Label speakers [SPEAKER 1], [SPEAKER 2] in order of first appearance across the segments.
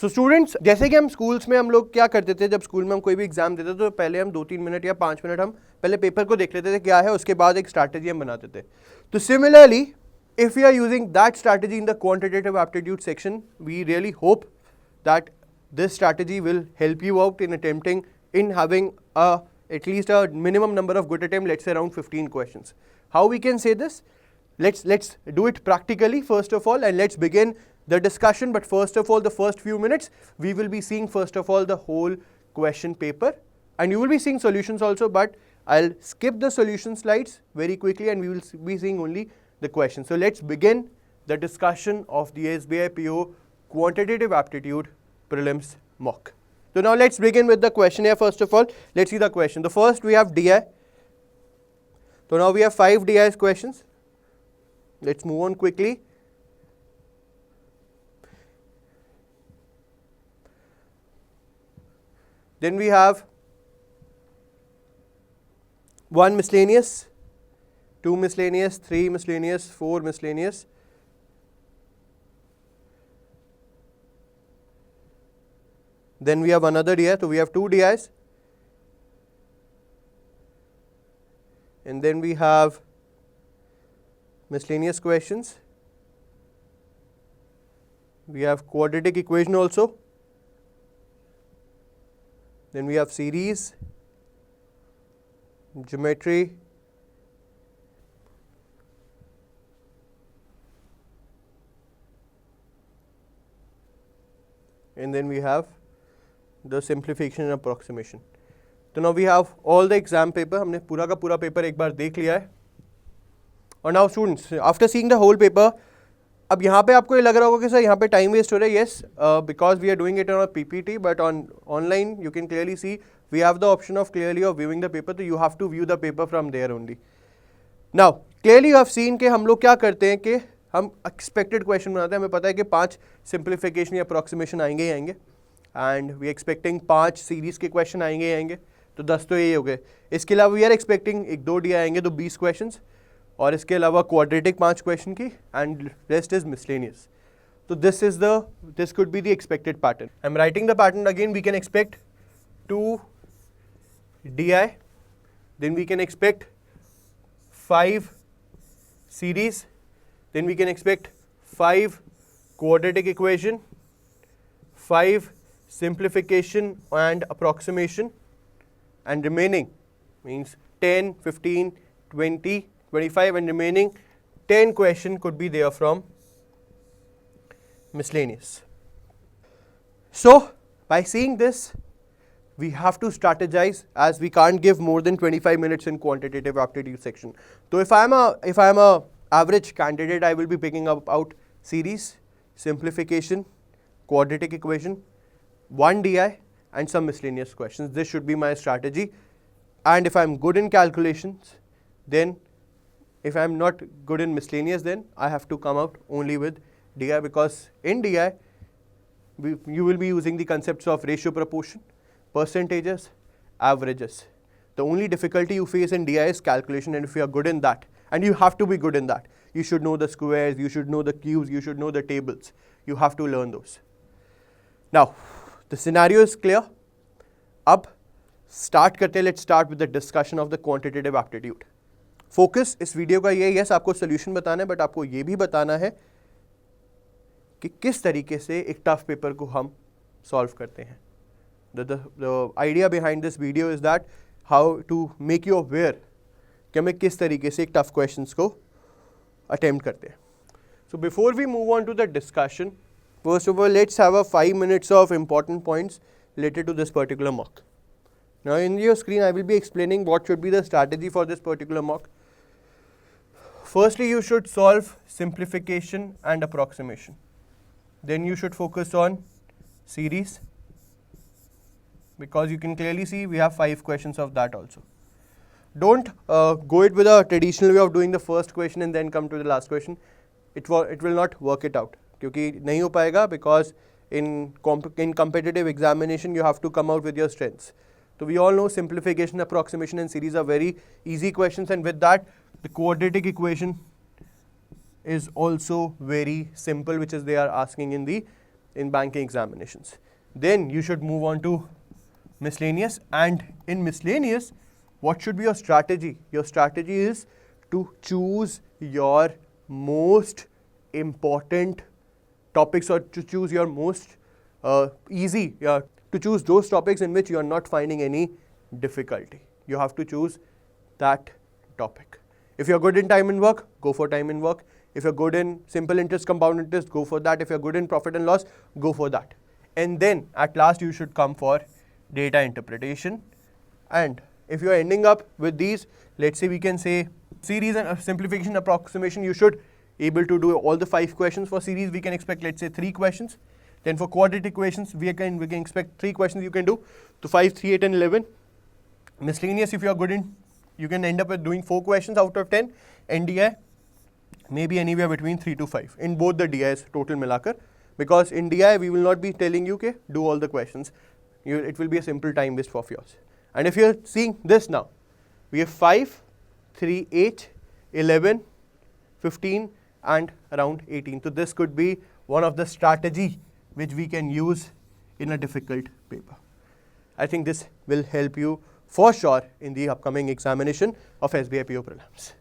[SPEAKER 1] So students, जैसे कि हम स्कूल्स में हम लोग क्या करते थे, जब स्कूल में हम कोई भी एग्जाम देते थे तो पहले हम 2-3 मिनट या 5 मिनट हम पहले पेपर को देख लेते थे क्या है, उसके बाद एक स्ट्रैटेजी हम बनाते थे. तो similarly if we are using that strategy in the quantitative aptitude section, we really hope that this strategy will help you out in attempting, in having at least a minimum number of good attempts, let's say around 15 questions. How we can say this? Let's do it practically first of all, and let's begin the discussion. But first of all, the first few minutes we will be seeing first of all the whole question paper, and you will be seeing solutions also, but I'll skip the solution slides very quickly and we will be seeing only the question. So let's begin the discussion of the SBI PO quantitative aptitude prelims mock. So now let's begin with the questionnaire. First of all, let's see the question. The first we have DI. So now we have 5 DI's questions. Let's move on quickly. Then we have 1 miscellaneous, 2 miscellaneous, 3 miscellaneous, 4 miscellaneous. Then we have another DI, so we have 2 DIs. And then we have miscellaneous questions. We have quadratic equation also. Then we have series, geometry, and then we have the simplification and approximation. So now we have all the exam paper. हमने पूरा का पूरा paper एक बार देख लिया है. और now students, after seeing the whole paper, अब यहाँ पे आपको ये लग रहा होगा कि सर यहाँ पे टाइम वेस्ट हो रहा है. Yes, because we are doing it on PPT, but on online you can clearly see we have the option of clearly of viewing the paper, तो you have to view the paper from there only. Now clearly you have seen कि हम लोग क्या करते हैं कि हम expected question बनाते हैं. हमें पता है कि 5 सिंप्लीफिकेशन या अप्रॉक्सीमेशन आएंगे ही आएंगे, एंड वी एक्सपेक्टिंग 5 सीरीज के क्वेश्चन आएंगे ही आएंगे, तो 10 तो यही हो गए. इसके अलावा वी आर एक्सपेक्टिंग 1-2 डी आएंगे तो 20 क्वेश्चन, और इसके अलावा क्वाड्रेटिक 5 क्वेश्चन की, एंड रेस्ट इज मिसलेनियस. तो this could be the expected pattern. I'm writing the pattern again. We can expect 2 DI, then we can expect 5 series, then we can expect 5 quadratic equation, 5 simplification and approximation, and remaining means 10, 15, 20, 25, and remaining 10 question could be there from miscellaneous. So by seeing this, we have to strategize, as we can't give more than 25 minutes in quantitative aptitude section. So if I'm a average candidate, I will be picking up out series, simplification, quadratic equation, 1 DI, and some miscellaneous questions. This should be my strategy. And if I'm good in calculations, then if I'm not good in miscellaneous, then I have to come out only with DI, because in DI you will be using the concepts of ratio proportion, percentages, averages. The only difficulty you face in DI is calculation, and if you are good in that, and you have to be good in that, you should know the squares, you should know the cubes, you should know the tables. You have to learn those. Now the scenario is clear. अब start करते हैं. Let's start with the discussion of the quantitative aptitude. Focus इस video का ये, yes आपको solution बताना है, but आपको ये भी बताना है कि किस तरीके से एक टफ पेपर को हम सॉल्व करते हैं. The idea behind this video is that how to make you aware कि हमें किस तरीके से एक टफ क्वेश्चंस को अटेम्प्ट करते हैं. So before we move on to the discussion, first of all let's have a 5 minutes of important points related to this particular mock. Now in your screen I will be explaining what should be the strategy for this particular mock. Firstly, you should solve simplification and approximation. Then you should focus on series, because you can clearly see we have 5 questions of that also. Don't go it with a traditional way of doing the first question and then come to the last question. It will not work it out, क्योंकि नहीं हो पाएगा, because in competitive examination you have to come out with your strengths. So we all know simplification, approximation and series are very easy questions, and with that the quadratic equation is also very simple, which is they are asking in the in banking examinations. Then you should move on to miscellaneous, and in miscellaneous, what should be your strategy? Your strategy is to choose your most important topics, or to choose your most easy, to choose those topics in which you are not finding any difficulty. You have to choose that topic. If you're good in time and work, go for time and work. If you're good in simple interest, compound interest, go for that. If you're good in profit and loss, go for that. And then at last you should come for data interpretation. And if you're ending up with these, let's say we can say series and simplification approximation, you should able to do all the 5 questions. For series we can expect, let's say, 3 questions. Then for quadratic equations we can expect 3 questions you can do. So 5, 3, 8 and 11. Miscellaneous, if you are good in, you can end up with doing 4 questions out of 10. NDI maybe anywhere between 3 to 5 in both the DIs total milakar, because in DI we will not be telling you okay, do all the questions. It will be a simple time waste of yours. And if you are seeing this now, we have 5, 3, 8, 11, 15 and around 18. So this could be one of the strategy which we can use in a difficult paper. I think this will help you for sure in the upcoming examination of SBI PO prelims.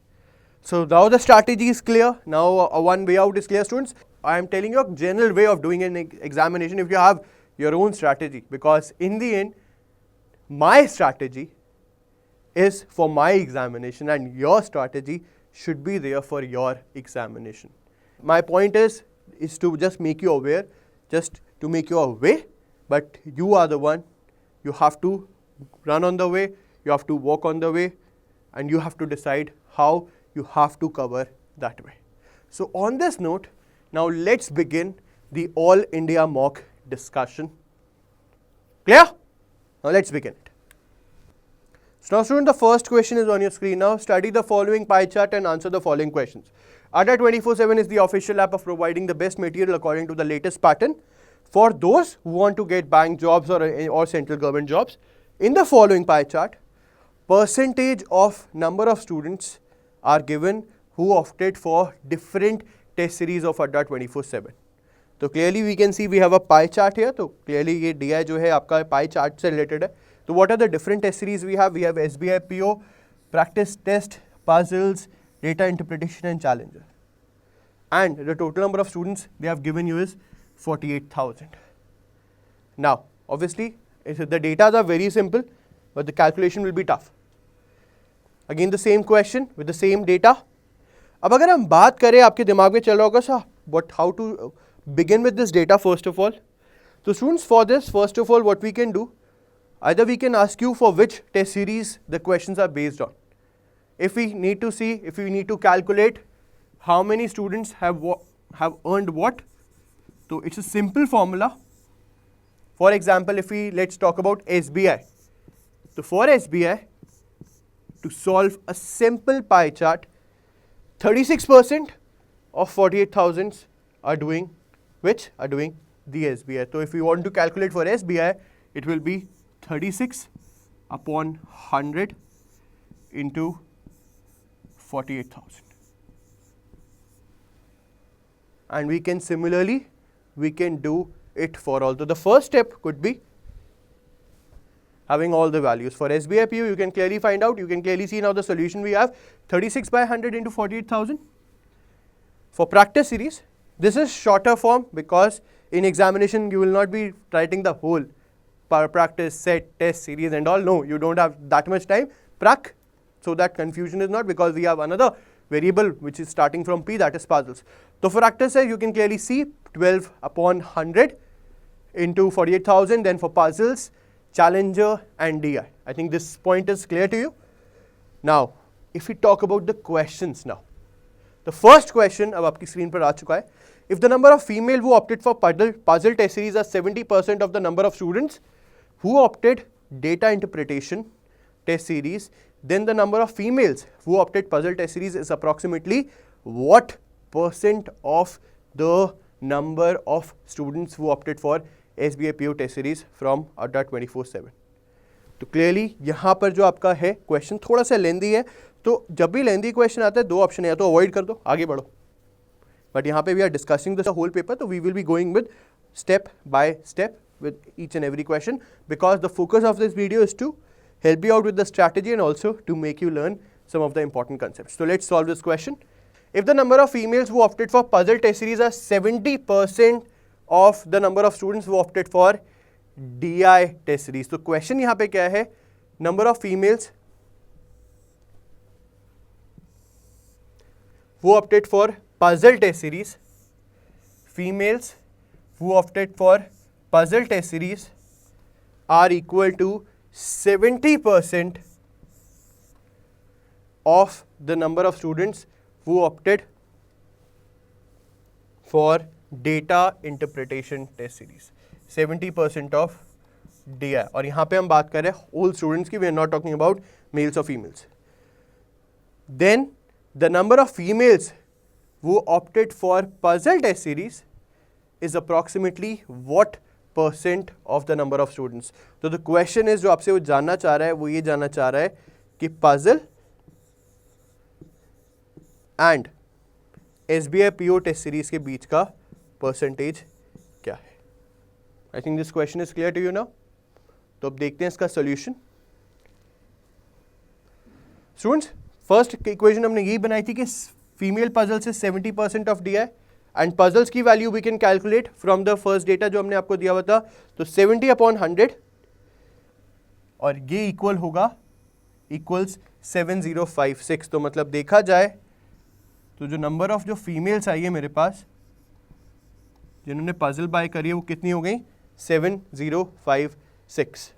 [SPEAKER 1] So now the strategy is clear. Now one way out is clear, students. I am telling you a general way of doing an examination if you have your own strategy, because in the end my strategy is for my examination and your strategy should be there for your examination. My point is to just make you aware, just to make you aware, but you are the one. You have to run on the way, you have to walk on the way, and you have to decide how you have to cover that way. So on this note, now let's begin the All India mock discussion. Clear? Now let's begin it. So now student, the first question is on your screen now. Study the following pie chart and answer the following questions. ADDA 24/7 is the official app of providing the best material according to the latest pattern for those who want to get bank jobs or central government jobs. In the following pie chart, percentage of number of students are given who opted for different test series of ADDA 24/7. तो clearly we can see we have a pie chart here. तो clearly ये DI जो है आपका pie chart से related है. So what are the different test series we have? We have SBI PO, practice test, puzzles, data interpretation and challenger. And the total number of students they have given you is 48,000. Now obviously the data are very simple, but the calculation will be tough. Again the same question with the same data. अब अगर हम बात करें, आपके दिमाग में चल रहा होगा sir, but how to begin with this data first of all? So students, for this, first of all, what we can do, either we can ask you for which test series the questions are based on. If we need to see, if we need to calculate how many students have earned what, so it's a simple formula. For example, if let's talk about SBI. So for SBI, to solve a simple pie chart, 36% of 48,000 are doing which? Are doing the SBI. So if we want to calculate for SBI, it will be 36 upon 100 into 48,000. And we can similarly, we can do it for all. So the first step could be having all the values. For SBI PO, you can clearly find out, you can clearly see now the solution we have 36 by 100 into 48,000. For practice series, this is shorter form because in examination you will not be writing the whole practice, set, test, series and all. No, you don't have that much time. Prac, so that confusion is not, because we have another variable which is starting from P, that is puzzles. So for practice, you can clearly see 12 upon 100 into 48,000. Then for puzzles, challenger and DI. I think this point is clear to you. Now, if we talk about the questions now. The first question अब आपकी screen पर आ चुका है. If the number of female who opted for puzzle test series are 70% of the number of students who opted data interpretation test series, then the number of females who opted puzzle test series is approximately what percent of the number of students who opted for SBI PO test series from ADDA 24/7. तो clearly यहाँ पर जो आपका है question थोड़ा सा लेंदी है, तो जब भी लेंदी क्वेश्चन आता है 2 ऑप्शन है, तो अवॉइड कर दो, आगे बढ़ो. बट यहाँ पे we are discussing the whole paper, तो we will be going with step by step with each and every question, because the focus of this video is to help you out with the strategy and also to make you learn some of the important concepts. So let's solve this question. If the number of females who opted for puzzle test series are 70% of the number of students who opted for DI test series, तो question यहाँ पे क्या है, number of females who opted for puzzle test series, females who opted for puzzle test series are equal to 70% of the number of students who opted for data interpretation test series. 70% of DI. और यहाँ पे हम बात कर रहे हैं all students की, we are not talking about males or females. Then the number of females who opted for puzzle test series is approximately what percent of the number of students. तो the question is, जो आपसे वो जानना चाह रहा है वो ये जानना चाह रहा है कि puzzle and SBI PO test series के बीच का percentage क्या है. I think this question is clear to you now. तो अब देखते हैं इसका solution. Students, first equation हमने यही बनाई थी कि फीमेल पजल से 70% ऑफ DI एंड पजल्स की value we can calculate from the first data जो हमने आपको दिया हुआ था. तो 70/100 और ये इक्वल होगा इक्वल्स 7056. तो मतलब देखा जाए तो जो नंबर ऑफ जो फीमेल्स आई है मेरे पास जिन्होंने पजल बाय करी है वो कितनी हो गई, 7056.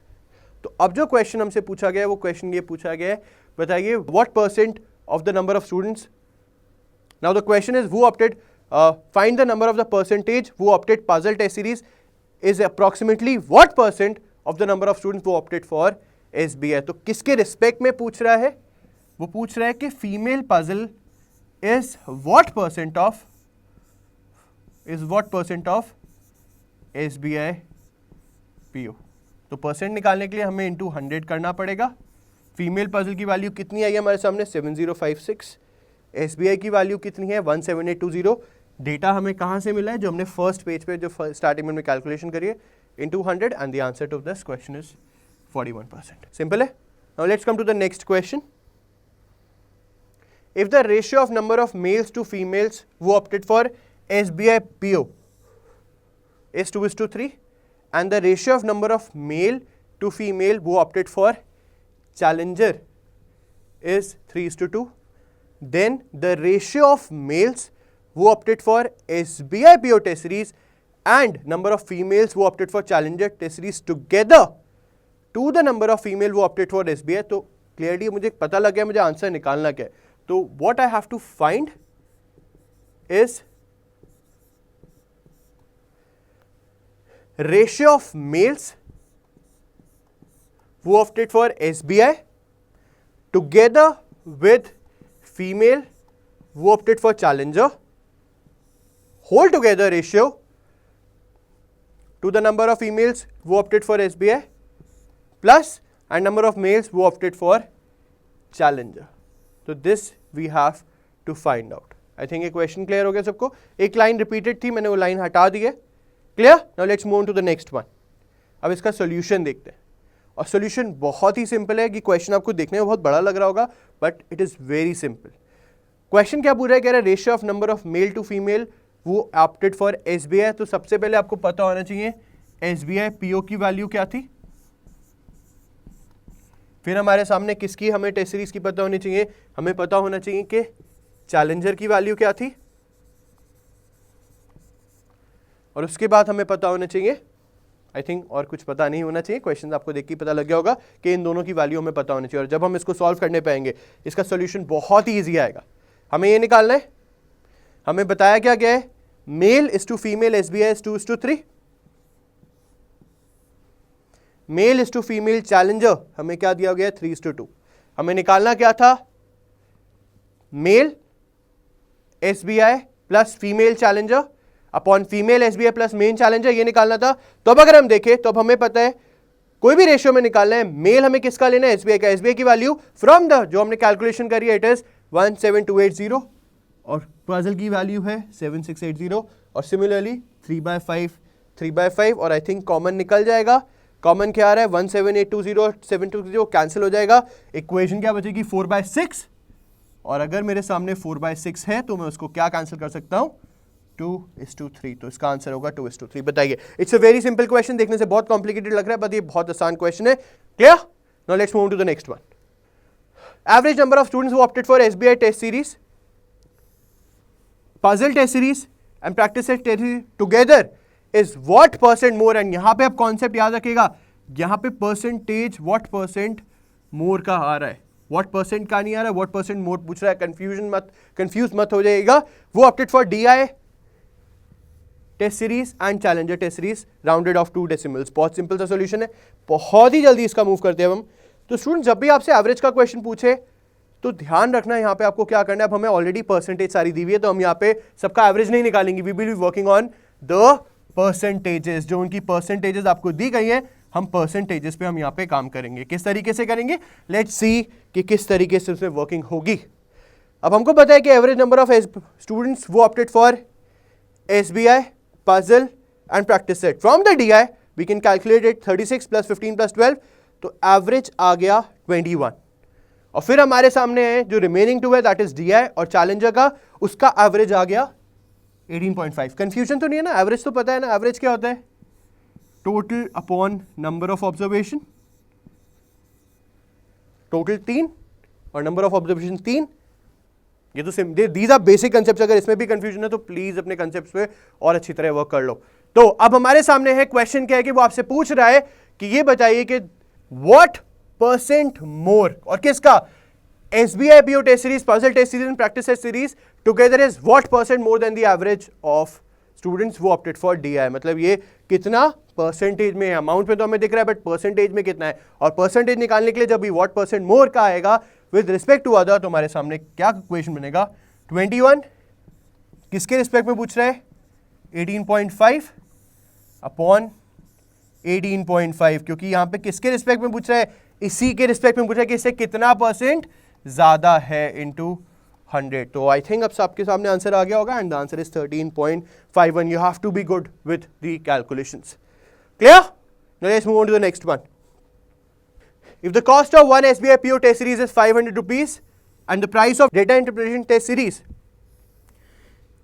[SPEAKER 1] तो अब जो क्वेश्चन हमसे पूछा गया है वो क्वेश्चन ये पूछा गया है, बताइए what percent of the number of students. Now the question is who opted, find the number of the percentage who opted puzzle test series is approximately what percent of the number of students who opted for SBI. तो किसके respect में पूछ रहा है, वो पूछ रहा है कि female puzzle is what percent of SBI PO. तो परसेंट निकालने के लिए हमें इंटू 100 करना पड़ेगा. फीमेल पजल की वैल्यू कितनी आई है हमारे सामने, 7056. SBI की वैल्यू कितनी है, 17820. डेटा हमें कहाँ से मिला है, जो हमने फर्स्ट पेज पे जो स्टार्टिंग में कैलकुलेशन करी है, into 100 and the answer to this question is 41%. Simple है. Now let's come to the next question. If the ratio of number of males to females who opted for SBI PO is 2:3 and the ratio of number of male to female who opted for Challenger is 3:2, then the ratio of males who opted for SBI PO test series and number of females who opted for Challenger test series together to the number of female who opted for SBI. तो clearly मुझे पता लग गया मुझे answer निकालना क्या है. तो what I have to find is ratio of males who opted for SBI together with female who opted for Challenger, whole together ratio to the number of females who opted for SBI plus and number of males who opted for Challenger. So this we have to find out. I think ये question clear हो गया सबको. एक line repeated थी, मैंने वो line हटा दी है. Clear. Now let's move to the next one. अब इसका सोल्यूशन देखते हैं. और सोल्यूशन बहुत ही सिंपल है कि क्वेश्चन आपको देखने में बहुत बड़ा लग रहा होगा but it is very simple. Question क्या पूरा है, कह रहा है ratio of number of male to female who opted for SBI. तो सबसे पहले आपको पता होना चाहिए SBI PO की वैल्यू क्या थी. फिर हमारे सामने किसकी हमें टेस्ट सीरीज की पता होनी चाहिए, हमें पता होना चाहिए कि चैलेंजर की वैल्यू क्या थी. और उसके बाद हमें पता होना चाहिए, आई थिंक और कुछ पता नहीं होना चाहिए, क्वेश्चन आपको देख के पता लग गया होगा कि इन दोनों की वैल्यू हमें पता होनी चाहिए. और जब हम इसको सॉल्व करने पाएंगे इसका सोल्यूशन बहुत ही ईजी आएगा. हमें ये निकालना है, हमें बताया क्या गया है, male is to female SBI is 2:3, male is to female challenger हमें क्या दिया गया है, 3:2. हमें निकालना क्या था, male SBI plus female challenger upon female SBI plus men challenger, ये निकालना था. तो अब अगर हम देखें तो अब हमें पता है कोई भी रेशियो में निकालना है, मेल हमें किसका लेना है, SBI का. SBI की वैल्यू फ्रॉम द जो हमने कैलकुलेशन करी है इट इज 17280 और पजल की वैल्यू है 7680 और सिमिलरली 3/5 3/5 और आई थिंक कॉमन निकल जाएगा। कॉमन क्या आ रहा है 17820 720 कैंसिल हो जाएगा। इक्वेशन क्या बचेगी 4/6 और अगर मेरे सामने 4/6 है तो मैं उसको क्या कैंसिल कर सकता हूं 2:3। तो इसका आंसर होगा 2:3। बताइए, it's a very simple question, देखने से बहुत कॉम्प्लिकेटेड लग रहा है बट ये बहुत आसान क्वेश्चन है। Clear? Now let's move to the next one. Average number of students who opted for SBI test series, puzzle test series and practice test series together is what percent more। And यहां पे आप concept याद रखिएगा, यहां पे percentage what percent मोर का आ रहा है, व्हाट परसेंट का नहीं आ रहा है, व्हाट परसेंट मोर पूछ रहा है। कंफ्यूज मत हो जाइएगा। वो opted for DI test series and challenger test series rounded off 2 decimals. बहुत सिंपल सा सॉल्यूशन है, बहुत ही जल्दी इसका मूव करते हैं हम। तो स्टूडेंट जब भी आपसे एवरेज का क्वेश्चन पूछे तो ध्यान रखना है यहाँ पे आपको क्या करना है। अब हमें ऑलरेडी परसेंटेज सारी दी हुई है तो हम यहाँ पे सबका एवरेज नहीं निकालेंगे, we will be working on the percentages. जो उनकी परसेंटेजेस आपको दी गई हैं हम परसेंटेजेस पे हम यहाँ पे काम करेंगे। किस तरीके से करेंगे, लेट्स सी कि किस तरीके से उसमें वर्किंग होगी। अब हमको पता है कि average number of students who opted for SBI puzzle and practice set from the DI we can calculate it 36 + 15 + 12, तो एवरेज आ गया 21। और फिर हमारे सामने है जो रिमेनिंग 2 है दैट इज डीआई और चैलेंजर का, उसका एवरेज आ गया 18.5। कंफ्यूजन तो नहीं है ना, एवरेज तो पता है ना। एवरेज क्या होता है, total upon number of observation, total 3 और नंबर ऑफ ऑब्जर्वेशन 3। ये तो दीज आर बेसिक कंसेप्ट, अगर इसमें भी कंफ्यूजन है तो प्लीज अपने कंसेप्ट पे और अच्छी तरह वर्क कर लो। तो अब हमारे सामने है क्वेश्चन क्या है कि वो आपसे पूछ रहा है कि ये बताइए कि व्हाट परसेंट मोर, और किसका, SBI PO test series, puzzle test series and practice test series together is what percent more than the average of students who opted for DI. मतलब ये कितना परसेंटेज में है, अमाउंट में तो हमें दिख रहा है बट परसेंटेज में कितना है। और परसेंटेज निकालने के लिए जब भी व्हाट परसेंट मोर का आएगा विद रिस्पेक्ट टू अदर तो हमारे सामने क्या क्वेश्चन बनेगा 21 किसके रिस्पेक्ट में पूछ रहा है 18.5 अपॉन 18.5, क्योंकि यहां पे किसके रिस्पेक्ट में पूछ रहा है, इसी के रिस्पेक्ट में पूछ रहा है कि इससे कितना परसेंट ज्यादा है इनटू 100। तो आई थिंक अब आपके सामने आंसर आ गया होगा and the answer is 13.51। You have to be good with the calculations. Clear? Now let's move on to the next one. If the cost of one SBI PO test series is 500 rupees and the price of data interpretation test series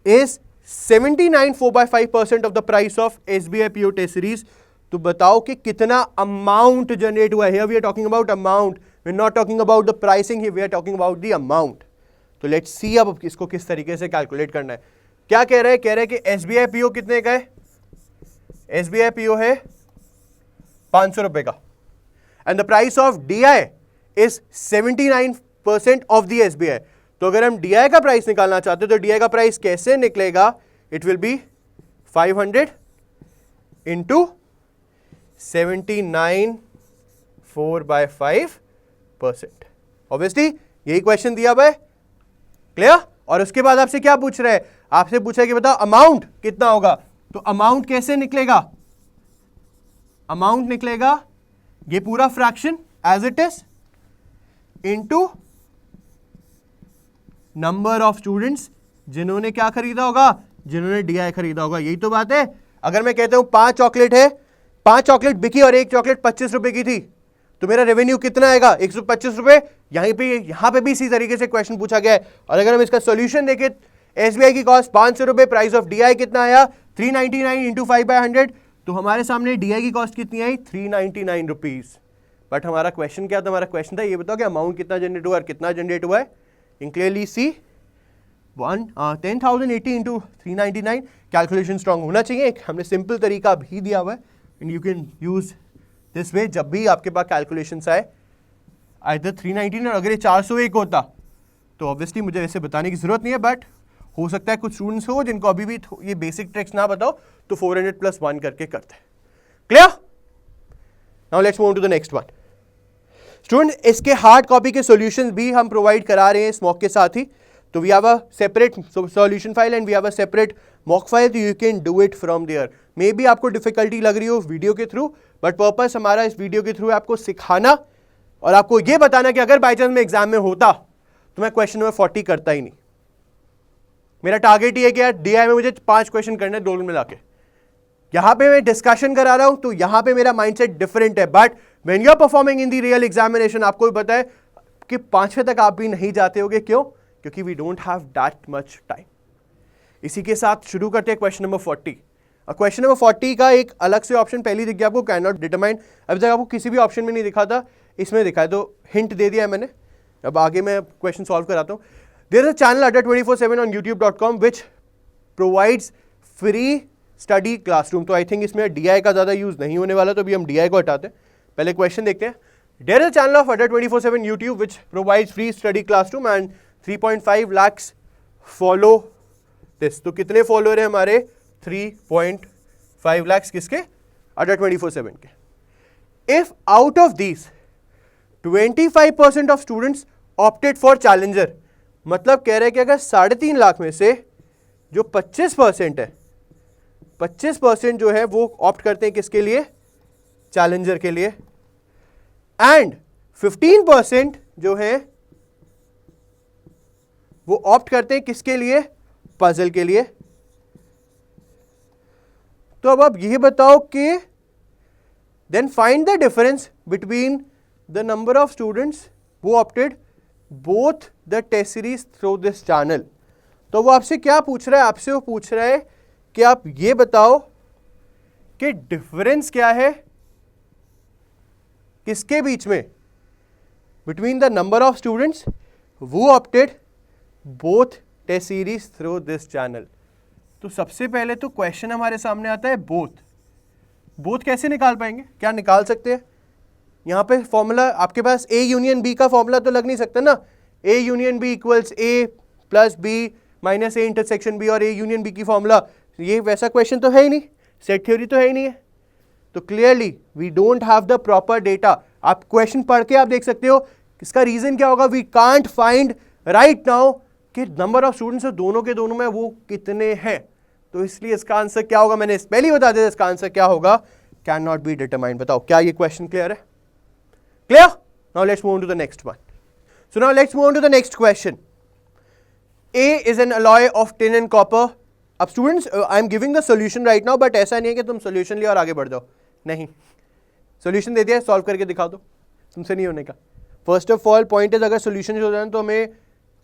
[SPEAKER 1] is 79.4/5% of the price of SBI PO test series, तो बताओ कि कितना amount generate हुआ है। Here we are talking about amount, we are not talking about the pricing, here we are talking about the amount। तो let's see अब इसको किस तरीके से कैलकुलेट करना है। क्या कह रहे हैं, कह रहे हैं कि SBI PO कितने का है, SBI PO है 500 रुपए का and the price of DI is 79% of the SBI। तो अगर हम DI का प्राइस निकालना चाहते हैं तो DI का प्राइस कैसे निकलेगा, it will be 500 into 79.4/5%। Obviously यही क्वेश्चन दिया हुआ है। क्लियर? और उसके बाद आपसे क्या पूछ रहे हैं, आपसे पूछा है कि बताओ अमाउंट कितना होगा। तो अमाउंट कैसे निकलेगा, अमाउंट निकलेगा ये पूरा fraction as it is into number of students जिन्होंने क्या खरीदा होगा, जिन्होंने डीआई खरीदा होगा। यही तो बात है। अगर मैं कहता हूं 5 चॉकलेट है, 5 चॉकलेट बिकी और एक चॉकलेट 25 रुपए की थी, तो मेरा रेवेन्यू कितना आएगा 125 रुपए। यहां पे भी इसी तरीके से क्वेश्चन पूछा गया है। और अगर हम इसका सॉल्यूशन देखें, एसबीआई की कॉस्ट 500 रुपए, प्राइस ऑफ डीआई कितना आया 399 इंटू 5/100, तो हमारे सामने डीआई की कॉस्ट कितनी आई 399 रुपीज। बट हमारा क्वेश्चन क्या था, हमारा क्वेश्चन था ये बताओ कि अमाउंट कितना जनरेट हुआ और कितना जनरेट हुआ है। In clearly see 10,080 into 399। Calculation strong होना चाहिए। एक हमने सिंपल तरीका भी दिया हुआ है and you can use this way जब भी आपके पास कैलकुलेशन आए। आइदर 399 और अगर ये 401 होता तो ऑब्वियसली मुझे वैसे बताने की जरूरत नहीं है, बट हो सकता है कुछ स्टूडेंट्स हो जिनको अभी भी ये बेसिक ट्रिक्स ना बताओ तो 400 + 1 करके करते हैं। Clear? Now let's move to the next one. Student इसके हार्ड कॉपी के सॉल्यूशंस भी हम प्रोवाइड करा रहे हैं इस मॉक के साथ ही। तो we have a separate solution file and we have a separate mock file, तो you can do it from there. Maybe आपको डिफिकल्टी लग रही हो वीडियो के थ्रू, बट पर्पस हमारा इस वीडियो के थ्रू आपको सिखाना और आपको ये बताना कि अगर बाई चांस में एग्जाम में होता तो मैं क्वेश्चन नंबर 40 करता ही नहीं। मेरा टारगेट ये है कि यार डीआई में मुझे 5 क्वेश्चन करने 2 मिला के, यहां पे मैं डिस्कशन करा रहा हूं तो यहां पे मेरा माइंडसेट डिफरेंट है, but when you are performing in the real examination आपको भी पता है कि 5वें तक आप भी नहीं जाते होगे। क्यों? क्योंकि we don't have that much time. इसी के साथ शुरू करते हैं क्वेश्चन नंबर 40। क्वेश्चन नंबर 40 का एक अलग से ऑप्शन पहले दिख गया आपको, कैन नॉट डिटरमाइन। अभी तक आपको किसी भी ऑप्शन में नहीं दिखा था, इसमें दिखा है, तो हिंट दे दिया है मैंने। अब आगे मैं क्वेश्चन सॉल्व कराता हूं। देयर इज अ चैनल अड्डा 24/7 on youtube.com which provides free study classroom. तो आई थिंक इसमें DI का ज़्यादा यूज़ नहीं होने वाला, तो अभी हम DI को हटाते हैं। पहले क्वेश्चन देखते हैं। There is a channel of Adda 24/7 YouTube which provides free study classroom and 3.5 lakhs follow this. तो कितने फॉलोअर है हमारे? 3.5 lakhs किसके? अड्डा 24/7 के। If out of these 25% of students opted for challenger, मतलब कह रहे हैं कि अगर 3.5 लाख में से जो 25% है, 25% जो है वो ऑप्ट करते हैं किसके लिए? चैलेंजर के लिए। एंड 15% जो है वो ऑप्ट करते हैं किसके लिए? पजल के लिए। तो अब आप ये बताओ कि then find the difference between the number of students who opted both the test series through this channel। तो वो आपसे क्या पूछ रहा है? आपसे वो पूछ रहा है कि आप ये बताओ कि डिफरेंस क्या है किसके बीच में? Between the number of students who opted both test series through this channel। तो सबसे पहले तो क्वेश्चन हमारे सामने आता है बोथ कैसे निकाल पाएंगे? क्या निकाल सकते हैं? यहाँ पे फॉर्मूला आपके पास A यूनियन B का फॉर्मूला तो लग नहीं सकता ना। A union B equals A plus B minus A intersection B और A यूनियन B की फॉर्मूला, ये वैसा क्वेश्चन तो है ही नहीं, सेट थ्योरी तो है ही नहीं है। तो clearly we don't have the proper data. आप क्वेश्चन पढ़ के आप देख सकते हो इसका रीजन क्या होगा। We can't find right now कि नंबर ऑफ स्टूडेंट्स दोनों के दोनों में वो कितने हैं, तो इसलिए इसका आंसर क्या होगा? मैंने पहले ही बता दिया इसका आंसर क्या होगा, कैन नॉट बी डिटरमाइंड। बताओ क्या ये क्वेश्चन क्लियर है? Clear? Now let's move on to the next one. So now let's move on to the next question. A is an alloy of tin and copper. अब students, I am giving the solution right now, but ऐसा नहीं है कि तुम solution लिया और आगे बढ़ जाओ, नहीं। solution दे दिया, solve करके दिखा दो, तुमसे नहीं होने का। First of all point is अगर solution हो जाए तो हमें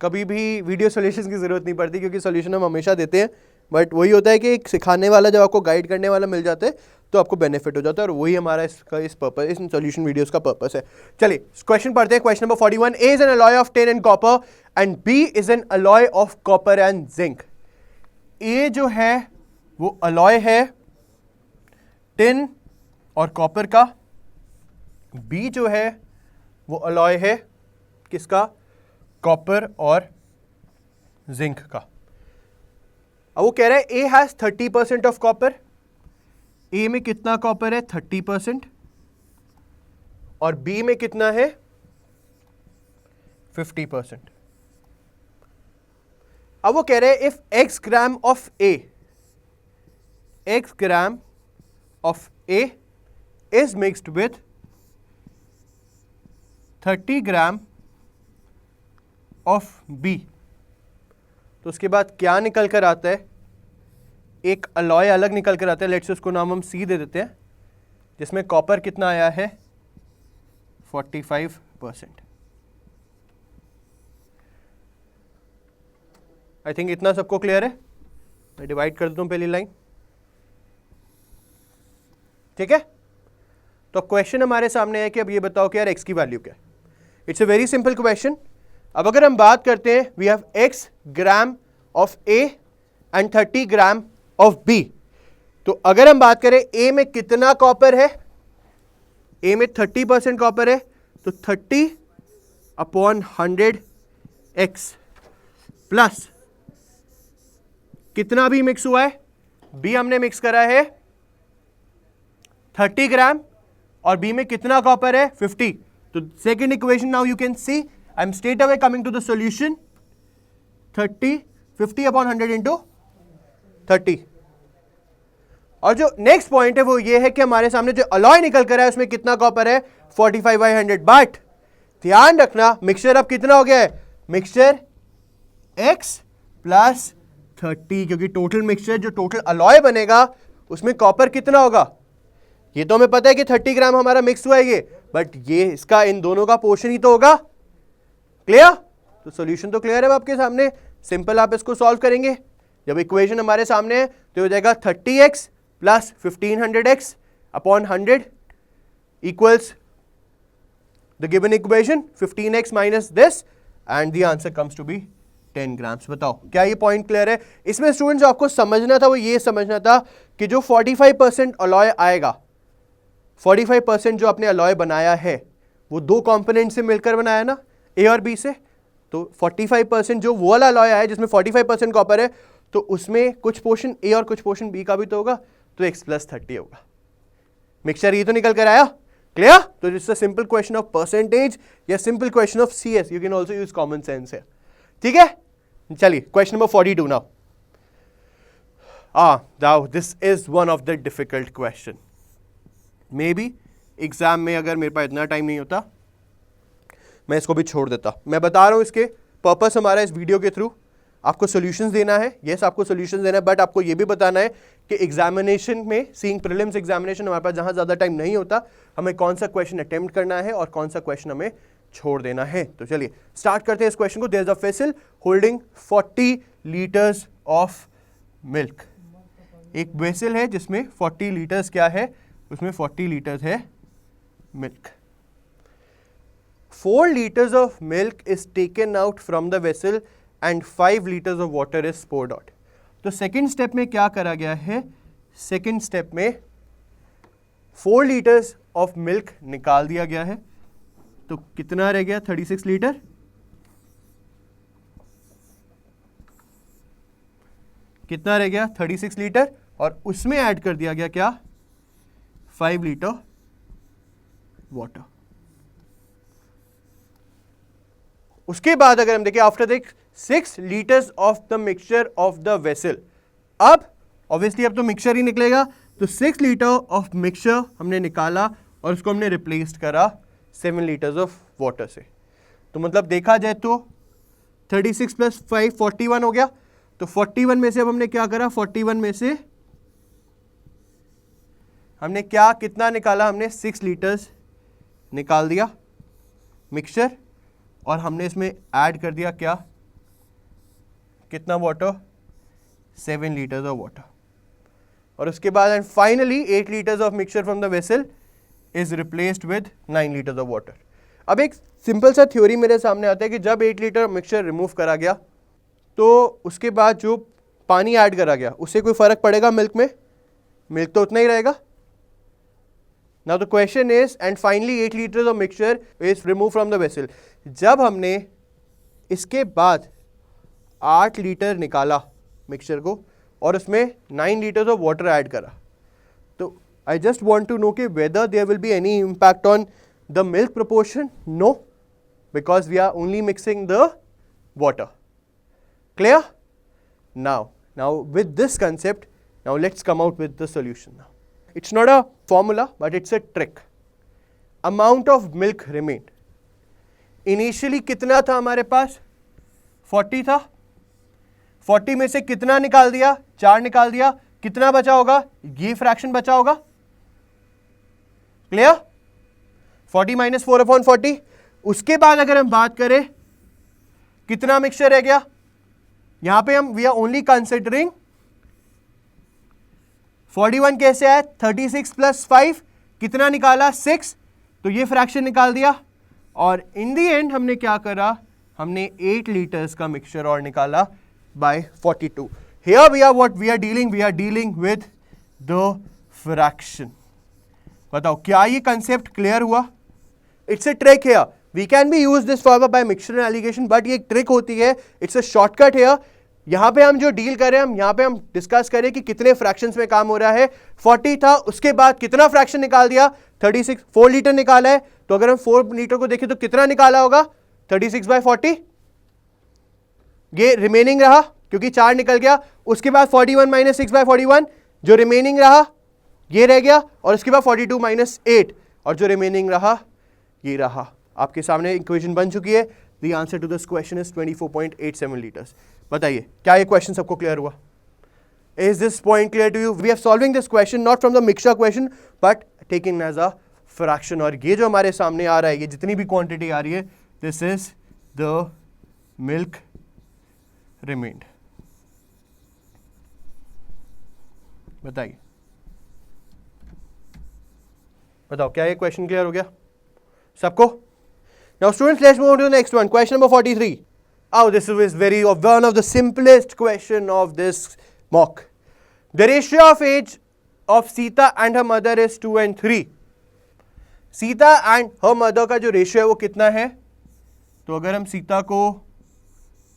[SPEAKER 1] कभी भी video solutions की जरूरत नहीं पड़ती, क्योंकि solution हम हमेशा देते हैं, बट वही होता है कि एक सिखाने वाला जब आपको गाइड करने वाला मिल जाता है तो आपको बेनिफिट हो जाता है, और वही हमारा इस पर्पस, इस सॉल्यूशन वीडियोस का पर्पस है। चलिए क्वेश्चन पढ़ते हैं। Question number 41। A is an alloy of tin and copper and B is an alloy of copper and zinc. A जो है वो अलॉय है टिन और कॉपर का, B जो है वो अलॉय है किसका? कॉपर और जिंक का। अब वो कह रहा है A has 30% of copper. A में कितना कॉपर है? 30%। और B में कितना है? 50%। अब वो कह रहे हैं if X gram of A is mixed with 30 gram of B, तो उसके बाद क्या निकल कर आता है? एक अलॉय अलग निकल कर आता है। लेट्स से उसको नाम हम C दे देते हैं, जिसमें कॉपर कितना आया है? 45%। आई थिंक इतना सबको क्लियर है। मैं डिवाइड कर देता हूं पहली लाइन, ठीक है। तो क्वेश्चन हमारे सामने है कि अब ये बताओ कि यार x की वैल्यू क्या है। It's a very simple question. अब अगर हम बात करते हैं we have x gram of A and 30 gram of B, तो अगर हम बात करें A में कितना कॉपर है? A में 30% कॉपर है, तो 30/100 x प्लस कितना भी मिक्स हुआ है? B हमने मिक्स करा है 30 ग्राम और B में कितना कॉपर है? 50। तो second equation now you can see I am straight away coming to the solution. 50/100 into 30। और जो नेक्स्ट पॉइंट है वो ये है कि हमारे सामने जो अलॉय निकल कर है उसमें कितना कॉपर है? 45/100। बट ध्यान रखना मिक्सचर अब कितना हो गया है? मिक्सचर x प्लस 30, क्योंकि टोटल मिक्सचर जो टोटल अलॉय बनेगा उसमें कॉपर कितना होगा? ये तो हमें पता है कि 30 ग्राम हमारा मिक्स हुआ है ये, बट ये इसका इन दोनों का पोर्शन ही तो होगा। क्लियर? तो सॉल्यूशन तो क्लियर है आपके सामने, सिंपल आप इसको सॉल्व करेंगे। जब इक्वेशन हमारे सामने है तो हो जाएगा 30x plus 1500x upon 100 equals the given equation 15x minus this and the answer comes to be 10 grams. बताओ क्या ये पॉइंट क्लियर है? इसमें स्टूडेंट जो आपको समझना था वो ये समझना था कि जो 45% अलॉय आएगा, 45% जो आपने अलॉय बनाया है वो दो कंपोनेंट से मिलकर बनाया ना, ए और बी से। तो 45% जो वो वाला अलॉय आया जिसमें 45% कॉपर है, तो उसमें कुछ पोर्शन ए और कुछ पोर्शन बी का भी तो होगा, तो x प्लस 30 होगा। मिक्सचर ये तो निकल कर आया। क्लियर? तो it's a simple question of percentage या simple question of CS, you can also use common sense है। ठीक है, चलिए question number 42 now. Now this is one of the difficult question. Maybe exam में अगर मेरे पास इतना टाइम नहीं होता मैं इसको भी छोड़ देता। मैं बता रहा हूं इसके पर्पस हमारा इस वीडियो के थ्रू आपको सॉल्यूशंस देना है। यस, आपको सॉल्यूशंस देना है, बट आपको ये भी बताना है कि एग्जामिनेशन में, सीइंग प्रीलिम्स एग्जामिनेशन हमारे पास जहां ज्यादा टाइम नहीं होता, हमें कौन सा क्वेश्चन अटेम्प्ट करना है और कौन सा क्वेश्चन हमें छोड़ देना है। तो चलिए स्टार्ट करते हैं इस क्वेश्चन को। There is a vessel holding 40 litres of milk. एक वेसल है जिसमें 40 लीटर्स क्या है, उसमें 40 लीटर्स है milk. 4 liters of milk is taken out from the vessel and 5 liters of water is poured out. तो सेकेंड स्टेप में क्या करा गया है? सेकेंड स्टेप में 4 लीटर्स ऑफ मिल्क निकाल दिया गया है, तो कितना रह गया? 36 लीटर। कितना रह गया? 36 लीटर, और उसमें ऐड कर दिया गया क्या? 5 लीटर वाटर। उसके बाद अगर हम देखें, after the 6 litres of the mixture of the vessel, अब ऑब्वियसली अब तो मिक्सचर ही निकलेगा, तो 6 लीटर ऑफ मिक्सचर हमने निकाला और उसको हमने रिप्लेस करा 7 लीटर्स ऑफ वाटर से। तो मतलब देखा जाए तो 36 प्लस 5 41 हो गया। तो 41 में से अब हमने क्या करा? 41 में से हमने क्या कितना निकाला? हमने 6 लीटर्स निकाल दिया मिक्सचर, और हमने इसमें ऐड कर दिया क्या? कितना वाटर? 7 litres of water. और उसके बाद and finally 8 litres of mixture from the vessel is replaced with 9 litres of water. अब एक सिंपल सा थ्योरी मेरे सामने आता है कि जब 8 लीटर मिक्सचर रिमूव करा गया तो उसके बाद जो पानी ऐड करा गया उससे कोई फर्क पड़ेगा मिल्क में? मिल्क तो उतना ही रहेगा। Now the question is, and finally 8 liters of mixture is removed from the vessel. जब हमने इसके बाद 8 लीटर निकाला मिक्सचर को और उसमें 9 लीटर्स ऑफ वाटर ऐड करा, तो I just want to know कि whether there will be any impact on the milk proportion? No, because we are only mixing the water. Clear? Now with this concept, now let's come out with the solution now. It's not a formula, but it's a trick. Amount of milk remained. Initially कितना था हमारे पास? 40 था। 40 में से कितना निकाल दिया? 4 निकाल दिया। कितना बचा होगा? ये फ्रैक्शन बचा होगा। क्लियर? 40 minus 4 upon 40। उसके बाद अगर हम बात करें कितना मिक्सचर रह गया, यहां पे हम वी आर ओनली कंसिडरिंग 41 कैसे आया? 36 प्लस 5 कितना निकाला? 6, तो ये फ्रैक्शन निकाल दिया। और इन दी एंड हमने क्या करा? हमने 8 लीटर्स का मिक्सचर और निकाला by 42। Here we are what we are dealing with the fraction. बताओ क्या ये कंसेप्ट क्लियर हुआ? It's a trick here, we can be use this for by mixture alligation, but ये एक ट्रिक होती है, इट्स अ शॉर्टकट हियर। यहां पे हम जो डील कर रहे हैं, हम यहां पे हम डिस्कस करें कि कितने फ्रैक्शंस में काम हो रहा है। 40 था, उसके बाद कितना फ्रैक्शन निकाल दिया? 36, 4 लीटर निकाला है, तो अगर हम 4 लीटर को देखें तो कितना निकाला होगा? 36 बाय 40। ये रिमेनिंग रहा क्योंकि 4 निकल गया। उसके बाद 41 माइनस 6 बाय 41, जो रिमेनिंग रहा ये रह गया, और उसके बाद 42 माइनस 8, और जो रिमेनिंग रहा ये रहा। आपके सामने इक्वेशन बन चुकी है। The answer to this question is 24.87 litres. बताइए क्या ये क्वेश्चन सबको क्लियर हुआ? Is this point clear to you? We are solving this question not from the mixture question but taken as a fraction. और ये जो हमारे सामने आ रहा है, ये जितनी भी क्वांटिटी आ रही है, this is the milk remained. बताइए, बताओ क्या ये क्वेश्चन क्लियर हो गया सबको? Now students, let's move on to the next one. Question number 43. Oh, this is one of the simplest question of this mock. The ratio of age of Sita and her mother is 2 and 3. Sita and her mother का जो ratio है वो कितना है? तो अगर हम सीता को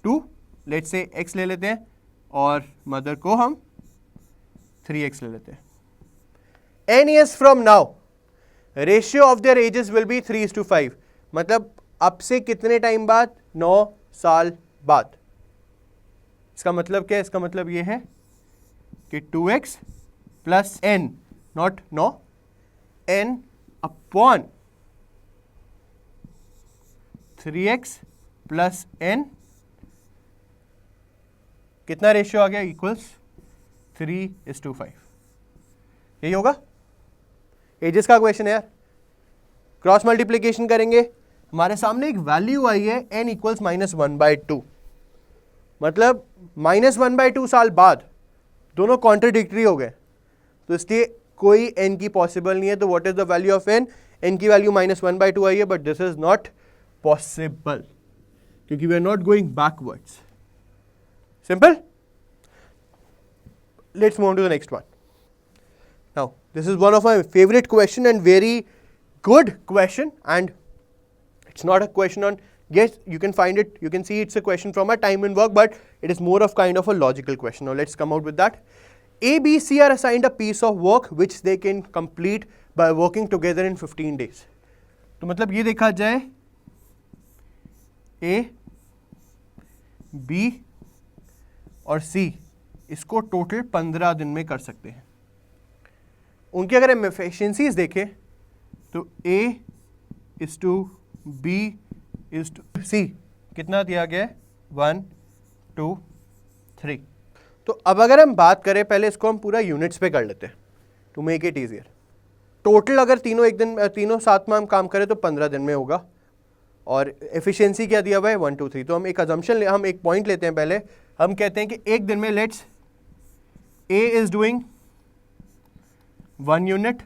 [SPEAKER 1] 2 लेट्स से x ले लेते हैं और मदर को हम 3x ले लेते हैं. N years from now, ratio of their ages will be 3:5. मतलब अब से कितने टाइम बाद? 9 साल बाद. इसका मतलब क्या है? इसका मतलब ये है कि 2x plus n, not 9, n upon 3x plus n, कितना रेशियो आ गया? इक्वल्स 3:5. यही होगा. एजेस का क्वेश्चन है यार. क्रॉस मल्टीप्लीकेशन करेंगे, हमारे सामने एक वैल्यू आई है n इक्वल्स -1/2. मतलब -1/2 साल बाद दोनों कॉन्ट्रडिक्टरी हो गए, तो इसलिए कोई n की पॉसिबल नहीं है. तो what is the value of n? n की वैल्यू -1/2 आई है, but this is not possible क्योंकि we are not going backwards. Simple. Let's move on to the next one. Now this is one of my favourite question and very good question, and it's not a question on, yes, you can find it, you can see it's a question from a time and work, but it is more of kind of a logical question. Now let's come out with that. A, B, C are assigned a piece of work which they can complete by working together in 15 days. तो मतलब ये देखा जाए A, B और C इसको total 15 दिन में कर सकते हैं. उनकी अगर हम एफिशिएंसीज देखें तो A is to B is to C कितना दिया गया है? 1, 2, 3. तो अब अगर हम बात करें, पहले इसको हम पूरा यूनिट्स पे कर लेते हैं to make it easier. Total अगर तीनों साथ में हम काम करें तो 15 दिन में होगा. और एफिशिएंसी क्या दिया हुआ है? 1, 2, 3. तो हम एक अजम्पशन हम एक पॉइंट लेते हैं. पहले हम कहते हैं कि एक दिन में let's A is doing 1 unit,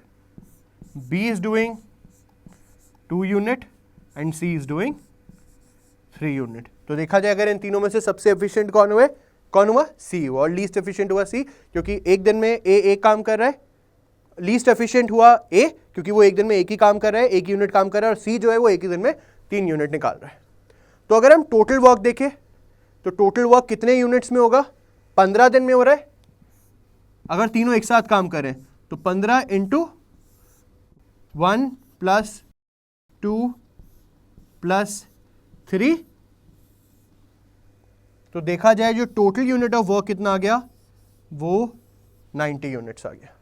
[SPEAKER 1] B is doing 2 unit and C is doing 3 unit. तो देखा जाए अगर इन तीनों में से सबसे एफिशिएंट कौन हुआ? C हुआ. और लीस्ट एफिशिएंट हुआ C, क्योंकि एक दिन में A एक काम कर रहा है. लीस्ट एफिशिएंट हुआ A क्योंकि वो एक दिन में एक ही काम कर रहा है, एक यूनिट काम कर रहा है, और C जो है वो एक ही दिन में 3 यूनिट निकाल रहा है. तो अगर हम टोटल वर्क देखें तो टोटल वर्क कितने यूनिट्स में होगा? 15 दिन में हो रहा है. अगर तीनों एक साथ काम करें तो 15 इंटू 1 + 2 + 3. तो देखा जाए जो टोटल यूनिट ऑफ वर्क कितना आ गया? वो 90 यूनिट्स आ गया.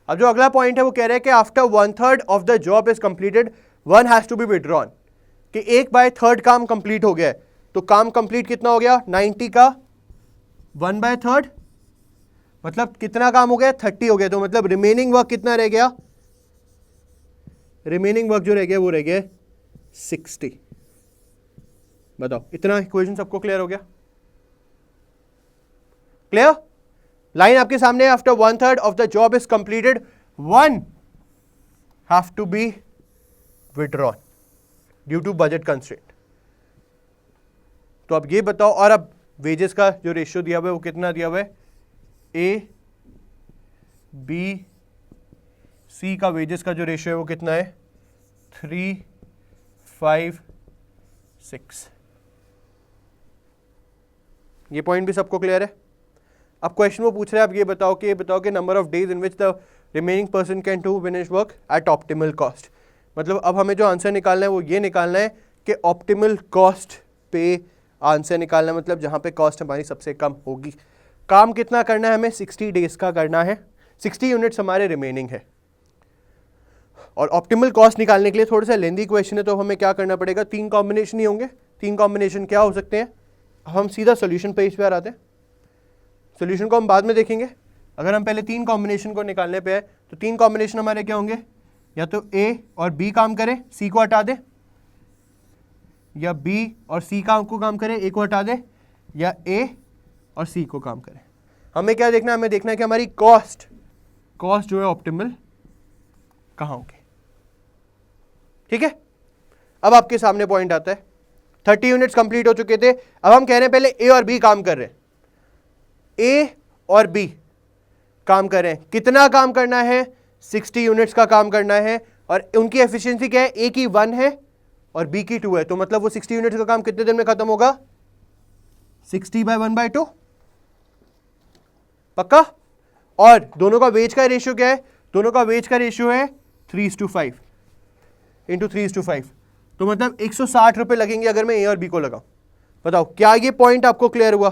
[SPEAKER 1] अब जो अगला पॉइंट है वो कह रहा है कि after 1/3 of the job is completed 1 has to be withdrawn. कि 1/3 काम कंप्लीट हो गया है. तो काम कंप्लीट कितना हो गया? 90 का 1/3 मतलब कितना काम हो गया? 30 हो गया. तो मतलब रिमेनिंग वर्क कितना रह गया? रिमेनिंग वर्क जो रह गया वो रह गया 60. बताओ, इतना इक्वेशन सबको क्लियर हो गया? क्लियर? लाइन आपके सामने. After 1/3 of the job is completed 1 have to be withdrawn due to budget constraint. तो अब ये बताओ, और अब वेजेस का जो रेशियो दिया हुआ है वो कितना दिया हुआ है? A, B, C का वेजेस का जो रेशियो है वो कितना है? 3, 5, 6. ये पॉइंट भी सबको क्लियर है? अब क्वेश्चन वो पूछ रहे हैं, आप ये बताओ कि number of days in which the remaining person can do finish work at optimal cost. मतलब अब हमें जो आंसर निकालना है वो ये निकालना है कि ऑप्टिमल कॉस्ट पे आंसर निकालना है, मतलब जहाँ पे कॉस्ट हमारी सबसे कम होगी. काम कितना करना है हमें? 60 डेज का करना है. 60 यूनिट्स हमारे रिमेनिंग है. और ऑप्टिमल कॉस्ट निकालने के लिए थोड़ा सा लेंदी क्वेश्चन है, तो हमें क्या करना पड़ेगा? 3 कॉम्बिनेशन ही होंगे. 3 कॉम्बिनेशन क्या हो सकते हैं? हम सीधा सोल्यूशन पेज पे आ जाते हैं. सोल्यूशन को हम बाद में देखेंगे। अगर हम पहले 3 कॉम्बिनेशन को निकालने पे है तो 3 कॉम्बिनेशन हमारे क्या होंगे, या तो ए और बी काम करें, सी को हटा दे, या बी और सी को काम करे, ए को हटा दे, या ए और सी को काम करे। हमें क्या देखना है, हमें देखना है कि हमारी कॉस्ट जो है ऑप्टिमल कहां होगी। ठीक है, अब आपके सामने पॉइंट आता है, 30 यूनिट्स कंप्लीट हो चुके थे। अब हम कह रहे हैं पहले ए और बी काम कर रहे हैं, ए और बी काम कर रहे हैं। कितना काम करना है, 60 यूनिट्स का काम करना है, और उनकी एफिशिएंसी क्या है, ए की 1 है और बी की 2 है, तो मतलब वो 60 यूनिट्स का काम कितने दिन में खत्म होगा, 60/1/2, पक्का। और दोनों का वेज का रेशियो क्या है, दोनों का वेज का रेशियो है 3:5 इंटू 3:5, तो मतलब 160 रुपए लगेंगे अगर मैं ए और बी को लगाऊं। बताओ क्या ये पॉइंट आपको क्लियर हुआ?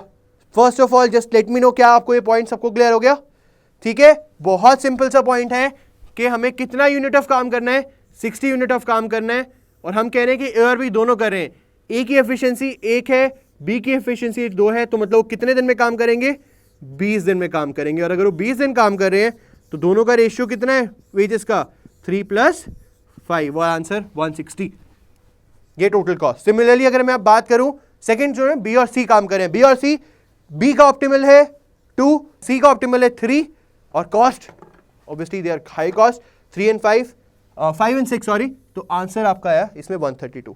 [SPEAKER 1] First of all just let me know, क्या आपको ये पॉइंट सबको क्लियर हो गया? ठीक है, बहुत सिंपल सा पॉइंट है कि हमें कितना यूनिट ऑफ काम करना है, 60 यूनिट ऑफ काम करना है, और हम कह रहे हैं कि ए और बी दोनों कर रहे हैं। ए की एफिशिएंसी 1 है, बी की एफिशिएंसी 2 है, तो मतलब वो कितने दिन में काम करेंगे, 20 दिन में काम करेंगे। और अगर वो 20 दिन काम कर रहे हैं तो दोनों का रेशियो कितना है वेजेस का, 3 + 5, वो आंसर 160, ये टोटल कॉस्ट। सिमिलरली अगर मैं अब बात करूं सेकंड जो है बी और सी काम करें, बी और सी, बी का ऑप्टिमल है 2, सी का ऑप्टिमल है 3, और cost obviously they are high cost, 3 and 5 and 6 sorry, तो आंसर आपका आया इसमें 132।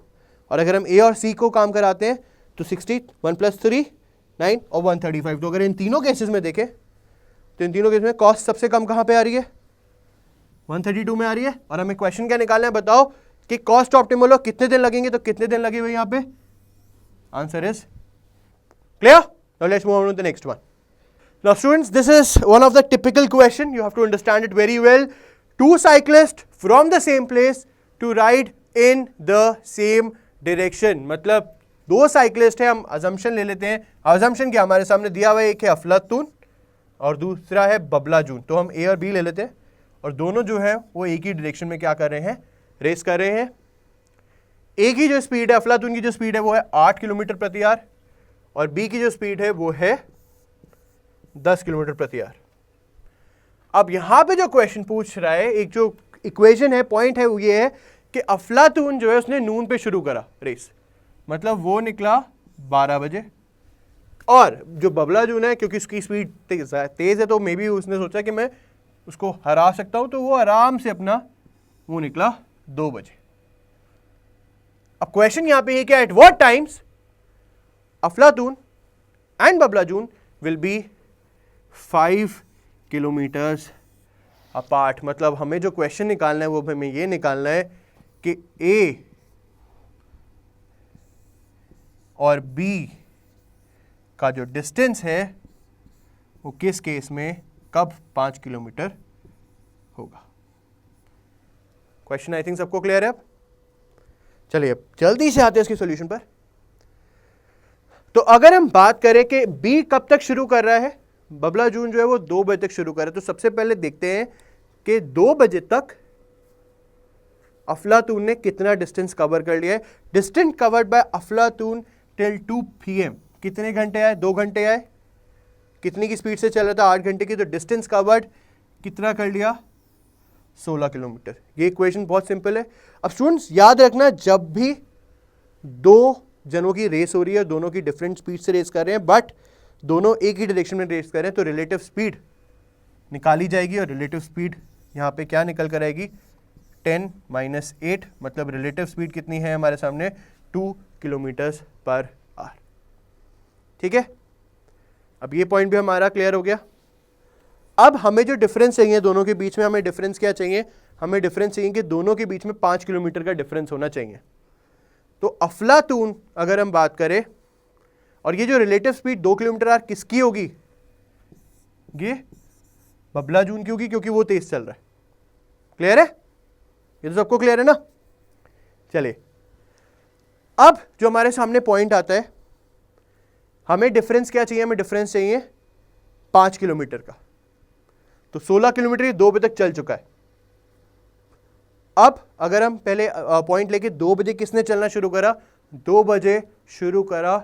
[SPEAKER 1] और अगर हम ए और सी को काम कराते हैं तो 60, 1 + 3 9 और 135। तो अगर इन तीनों केसेस में देखें तो इन तीनों केस में कॉस्ट सबसे कम कहां पे आ रही है, 132 में आ रही है। और हमें क्वेश्चन क्या निकालना है, बताओ कि कॉस्ट ऑप्टिमल हो कितने दिन लगेंगे, तो कितने दिन लगे हुए यहां पे, answer is clear. Now let's move on to the next one. Now students, this is one of the typical question, you have to understand it very well. 2 cyclists from the same place to ride in the same direction, मतलब 2 cyclist है, हम assumption ले लेते हैं। assumption क्या हमारे सामने दिया हुआ है, एक है अफलातून और दूसरा है बबलाजून, तो हम ए और बी ले लेते हैं, और दोनों जो है वो एक ही डायरेक्शन में क्या कर रहे हैं, रेस कर रहे हैं। ए की जो स्पीड है, अफलातून की जो स्पीड है वो है 8 किलोमीटर प्रति आवर, और बी की जो स्पीड है वो है 10 किलोमीटर प्रति आवर। अब यहां पे जो क्वेश्चन पूछ रहा है, एक जो इक्वेशन है, पॉइंट है, वो ये है कि अफलातून जो है उसने नून पे शुरू करा रेस, मतलब वो निकला 12 बजे, और जो बबलाजून है क्योंकि उसकी स्पीड तेज है तो मे बी उसने सोचा कि मैं उसको हरा सकता हूं, तो वो आराम से अपना वो निकला 2 बजे। अब क्वेश्चन यहां पे है कि at what times Aflatoon and Bablajoon will be 5 kilometres apart. मतलब हमें जो क्वेश्चन निकालना है वो हमें ये निकालना है कि ए और बी का जो डिस्टेंस है वो किस केस में कब 5 किलोमीटर होगा। क्वेश्चन आई थिंक सबको क्लियर है। अब चलिए अब जल्दी से आते हैं इसके सॉल्यूशन पर। तो अगर हम बात करें कि बी कब तक शुरू कर रहा है, बबलाजून जो है वो 2 बजे तक शुरू कर रहा है, तो सबसे पहले देखते हैं कि 2 बजे तक अफलातून ने कितना डिस्टेंस कवर कर लिया है। डिस्टेंस कवर्ड बाय अफलातून टिल 2 PM, कितने घंटे आए, 2 घंटे आए। कितनी की स्पीड से चल रहा था, 8 घंटे की, तो डिस्टेंस कवर्ड कितना कर लिया, 16 किलोमीटर। ये इक्वेशन बहुत सिंपल है। अब स्टूडेंट्स याद रखना, जब भी 2 जनों की रेस हो रही है, दोनों की डिफरेंट स्पीड से रेस कर रहे हैं, बट दोनों एक ही डायरेक्शन में रेस कर रहे हैं, तो रिलेटिव स्पीड निकाली जाएगी, और रिलेटिव स्पीड यहाँ पे क्या निकल कर आएगी, 10 - 8, मतलब रिलेटिव स्पीड कितनी है हमारे सामने, 2 किलोमीटर्स पर आवर। ठीक है, अब ये पॉइंट भी हमारा क्लियर हो गया। अब हमें जो डिफरेंस चाहिए दोनों के बीच में, हमें डिफरेंस क्या चाहिए, हमें डिफरेंस चाहिए कि दोनों के बीच में 5 किलोमीटर का डिफरेंस होना चाहिए। तो अफलातून अगर हम बात करें, और ये जो रिलेटिव स्पीड 2 किलोमीटर आवर किसकी होगी, ये बबलाजून की होगी, क्योंकि वो तेज चल रहा है। क्लियर है, ये तो सबको क्लियर है ना। चलिए अब जो हमारे सामने पॉइंट आता है, हमें डिफरेंस क्या चाहिए, हमें डिफरेंस चाहिए 5 किलोमीटर का। तो 16 किलोमीटर ये 2 बजे तक चल चुका है। अब अगर हम पहले पॉइंट लेके 2 बजे किसने चलना शुरू करा, 2 बजे शुरू करा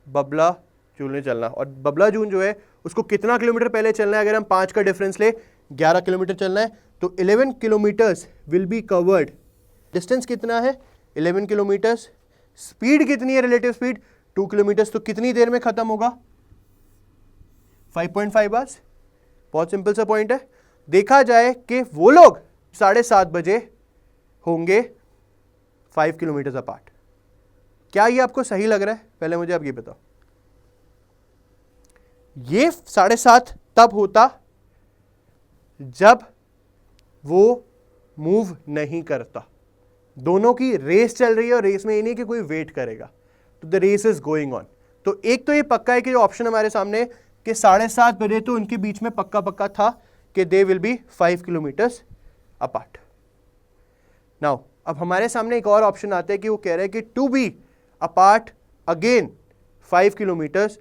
[SPEAKER 1] बबलाजून जून ने चलना, और बबला जून जो है उसको कितना किलोमीटर पहले चलना है? अगर हम 5 का डिफरेंस ले 11 किलोमीटर चलना है, तो 11 kilometres will be covered. Distance कितना है? 11 किलोमीटर्स। स्पीड कितनी है? Relative speed 2 kilometres. तो कितनी देर में खत्म होगा? 5.5 आवर्स। बहुत सिंपल सा पॉइंट है। देखा जाए कि वो लोग 7:30 बजे होंगे 5 किलोमीटर अपार्ट। क्या ये आपको सही लग रहा है? पहले मुझे आप ये बताओ। ये 7:30 तब होता जब वो मूव नहीं करता। दोनों की रेस चल रही है, और रेस में ये नहीं कि कोई वेट करेगा, तो the race is going on. तो एक तो ये पक्का है कि जो ऑप्शन हमारे सामने कि 7:30 बजे, तो उनके बीच में पक्का पक्का था कि दे will be 5 kilometres apart. Now अब हमारे सामने एक और ऑप्शन आता है कि वो कह रहे हैं कि to be apart again 5 kilometres,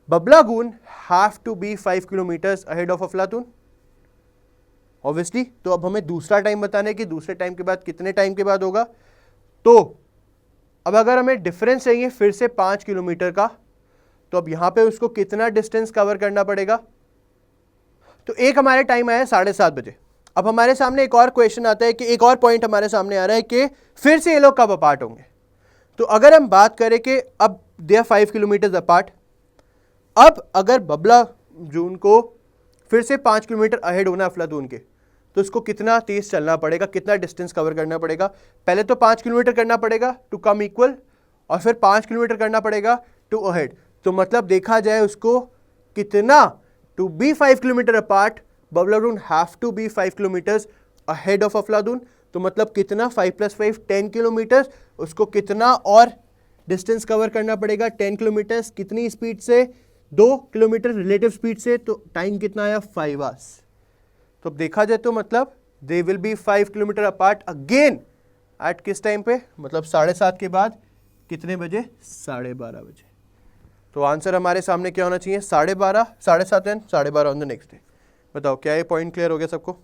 [SPEAKER 1] Bablagun have to be 5 kilometres ahead of Aflatoon. Obviously, तो अब हमें दूसरा टाइम बताना है कि दूसरे टाइम के बाद कितने टाइम के बाद होगा। तो अब अगर हमें डिफरेंस चाहिए फिर से 5 किलोमीटर का, तो अब यहां पे उसको कितना डिस्टेंस कवर करना पड़ेगा? तो एक हमारे टाइम आया 7:30 बजे। अब हमारे सामने एक और क्वेश्चन आता है कि एक और पॉइंट हमारे सामने आ रहा है कि फिर से ये लोग कब अपार्ट होंगे। तो अगर हम बात करें कि अब दे आर 5 किलोमीटर अपार्ट, अब अगर बबला जून को फिर से 5 किलोमीटर अहेड होना अफलातून के, तो इसको कितना तेज चलना पड़ेगा, कितना डिस्टेंस कवर करना पड़ेगा? पहले तो 5 किलोमीटर करना पड़ेगा टू कम इक्वल, और फिर 5 किलोमीटर करना पड़ेगा टू अहेड। तो मतलब देखा जाए उसको कितना, to be 5 kilometre apart Babladoon have to be 5 kilometres ahead of Aflatoon. तो मतलब कितना? 5 + 5 10 किलोमीटर्स। उसको कितना और डिस्टेंस कवर करना पड़ेगा? 10 किलोमीटर्स। कितनी स्पीड से? 2 किलोमीटर रिलेटिव स्पीड से। तो टाइम कितना आया? 5 आवर्स। तो अब देखा जाए तो मतलब they will be 5 kilometre apart again at किस टाइम पे? मतलब 7:30 के बाद कितने बजे? 12:30 बजे। तो आंसर हमारे सामने क्या होना चाहिए? 12:30, 7:30 and 12:30 on the next day. बताओ क्या ये पॉइंट क्लियर हो गया सबको?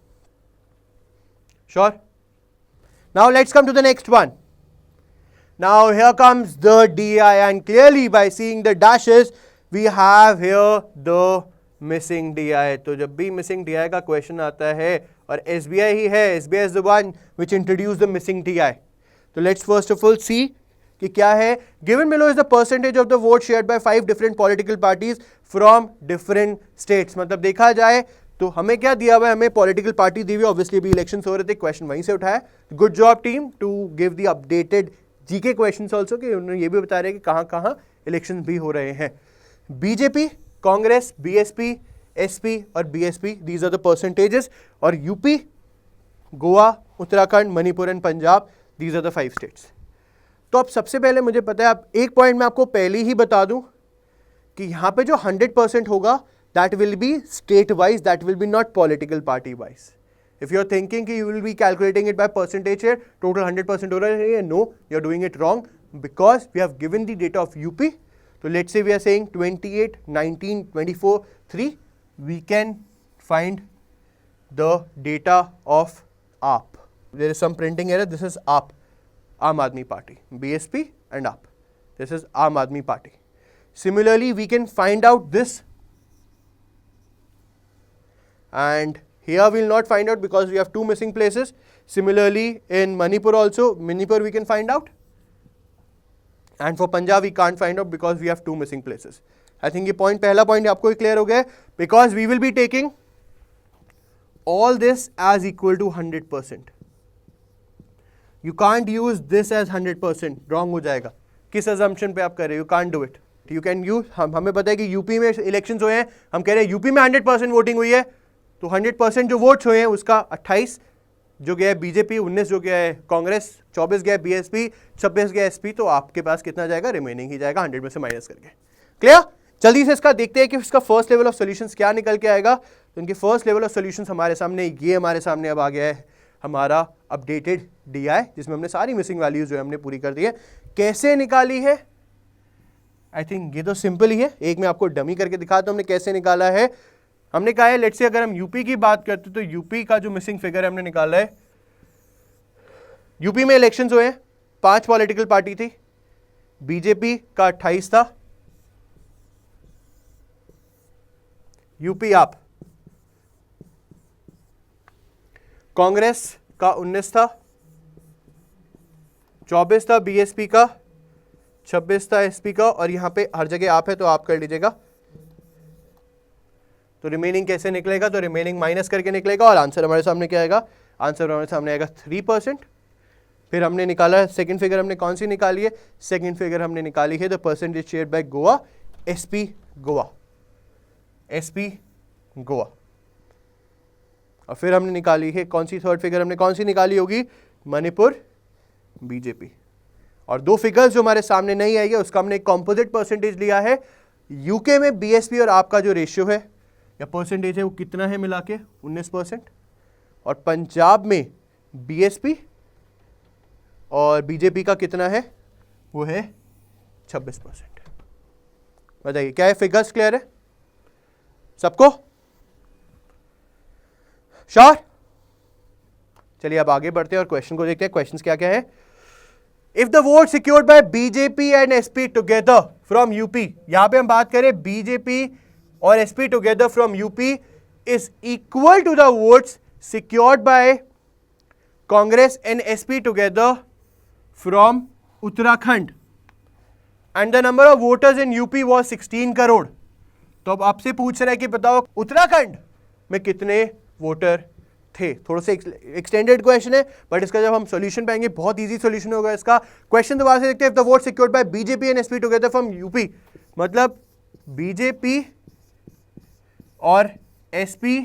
[SPEAKER 1] Sure? Now let's come to the next one. Now here comes the DI, and clearly by seeing the dashes we have here the missing DI. तो जब भी missing DI का question आता है और SBI ही है, SBI is the one which introduced the missing DI. तो let's first of all see कि क्या है. Given below is the percentage of the vote shared by 5 different political parties from different states. मतलब देखा जाए तो हमें क्या दिया हुआ है? हमें पॉलिटिकल पार्टी दी हुई. ऑब्वियसली अभी इलेक्शंस हो रहे थे, क्वेश्चन वहीं से उठाया. Good job team to give the updated GK questions also, कि उन्होंने ये भी बता रहे हैं कि कहाँ कहाँ इलेक्शन भी हो रहे हैं. बीजेपी, कांग्रेस, बीएसपी, एसपी और BSP, these are the percentages. और UP, Goa, Uttarakhand, Manipur and Punjab, these are the 5 states. तो अब सबसे पहले मुझे पता है, अब एक पॉइंट मैं आपको पहले ही बता दूं कि यहाँ पे जो 100% होगा that will be state wise, that will be not political party wise. If you are thinking कि you will be calculating it by percentage here, total 100% हो रहा है, no, you are doing it wrong, because we have given the data of UP. So let's say we are saying 28, 19, 24, 3, we can find the data of AAP. There is some printing error. This is AAP, Aam Aadmi Party, BSP and AAP. This is Aam Aadmi Party. Similarly, we can find out this. And here we will not find out because we have 2 missing places. Similarly in Manipur also, Manipur we can find out, and for Punjab we can't find out because we have 2 missing places. I think ये point, पहला point आपको clear हो गया, because we will be taking all this as equal to 100%. You can't use this as 100%, wrong हो जाएगा. किस assumption पे आप कर रहे हो? You can't do it. You can use, हमें पता है कि यूपी में इलेक्शंस हुए हैं, हम कह रहे हैं यूपी में 100% वोटिंग हुई है, तो 100% जो वोट्स हुए हैं उसका 28 जो गया है बीजेपी, 19 जो गया है कांग्रेस, 24 गया है बीएसपी, 26 गया एसपी. तो आपके पास कितना जाएगा? रिमेनिंग ही जाएगा 100 में से माइनस करके. क्लियर? जल्दी से इसका देखते हैं कि इसका फर्स्ट लेवल ऑफ सॉल्यूशंस क्या निकल के आएगा. तो इनके फर्स्ट लेवल ऑफ सॉल्यूशंस हमारे सामने, ये हमारे सामने अब आ गया है हमारा अपडेटेड डीआई, जिसमें हमने सारी मिसिंग वैल्यूज जो है हमने पूरी कर दी है. कैसे निकाली है? आई थिंक ये तो सिंपल ही है. एक मैं आपको डमी करके दिखाता हूं हमने कैसे निकाला है. हमने कहा है लेट्स से अगर हम यूपी की बात करते तो यूपी का जो मिसिंग फिगर है हमने निकाला है. यूपी में इलेक्शंस हुए हैं, 5 पॉलिटिकल पार्टी थी, बीजेपी का 28 था, यूपी आप, कांग्रेस का 19 था, 24 था बीएसपी का, 26 था एसपी का, और यहां पे हर जगह आप है तो आप कर लीजिएगा। तो रिमेनिंग कैसे निकलेगा, तो रिमेनिंग माइनस करके निकलेगा और आंसर हमारे सामने क्या आएगा, आंसर हमारे सामने आएगा 3%। फिर हमने निकाला सेकंड फिगर, हमने कौन सी निकाली है, सेकंड फिगर हमने निकाली है the percentage share by Goa, SP Goa, SP Goa. और फिर हमने निकाली है कौन सी, थर्ड फिगर हमने कौन सी निकाली होगी, मणिपुर बीजेपी। और दो फिगर्स जो हमारे सामने नहीं आई है उसका हमने एक कॉम्पोजिट परसेंटेज लिया है। यूके में बीएसपी और आपका जो रेशियो है या परसेंटेज है वो कितना है मिला के, 19%, और पंजाब में बीएसपी और बीजेपी का कितना है, वो है 26%। बताइए क्या है, फिगर्स क्लियर है सबको, श्योर? चलिए अब आगे बढ़ते हैं और क्वेश्चन को देखते हैं। क्वेश्चन क्या क्या है। If the vote secured by BJP and SP together from UP, यहां पे हम बात करें बीजेपी और SP together from UP is equal to the votes secured by Congress and SP together from Uttarakhand and the number of voters in UP was 16 crore. तो अब आपसे पूछ रहा है कि बताओ उत्तराखंड में कितने वोटर थे। थोड़ा सा एक्सटेंडेड क्वेश्चन है बट इसका जब हम सॉल्यूशन पाएंगे बहुत इजी सॉल्यूशन होगा इसका। क्वेश्चन दोबारा से देखते हैं। If the vote secured by BJP and SP together from UP, मतलब बीजेपी और एसपी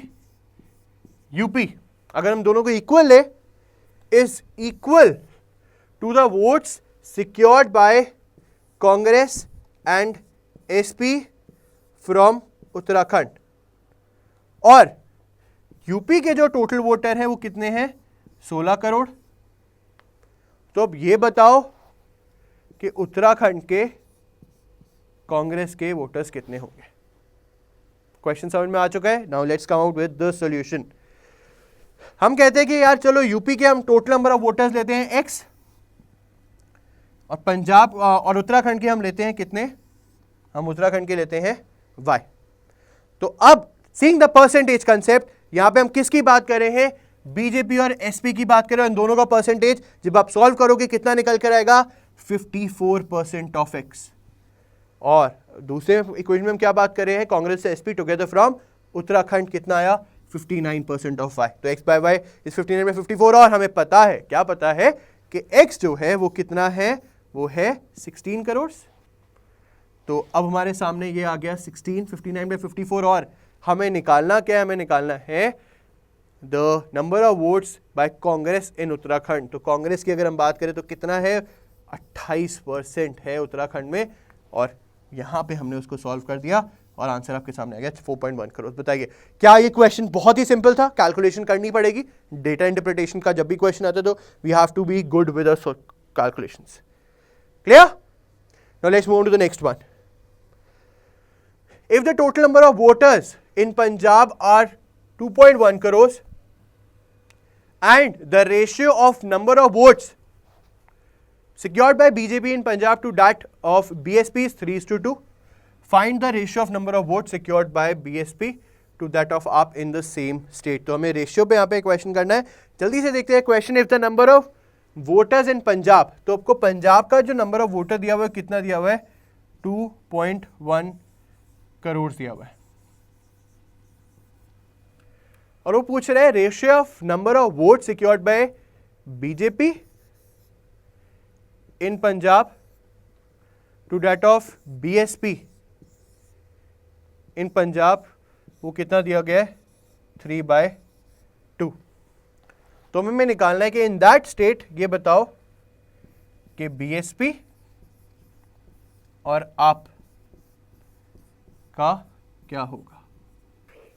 [SPEAKER 1] यूपी अगर हम दोनों को इक्वल ले, is equal to the votes secured by Congress and SP from Uttarakhand. और यूपी के जो टोटल वोटर हैं वो कितने हैं, 16 करोड़। तो अब ये बताओ कि उत्तराखंड के कांग्रेस के वोटर्स कितने होंगे। क्वेश्चन समझ में आ चुका है। Now let's come out with the solution. हम कहते हैं कि यार चलो यूपी के हम टोटल नंबर ऑफ वोटर्स लेते हैं x, और पंजाब और उत्तराखंड के हम लेते हैं कितने, हम उत्तराखंड के लेते हैं y। तो अब सीइंग द परसेंटेज कंसेप्ट, यहां पे हम किसकी बात कर रहे हैं, बीजेपी और एसपी की बात कर रहे हैं। इन दोनों का परसेंटेज जब आप सॉल्व करोगे कितना निकल कर आएगा, 54% ऑफ x। और दूसरे इक्वेशन में हम क्या बात कर रहे हैं, कांग्रेस से एसपी टुगेदर फ्रॉम उत्तराखंड कितना आया, 59% ऑफ y। तो x बाय y इस 59 में 54, और हमें पता है, क्या पता है कि x जो है वो कितना है, वो है 16 करोड़। तो अब हमारे सामने ये आ गया 16, 59 में 54, और हमें निकालना क्या है, हमें निकालना है the number of votes by Congress in Uttarakhand. तो कांग्रेस की अगर हम बात करें तो कितना है, 28% है उत्तराखंड में, और यहां पे हमने उसको सॉल्व कर दिया और आंसर आपके सामने आ गया 4.1 करोड़। बताइए क्या ये क्वेश्चन बहुत ही सिंपल था, कैलकुलेशन करनी पड़ेगी। डेटा इंटरप्रिटेशन का जब भी क्वेश्चन आता है तो we have to be good with the calculations. Clear? Now let's move on to the next one. If the total number of voters in Punjab are 2.1 crores and the ratio of number of votes secured by BJP in Punjab to that of BSP is 3:2, find the ratio of number of votes secured by BSP to that of AAP in the same state। तो हमें ratio पे यहाँ पे question करना है। जल्दी से देखते हैं question. If the number of voters इन पंजाब, तो आपको पंजाब का जो नंबर ऑफ वोटर दिया हुआ है कितना दिया हुआ है, 2.1 करोड़ दिया हुआ है। और वो पूछ रहे हैं ratio of number of vote secured by BJP in Punjab to that of BSP in Punjab, वो कितना दिया गया है, 3/2। तो हमें निकालना है कि इन दैट स्टेट ये बताओ कि बीएसपी और आप का क्या होगा।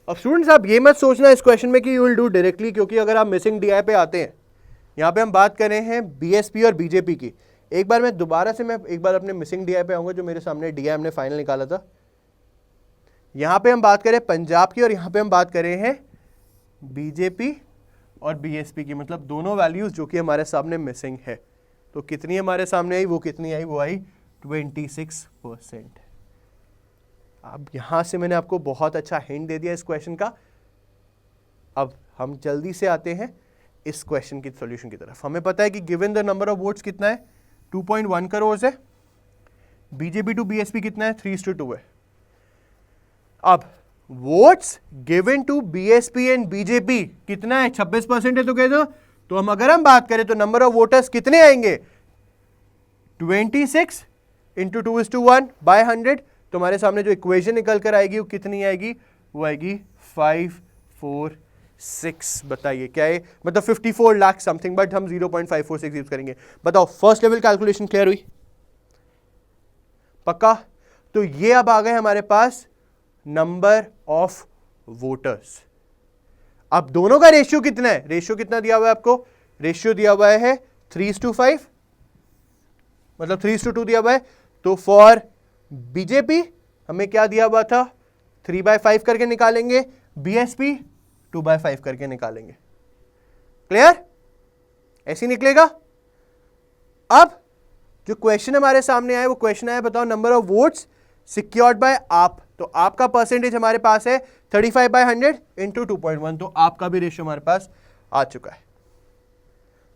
[SPEAKER 1] अब स्टूडेंट्स आप ये मत सोचना इस क्वेश्चन में कि यू विल डू डायरेक्टली, क्योंकि अगर आप मिसिंग डीआई पे आते हैं, यहाँ पे हम बात कर रहे हैं बीएसपी और बीजेपी की। एक बार मैं दोबारा से एक बार अपने मिसिंग डीआई पे आऊंगा जो मेरे सामने डीआई हमने फाइनल निकाला था। यहाँ पे हम बात करें पंजाब की और यहाँ पे हम बात कर रहे हैं बीजेपी और बीएसपी की, मतलब दोनों वैल्यूज जो कि हमारे सामने मिसिंग है। तो कितनी हमारे सामने आई, वो कितनी आई, वो आई 26%। अब यहां से मैंने आपको बहुत अच्छा हिंट दे दिया इस क्वेश्चन का। अब हम जल्दी से आते हैं इस क्वेश्चन की सॉल्यूशन की तरफ। हमें पता है कि given the number of votes कितना है, 2.1 करोड़ है। बीजेपी टू बीएसपी कितना है, 3:2 है। अब votes given to BSP and BJP कितना है, 26% है तो कह दो। तो अगर हम बात करें तो नंबर ऑफ वोटर्स कितने आएंगे, 26 इंटू 2:1 बाय 100। तो हमारे सामने जो इक्वेशन निकल कर आएगी वो कितनी आएगी, वो आएगी 546। बताइए क्या है, मतलब 54 लाख समथिंग, बट हम 0.546 यूज करेंगे। बताओ फर्स्ट लेवल कैलकुलेशन क्लियर हुई, पक्का? तो ये अब आ गए हमारे पास नंबर ऑफ वोटर्स। अब दोनों का रेशियो कितना है, रेशियो कितना दिया हुआ है आपको, रेशियो दिया हुआ है 3:5, मतलब 3:2 दिया हुआ है। तो फॉर बीजेपी हमें क्या दिया हुआ था, 3/5 करके निकालेंगे, बीएसपी 2/5 करके निकालेंगे। क्लियर, ऐसे निकलेगा। अब जो क्वेश्चन हमारे सामने आया वो क्वेश्चन आया, बताओ number of votes secured by आप। तो आपका परसेंटेज हमारे पास है 35/100 इंटू 2.1, तो आपका भी रेशियो हमारे पास आ चुका है।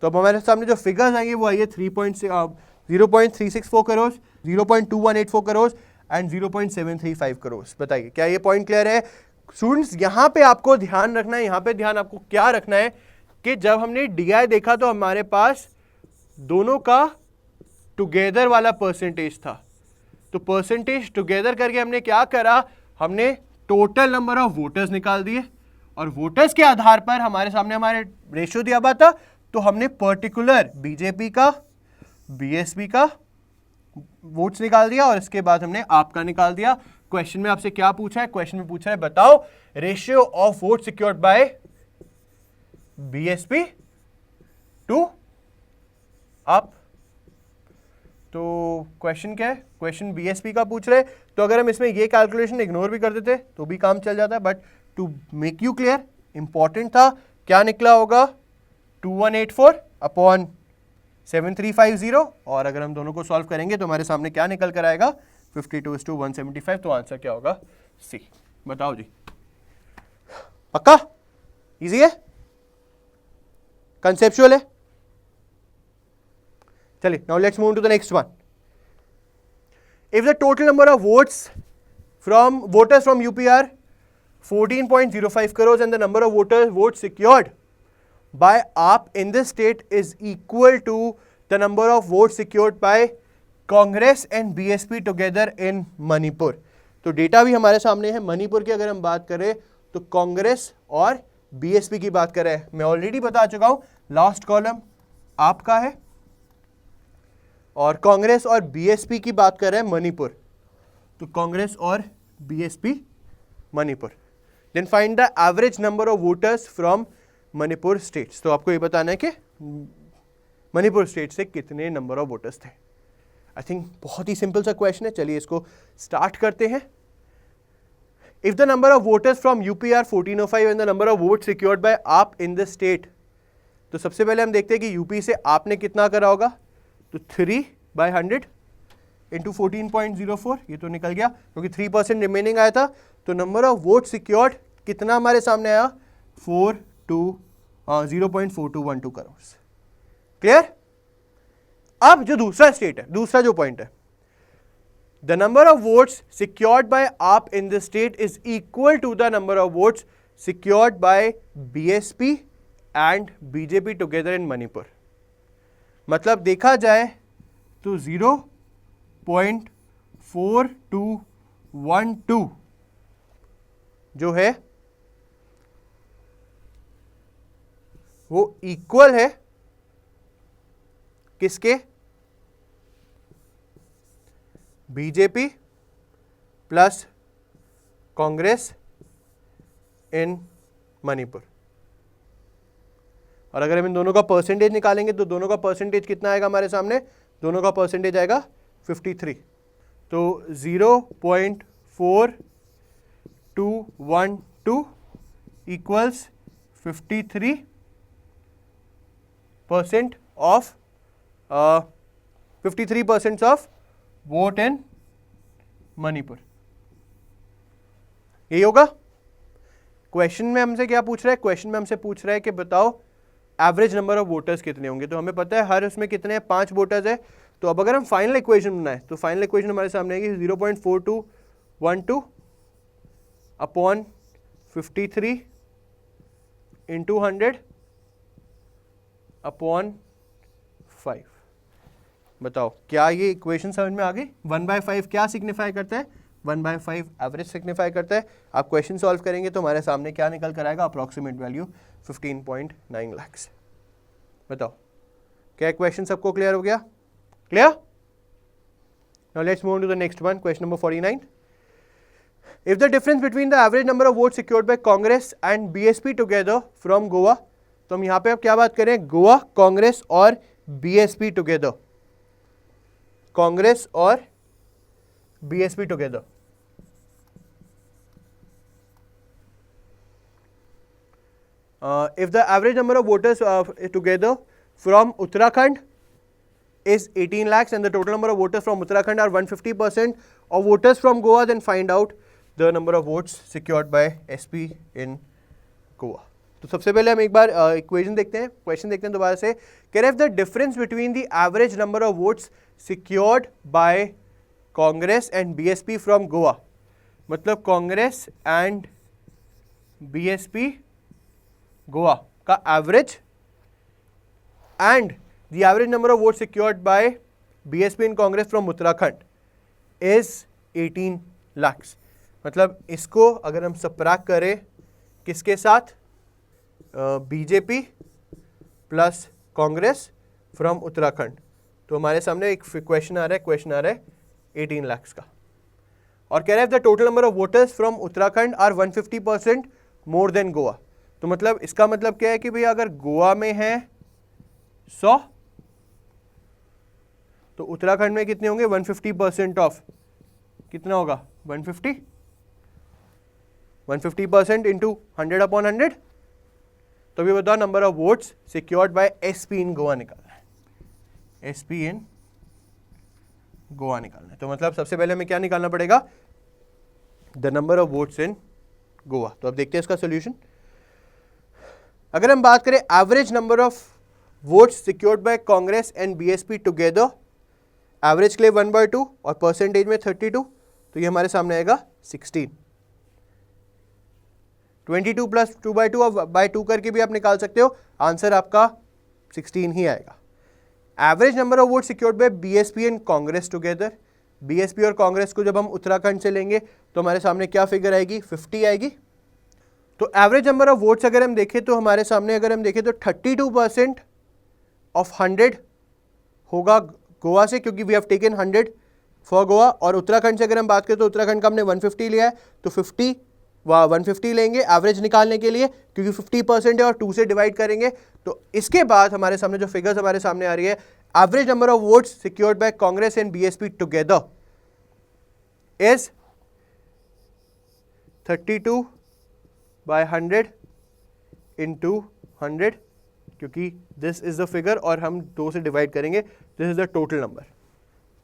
[SPEAKER 1] तो अब हमारे सामने जो फिगर्स आएंगे वो आइए 0.364 करोड़, 0.2184 करोड़ एंड 0.735 करोड़। बताइए क्या ये पॉइंट क्लियर है स्टूडेंट्स? यहां पे आपको ध्यान रखना है, यहां पे ध्यान आपको क्या रखना है कि जब हमने डीआई देखा तो हमारे पास दोनों का टुगेदर वाला परसेंटेज था। तो परसेंटेज टुगेदर करके हमने क्या करा, हमने टोटल नंबर ऑफ वोटर्स निकाल दिए और वोटर्स के आधार पर हमारे सामने हमारे रेशियो दिया हुआ था, तो हमने पर्टिकुलर बीजेपी का बीएसपी का वोट्स निकाल दिया और इसके बाद हमने आपका निकाल दिया। क्वेश्चन में आपसे क्या पूछा है, क्वेश्चन में पूछा है बताओ ratio of vote secured by BSP to AAP. तो क्वेश्चन क्या है, क्वेश्चन बीएसपी का पूछ रहे। तो अगर हम इसमें ये कैलकुलेशन इग्नोर भी कर देते तो भी काम चल जाता है, but to make you clear important था, क्या निकला होगा 2184 अपॉन 7350। और अगर हम दोनों को सॉल्व करेंगे तो हमारे सामने क्या निकल कर आएगा 52:175। तो आंसर क्या होगा, सी। बताओ जी, पक्का इजी है, कंसेप्चुअल है। चलिए now let's move to the next one. If the total number of votes from voters from UP are 14.05 crores and the number of votes secured by AAP in this state is equal to the number of votes secured by Congress and BSP together in Manipur। तो data भी हमारे सामने है। मणिपुर की अगर हम बात करें तो कांग्रेस और बीएसपी की बात करें, मैं ऑलरेडी बता चुका हूं, लास्ट कॉलम आपका है और कांग्रेस और बीएसपी की बात कर रहे हैं मणिपुर। तो कांग्रेस और BSP Manipur. Then find the average number of voters from Manipur states. तो आपको ये बताना है कि मणिपुर स्टेट से कितने नंबर ऑफ वोटर्स थे। आई थिंक बहुत ही सिंपल सा क्वेश्चन है, चलिए इसको स्टार्ट करते हैं। If the number of voters from UP are 1405 and the number of vote secured by AAP in the state. तो सबसे पहले हम देखते हैं कि यूपी से आपने कितना करा होगा, तो 3/100 इंटू 14.04, ये तो निकल गया क्योंकि 3% रिमेनिंग आया था। तो नंबर ऑफ वोट सिक्योर्ड कितना हमारे सामने आया, 0.4212 करोड़। क्लियर। अब जो दूसरा स्टेट है, दूसरा जो पॉइंट है, the number of votes secured by AAP in the state is equal to the number of votes secured by BSP and BJP together in Manipur. मतलब देखा जाए तो 0.4212 जो है वो इक्वल है किसके, बीजेपी प्लस कांग्रेस इन मणिपुर। और अगर हम इन दोनों का परसेंटेज निकालेंगे तो दोनों का परसेंटेज कितना आएगा हमारे सामने, दोनों का परसेंटेज आएगा 53। तो 0.4212 equals 53% of 53% of vote in Manipur. यही होगा। क्वेश्चन में हमसे क्या पूछ रहा है, क्वेश्चन में हमसे पूछ रहा है कि बताओ एवरेज नंबर ऑफ वोटर्स कितने होंगे। तो हमें पता है हर उसमें कितने हैं, 5 वोटर्स है। तो अब अगर हम फाइनल इक्वेशन बनाए तो फाइनल इक्वेशन हमारे सामने आएगी 0.4212 अपॉन 53 इंटू 100 अपॉन 5। बताओ क्या ये इक्वेशन समझ में आ गई। 1/5 क्या सिग्निफाई करता है, 1/5 एवरेज सिग्निफाई करता है। आप क्वेश्चन सॉल्व करेंगे तो हमारे सामने क्या निकल कर आएगा, अप्रॉक्सीमेट वैल्यू 15.9 लाख। बताओ क्या क्वेश्चन सबको क्लियर हो गया, clear. Now let's move to the next one, question number 49। If the difference between the average number of votes secured by Congress and BSP together from Goa, तो हम यहाँ पे अब क्या बात करें, गोवा, कांग्रेस और BSP टुगेदर, कांग्रेस और BSP together. If the average number of voters together from Uttarakhand is 18 lakhs and the total number of voters from Uttarakhand are 150% of voters from Goa, then find out the number of votes secured by SP in Goa. तो सबसे पहले हम एक बार equation देखते हैं, question देखते हैं दोबारा से। Can have the difference between the average number of votes secured by Congress and BSP from Goa, मतलब कांग्रेस एंड बीएसपी गोवा का average and the average number of votes secured by BSP and Congress from Uttarakhand is 18 lakhs. मतलब इसको अगर हम सबट्रैक्ट करें किसके साथ, BJP plus Congress from Uttarakhand, तो हमारे सामने एक क्वेश्चन आ रहा है 18 लाख्स का। और कह रहा है the total number of voters from Uttarakhand are 150% more than Goa. तो मतलब इसका मतलब क्या है कि भैया अगर गोवा में है 100 तो उत्तराखंड में कितने होंगे, 150% ऑफ कितना होगा, 150% इंटू 100 अपॉन 100। तो भी बताओ number of votes secured by SP in Goa निकालना है, एसपी इन गोवा निकालना है। तो मतलब सबसे पहले हमें क्या निकालना पड़ेगा, the number of votes in Goa. तो अब देखते हैं इसका सोल्यूशन। अगर हम बात करें average number of votes secured by Congress and BSP together, average के लिए 1/2 और परसेंटेज में 32, तो ये हमारे सामने आएगा 16। 22 प्लस 2/2 और बाय 2 करके भी आप निकाल सकते हो, आंसर आपका 16 ही आएगा। Average number of vote secured by BSP and Congress together, BSP और कांग्रेस को जब हम उत्तराखंड से लेंगे तो हमारे सामने क्या फिगर आएगी, 50 आएगी। तो एवरेज नंबर ऑफ वोट्स अगर हम देखें तो हमारे सामने अगर हम देखें तो 32% ऑफ 100 होगा गोवा से, क्योंकि we have taken 100 for Goa. और उत्तराखंड से अगर हम बात करें तो उत्तराखंड का हमने 150 लिया है, तो 150 लेंगे एवरेज निकालने के लिए, क्योंकि 50% है और 2 से डिवाइड करेंगे। तो इसके बाद हमारे सामने जो फिगर्स हमारे सामने आ रही है, average number of votes secured by Congress and BSP together is 32/100 into 100, क्योंकि दिस इज द फिगर और हम 2 से डिवाइड करेंगे, this is the total number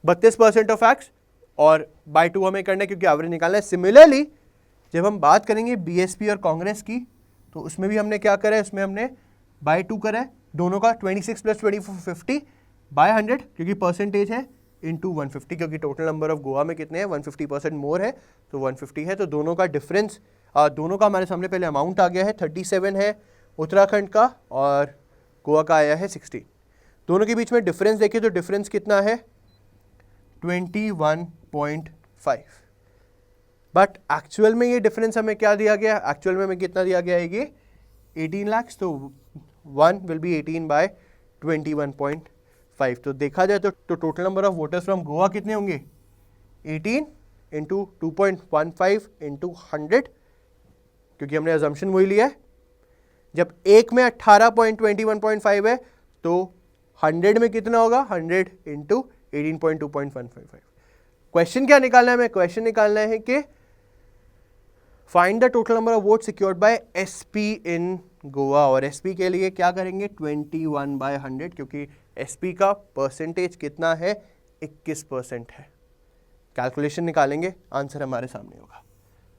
[SPEAKER 1] 32% of x, और बाय 2 हमें करना है क्योंकि एवरेज निकालना है। सिमिलरली जब हम बात करेंगे बीएसपी और कांग्रेस की, तो उसमें भी हमने क्या करा है, उसमें हमने बाय 2 करा है, दोनों का 26 प्लस 24 50 बाय 100, क्योंकि परसेंटेज है, इंटू 150, क्योंकि टोटल नंबर ऑफ गोवा में कितने हैं, 150% मोर है, तो 150 है। तो दोनों का डिफरेंस, दोनों का हमारे सामने पहले अमाउंट आ गया है, 37 है उत्तराखंड का और गोवा का आया है 60। दोनों के बीच में डिफरेंस देखिए तो डिफरेंस कितना है, 21.5। बट एक्चुअल में ये डिफरेंस हमें क्या दिया गया, एक्चुअल में हमें कितना दिया गया है, ये 18 लाख। तो 1 विल बी 18 बाय 21.5। तो देखा जाए तो total number of voters from Goa कितने होंगे, 18 इंटू 2.15 इंटू 100, क्योंकि हमने अजम्पशन वही लिया है। जब एक में 18.21.5 है तो 100 में कितना होगा, 100 इंटू 18.2.155। क्वेश्चन क्या निकालना है हमें, क्वेश्चन निकालना है कि find the total number of vote secured by SP in Goa, और एसपी के लिए क्या करेंगे, 21/100, क्योंकि एसपी का परसेंटेज कितना है, 21% है। कैलकुलेशन निकालेंगे, आंसर हमारे सामने होगा।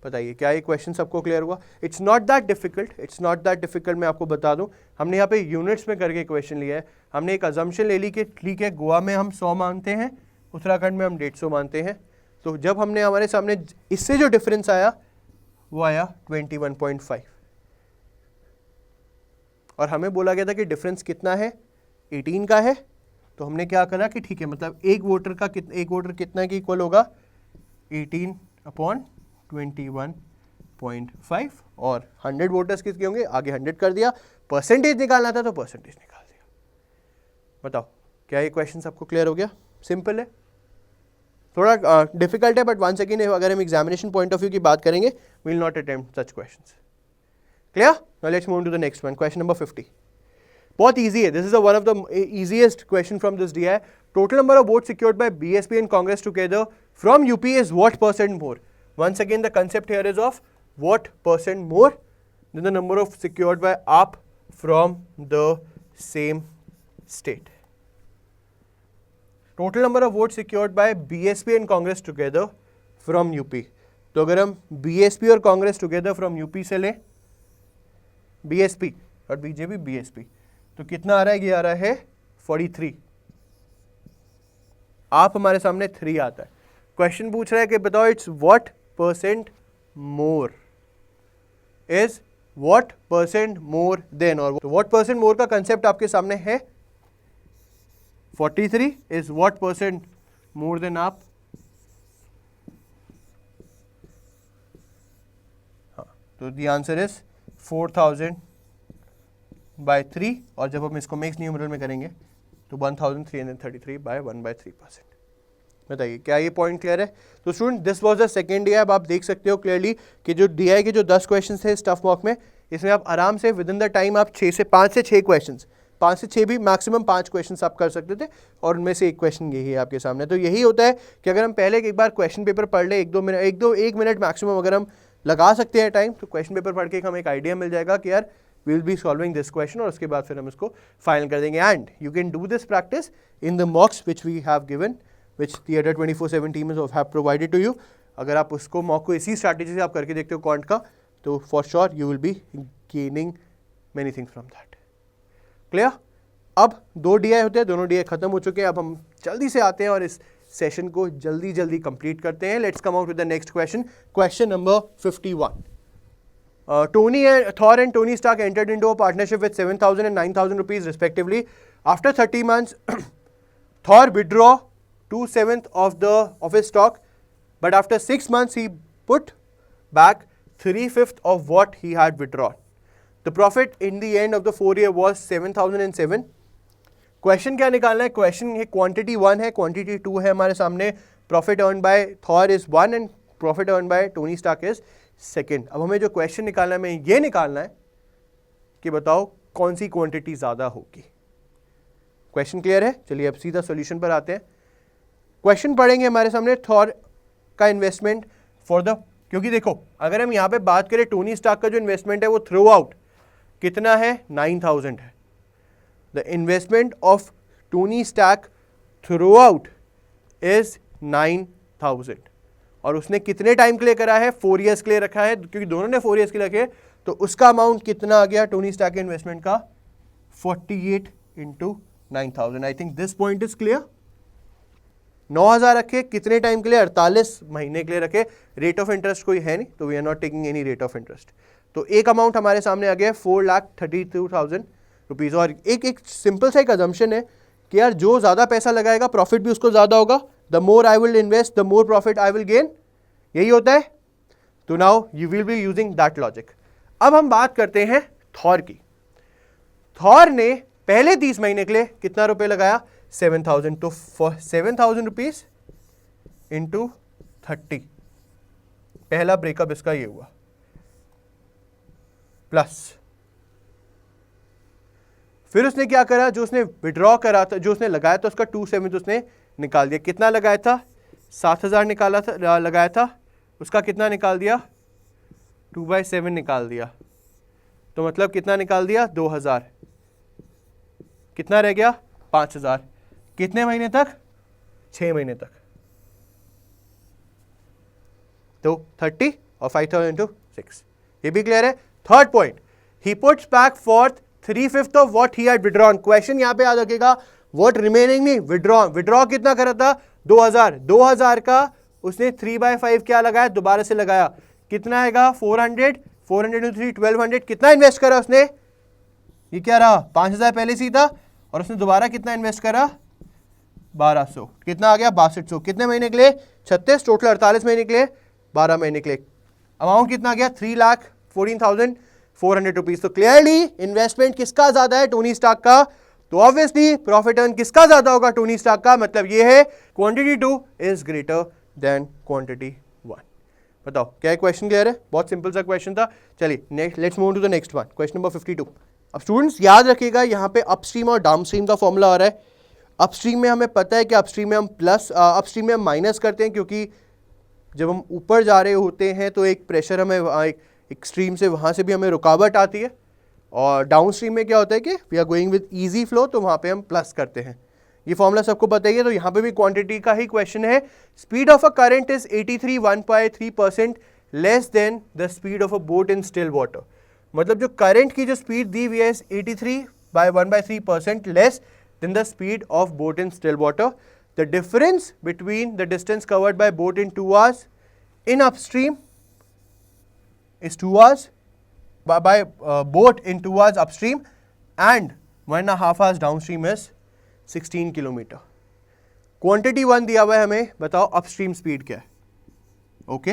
[SPEAKER 1] बताइए क्या ये क्वेश्चन सबको क्लियर हुआ? It's not that difficult, it's not that difficult. मैं आपको बता दूं, हमने यहाँ पे यूनिट्स में करके क्वेश्चन लिया है। हमने एक अजम्पशन ले ली कि ठीक है गोवा में हम 100 मानते हैं, उत्तराखंड में हम 150 मानते हैं। तो जब हमने हमारे सामने इससे जो डिफरेंस आया वो आया 21.5 और हमें बोला गया था कि डिफरेंस कितना है, 18 का है। तो हमने क्या करा कि ठीक है मतलब एक वोटर कितना के इक्वल होगा, 18/21.5 और 100 वोटर्स किसके होंगे, आगे 100 कर दिया। परसेंटेज निकालना था तो परसेंटेज निकाल दिया। बताओ क्या ये क्वेश्चन सबको क्लियर हो गया? सिंपल है, थोड़ा डिफिकल्ट है बट वन सेकेंड अगर हम एग्जामिनेशन पॉइंट ऑफ व्यू की बात करेंगे, we will not attempt such questions. Clear? Now let's move to the next one, question number 50। बहुत इजी है, this is one of the easiest question from this DI. Total number of votes secured by BSP and Congress together from UP is what percent more? Once again the concept here is of what percent more than the number of secured by AAP from the same state. Total number of vote secured by BSP and Congress together from UP. तो अगर हम BSP और Congress together from UP से लें, BSP और BJP BSP, तो कितना आ रहा है? ये आ रहा है 43। आप हमारे सामने 3 आता है। क्वेश्चन पूछ रहा है कि बताओ it's what percent more, is what percent more then, और व्हाट परसेंट मोर का कंसेप्ट आपके सामने है। 43 is what percent more than आप? हाँ, तो the answer is 4000 by 3 और जब हम इसको मिक्स न्यूमरल में करेंगे तो 1333 by 1/3%। बताइए क्या ये पॉइंट क्लियर है? तो student this was the second DI. अब आप देख सकते हो क्लियरली कि जो डीआई के जो 10 क्वेश्चन थे स्टफ मॉक में, इसमें आप आराम से विद इन द टाइम आप 5 से 6 क्वेश्चन, 5 से 6 भी मैक्सिमम 5 क्वेश्चन आप कर सकते थे और उनमें से एक क्वेश्चन यही है आपके सामने। तो यही होता है कि अगर हम पहले एक बार क्वेश्चन पेपर पढ़ ले, एक मिनट मैक्सिमम अगर हम लगा सकते हैं टाइम, तो क्वेश्चन पेपर पढ़ के हमें एक आइडिया मिल जाएगा कि यार we will be solving this question, और उसके बाद फिर हम इसको फाइनल कर देंगे। And you can do this practice in the mocks which we have given, which the other 24/7 team have provided to you. अगर आप उसको मॉक को इसी स्ट्रैटेजी से आप करके देखते हो क्वांट का, तो for sure you will be gaining many things from that. Clear? अब 2 डीआई होते हैं, दोनों डीआई खत्म हो चुके हैं। अब हम जल्दी से आते हैं और इस सेशन को जल्दी कंप्लीट करते हैं। Let's come out with the next question, question number 51। Thor and Tony Stark entered into a partnership with 7,000 and 9,000 rupees respectively. After 30 months, Thor withdraw 2/7 of his stock, but after 6 months he put back 3/5 of what he had withdrawn. The profit in the end of the 4 year was 7,007. Question क्या निकालना है? Question ये quantity 1 है, quantity 2 है हमारे सामने। Profit earn by Thor is 1 and profit earn by Tony Stark is 2। अब हमें जो क्वेश्चन निकालना है, हमें ये निकालना है कि बताओ कौन सी क्वांटिटी ज़्यादा होगी। क्वेश्चन क्लियर है? चलिए अब सीधा सॉल्यूशन पर आते हैं। क्वेश्चन पढ़ेंगे हमारे सामने थॉर का इन्वेस्टमेंट फॉर द, क्योंकि देखो अगर हम यहाँ पे बात करें टोनी स्टार्क का जो इन्वेस्टमेंट है वो थ्रू आउट कितना है? 9,000 है। The investment of Tony Stark throughout is 9,000 और उसने कितने टाइम के लिए करा है? 4 ईयर्स के लिए रखा है, क्योंकि दोनों ने 4 ईयर्स के लिए रखे, तो उसका अमाउंट कितना आ गया टोनी स्टार्क के इन्वेस्टमेंट का? 48 into 9,000। I think this point is clear. 9,000 रखे, कितने टाइम के लिए? 48 महीने के लिए रखे। रेट ऑफ इंटरेस्ट कोई है नहीं, तो we are not taking any rate of interest. तो एक अमाउंट हमारे सामने आ गया 4,32,000 रुपीज़। और एक सिंपल सा एक अजम्पशन है कि यार जो ज़्यादा पैसा लगाएगा प्रॉफिट भी उसको ज़्यादा होगा। The more I will invest the more profit I will gain, यही होता है। तो now you will be using that logic. अब हम बात करते हैं थॉर की। थॉर ने पहले 30 महीने के लिए कितना रुपए लगाया? 7,000। तो फॉर 7,000 रुपीज इंटू 30, पहला ब्रेकअप इसका ये हुआ, प्लस फिर उसने क्या करा? जो उसने विड्रॉ करा था, जो उसने लगाया था, उसका 2/7 उसने निकाल दिया। कितना लगाया था? 7,000 निकाला था, लगाया था, उसका कितना निकाल दिया? 2/7 निकाल दिया। तो मतलब कितना निकाल दिया? 2,000। कितना रह गया? 5,000। कितने महीने तक? 6 महीने तक। तो 30 और 5000 इंटू 6, ये भी क्लियर है। Third point, he puts back fourth 3/5 of what he had withdrawn. Question यहां पे याद रखेगा, व्हाट रिमेनिंग नहीं, विड्रॉन। विड्रॉ कितना करा था, 2000 का उसने 3/5 क्या लगाया, दोबारा से लगाया, कितना आएगा 400 इंटू 3 1200। कितना इन्वेस्ट करा उसने, ये क्या रहा 5000 पहले से ही था, और उसने दोबारा कितना इन्वेस्ट करा 1200, कितना आ गया 6200। कितने महीने के लिए 36, टोटल 48 महीने के लिए, 12 महीने के लिए। अमाउंट कितना गया 3,14,400 रुपीज। तो क्लियरली इन्वेस्टमेंट किसका ज्यादा है, टोनी स्टार्क का। तो ऑब्वियसली प्रॉफिट अर्न किसका ज्यादा होगा, टोनी स्टार्क का। मतलब ये है quantity 2 is greater than quantity 1। बताओ क्या क्वेश्चन क्लियर है, बहुत सिंपल सा क्वेश्चन था। चलिए next, let's move to the next one, question number 52। अब स्टूडेंट्स याद रखिएगा, यहाँ पे अपस्ट्रीम और डाउनस्ट्रीम का फॉर्मूला आ रहा है। अपस्ट्रीम में हमें पता है कि अपस्ट्रीम में हम अपस्ट्रीम में हम माइनस करते हैं, क्योंकि जब हम ऊपर जा रहे होते हैं तो एक प्रेशर हमें एक स्ट्रीम से वहाँ से भी हमें रुकावट आती है, और डाउन स्ट्रीम में क्या होता है कि we are going with easy flow, तो वहाँ पे हम प्लस करते हैं। ये फॉर्मूला सबको पता ही है। तो यहाँ पे भी क्वांटिटी का ही क्वेश्चन है। Speed of a current is 83.153% less than the speed of a boat in still water. मतलब जो करंट की जो स्पीड दी हुई है 83/1/3% less than the speed of boat in still water. The difference between the distance covered by boat in 2 hours in upstream is 2 hours by boat in 2 hours upstream and 1.5 hours downstream is 16 kilometre. Quantity 1 दिया हुआ है हमें, बताओ upstream speed क्या है। Okay,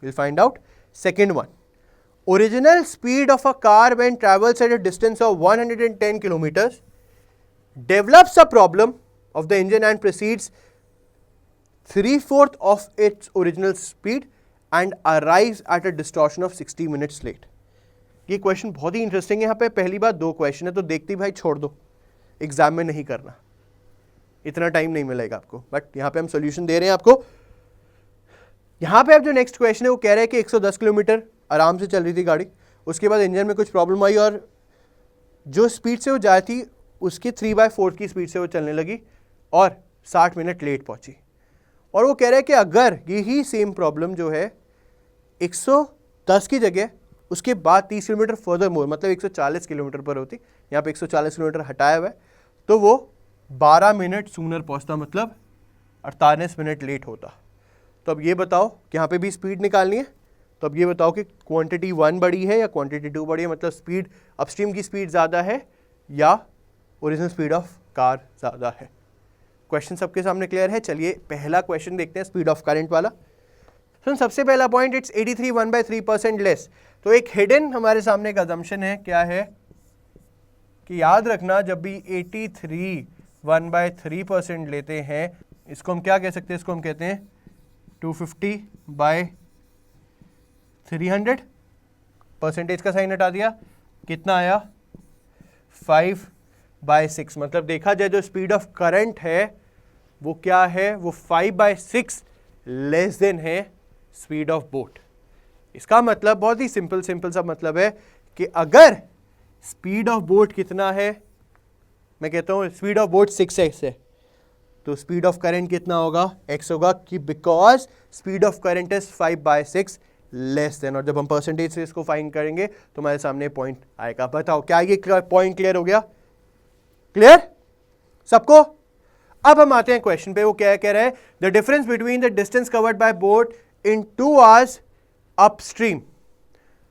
[SPEAKER 1] will find out. Second one, original speed of a car when travels at a distance of 110 kilometres develops a problem of the engine and proceeds 3/4 of its original speed and arrives at a distortion of 60 minutes late। ये question बहुत ही interesting है। यहाँ पे पहली बात 2 question है, तो देखते ही भाई छोड़ दो, एग्जाम में नहीं करना, इतना टाइम नहीं मिलेगा आपको, बट यहाँ पे हम सोल्यूशन दे रहे हैं आपको। यहाँ पे अब जो नेक्स्ट क्वेश्चन है वो कह रहा है कि 110 किलोमीटर आराम से चल रही थी गाड़ी, उसके बाद इंजन में कुछ प्रॉब्लम आई और जो स्पीड से वो जाती थी उसकी 3/4 की स्पीड से वो चलने लगी और 60 मिनट लेट पहुंची। और वो कह रहे हैं कि अगर यही सेम प्रॉब्लम जो है 110 की जगह उसके बाद 30 किलोमीटर फर्दर मोर, मतलब 140 किलोमीटर पर होती, यहाँ पे 140 किलोमीटर हटाया हुआ है, तो वो 12 मिनट सूनर पहुंचता, मतलब 48 मिनट लेट होता। तो अब ये बताओ कि यहाँ पे भी स्पीड निकालनी है, तो अब ये बताओ कि क्वांटिटी 1 बड़ी है या क्वांटिटी 2 बड़ी है, मतलब स्पीड अपस्ट्रीम की स्पीड ज़्यादा है या ओरिजिनल स्पीड ऑफ कार ज़्यादा है। क्वेश्चन सबके सामने क्लियर है। चलिए पहला क्वेश्चन देखते हैं, स्पीड ऑफ करंट वाला। तो सबसे पहला पॉइंट, इट्स 83/1/3% लेस। तो एक हिडन हमारे सामने एक अजम्पशन है, क्या है कि याद रखना जब भी 83/1/3% लेते हैं, इसको हम क्या कह सकते हैं, इसको हम कहते हैं 250/300। परसेंटेज का साइन हटा दिया, कितना आया 5/6। मतलब देखा जाए जो स्पीड ऑफ करंट है वो क्या है, वो 5/6 लेस देन है स्पीड ऑफ बोट। इसका मतलब बहुत ही सिंपल सा मतलब है कि अगर स्पीड ऑफ बोट कितना है, मैं कहता हूं स्पीड ऑफ बोट 6x है, तो स्पीड ऑफ करंट कितना होगा, x होगा, कि because speed of current is 5/6 less than. और जब हम परसेंटेज से इसको फाइंड करेंगे तो हमारे सामने पॉइंट आएगा। बताओ क्या ये पॉइंट क्लियर हो गया, क्लियर सबको। अब हम आते हैं क्वेश्चन पे, वो क्या कह रहा है, the difference between the distance covered by boat in 2 hours upstream.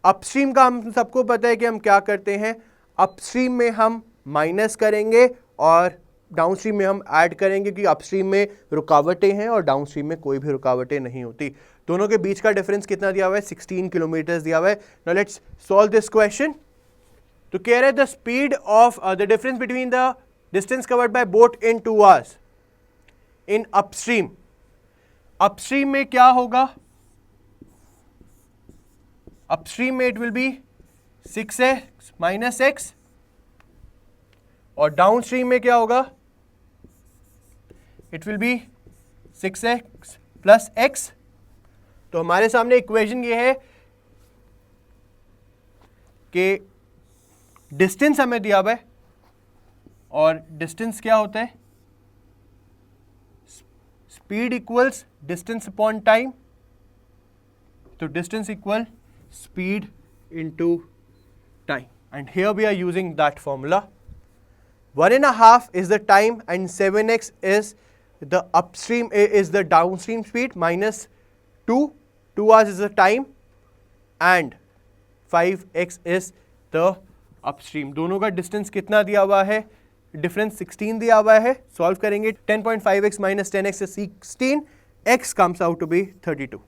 [SPEAKER 1] Upstream का हम सबको पता है कि हम क्या करते हैं, अपस्ट्रीम में हम माइनस करेंगे और डाउनस्ट्रीम में हम ऐड करेंगे, क्योंकि अपस्ट्रीम में रुकावटें हैं और डाउनस्ट्रीम में कोई भी रुकावटें नहीं होती। दोनों के बीच का डिफरेंस कितना दिया हुआ है, 16 किलोमीटर दिया हुआ है। Now let's solve this question. तो कह रहे हैं the speed of the difference between the distance covered by boat in 2 hours in upstream. Upstream में क्या होगा, अपस्ट्रीम में it will be 6x - x, और डाउनस्ट्रीम में क्या होगा, it will be 6x + x। तो हमारे सामने इक्वेशन ये है कि डिस्टेंस हमें दिया हुआ है, और डिस्टेंस क्या होता है, speed equals distance upon time, तो distance equal speed into time, and here we are using that formula. 1.5 is the time and 7x is the upstream, is the downstream speed, minus 2 hours is the time and 5x is the upstream. दोनों का distance कितना दिया हुआ है? Difference 16 दिया हुआ है. Solve करेंगे. 10.5x minus 10x is 16, x comes out to be 32.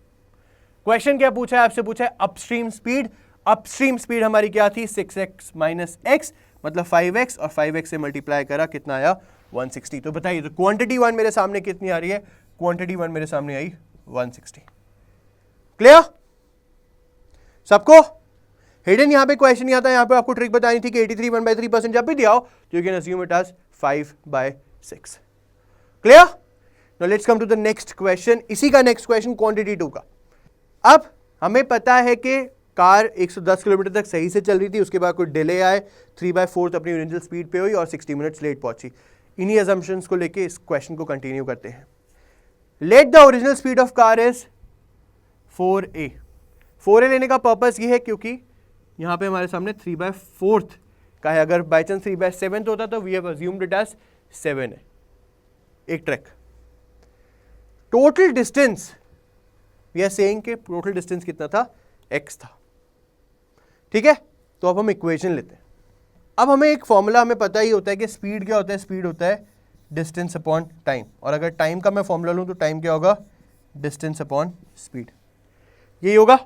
[SPEAKER 1] Question क्या पूछा है? आपसे पूछा है अपस्ट्रीम स्पीड. अपस्ट्रीम स्पीड हमारी क्या थी? 6x minus x, मतलब 5x, और 5x से मल्टीप्लाई करा, कितना आया? 160. तो बताइए, तो क्वांटिटी 1 मेरे सामने कितनी आ रही है? क्वांटिटी 1 मेरे सामने आई 160. क्लियर सबको? हिडन यहाँ पे क्वेश्चन नहीं आता. यहाँ पे आपको ट्रिक बतानी थी कि 83 1/3% जब भी दिया हो, you can assume it as 5/6. Clear? Now let's come to the next question. इसी का नेक्स्ट क्वेश्चन क्वांटिटी 2 का. अब हमें पता है कि कार 110 किलोमीटर तक सही से चल रही थी, उसके बाद कोई डिले आए, 3/4 अपनी ओरिजिनल स्पीड पे हुई और 60 मिनट्स लेट पहुंची. इन्हीं अजम्पशंस को लेके इस क्वेश्चन को कंटिन्यू करते हैं. Let the original speed of car is 4a. 4a लेने का पर्पस ये है क्योंकि यहाँ पे हमारे सामने 3/4 का है. अगर बाई चांस 3/7 होता तो we have assumed it as 7 है. एक trick. Total distance, we are saying कि टोटल डिस्टेंस कितना था? x था. ठीक है, तो अब हम इक्वेशन लेते हैं. अब हमें एक फॉर्मूला हमें पता ही होता है कि स्पीड क्या होता है? स्पीड होता है डिस्टेंस अपॉन टाइम. और अगर टाइम का मैं फॉर्मूला लूँ तो टाइम क्या होगा? Distance upon speed. यही होगा.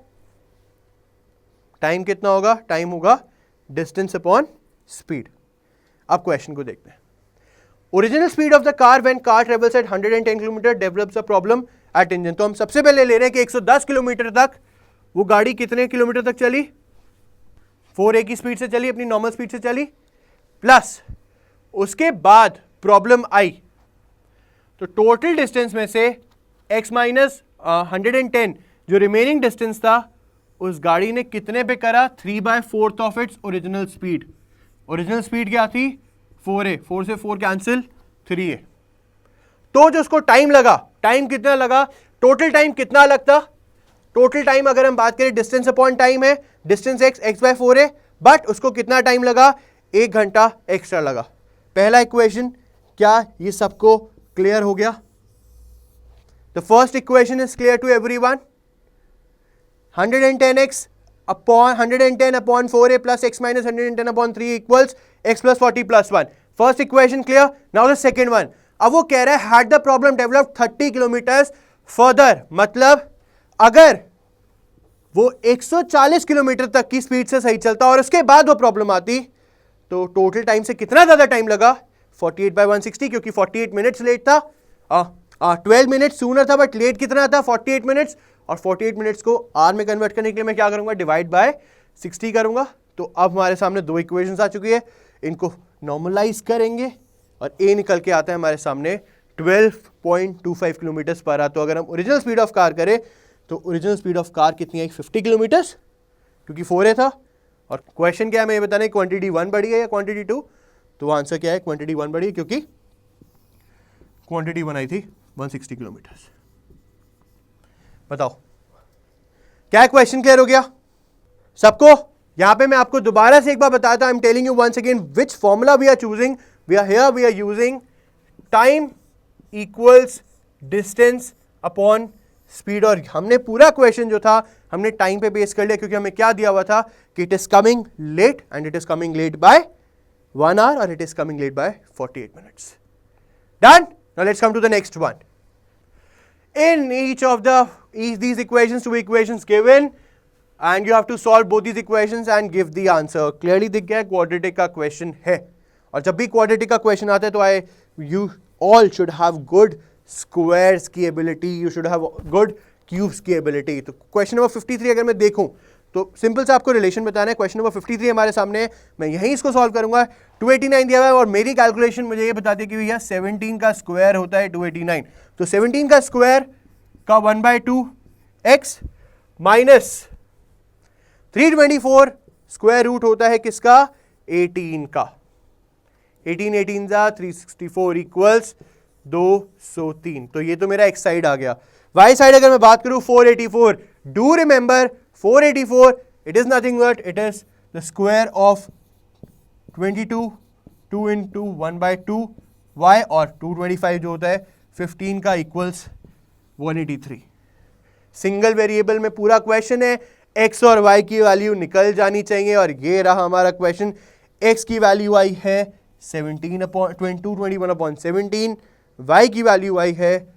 [SPEAKER 1] टाइम कितना होगा? टाइम होगा डिस्टेंस अपॉन स्पीड. अब क्वेश्चन को देखते हैं. Original speed of the car when car travels eight 110 kilometre develops a problem at engine. तो हम सबसे पहले ले रहे हैं कि 110 किलोमीटर तक वो गाड़ी कितने किलोमीटर तक चली? 4a की स्पीड से चली, अपनी नॉर्मल स्पीड से चली, प्लस उसके बाद प्रॉब्लम आई. तो टोटल डिस्टेंस में से x माइनस 110 जो रिमेनिंग डिस्टेंस था, उस गाड़ी ने कितने पे करा? 3/4 of its original speed. Original speed क्या थी? 4a. 4 से 4 कैंसिल, 3a. तो जो उसको टाइम लगा, टाइम कितना लगा? टोटल टाइम कितना लगता? टोटल टाइम अगर हम बात करें, डिस्टेंस अपॉन टाइम है, डिस्टेंस x/4 है, बट उसको कितना टाइम लगा? 1 घंटा एक्स्ट्रा लगा. पहला इक्वेशन, क्या ये सबको क्लियर हो गया? The first equation is clear to everyone. 110x upon 110 upon 4a plus x minus 110 upon 3 equals x plus 40 plus 1. First equation clear. Now the second one. अब वो कह रहा है had the problem developed 30 kilometers further. मतलब अगर वो 140 kilometre तक की स्पीड से सही चलता और उसके बाद वो प्रॉब्लम आती, तो टोटल टाइम से कितना ज्यादा टाइम लगा? 48/160, क्योंकि 48 मिनट्स लेट था. 12 मिनट्स सूनर था, बट लेट कितना था? 48 मिनट्स. और 48 मिनट्स को आर में कन्वर्ट करने के लिए मैं क्या करूंगा? डिवाइड बाय 60 करूंगा. तो अब हमारे सामने दो इक्वेशंस आ चुकी है. इनको नॉर्मलाइज करेंगे और ए निकल के आता है हमारे सामने 12.25 किलोमीटर पर आवर. तो अगर हम ओरिजिनल स्पीड ऑफ कार करें तो ओरिजिनल स्पीड ऑफ कार कितनी आई? 50 किलोमीटर्स, क्योंकि 4a था. और क्वेश्चन क्या है? मैं ये बताने, क्वांटिटी 1 बढ़ी है या क्वांटिटी 2? तो आंसर क्या है? क्वांटिटी 1 बढ़ी है, क्योंकि क्वांटिटी 1 आई थी 160 किलोमीटर्स. बताओ, क्या क्वेश्चन क्लियर हो गया सबको? यहां पे मैं आपको दोबारा से एक बार बताता हूं. I am telling you once again which formula we are choosing. We are using time equals distance upon speed. और हमने पूरा क्वेश्चन जो था हमने टाइम पे बेस कर लिया, क्योंकि हमें क्या दिया हुआ था कि it is coming late, and it is coming late by 1 hour और it is coming late by 48 minutes. Done. Now let's come to the next one. In each of these equations, two equations given, and you have to solve both these equations and give the answer. Clearly दिख गया quadratic का question है. और जब भी quadratic का question आता है तो you all should have good squares की ability, you should have good cubes की ability. तो question number 53 अगर मैं देखूं तो सिंपल से आपको रिलेशन बताना है. क्वेश्चन नंबर 53 हमारे सामने है, मैं यहीं इसको सॉल्व करूंगा. 289 दिया हुआ है और मेरी कैलकुलेशन मुझे ये बताती है कि भैया 17 का स्क्वायर होता है 289. तो 17 का स्क्वायर का 1/2 x माइनस 324 स्क्वायर रूट होता है किसका? 18 का. 18 जा 364 इक्वल्स 203. तो ये तो मेरा एक्स साइड आ गया. y साइड अगर मैं बात करूं 484, do remember 484 it is nothing but it is the square of 22, 2 into 1/2 y, और 225 जो होता है 15 का इक्वल्स 183। सिंगल वेरिएबल में पूरा क्वेश्चन है, x और y की वैल्यू निकल जानी चाहिए, और ये रहा हमारा क्वेश्चन। x की वैल्यू आई है 221/17, y की वैल्यू आई है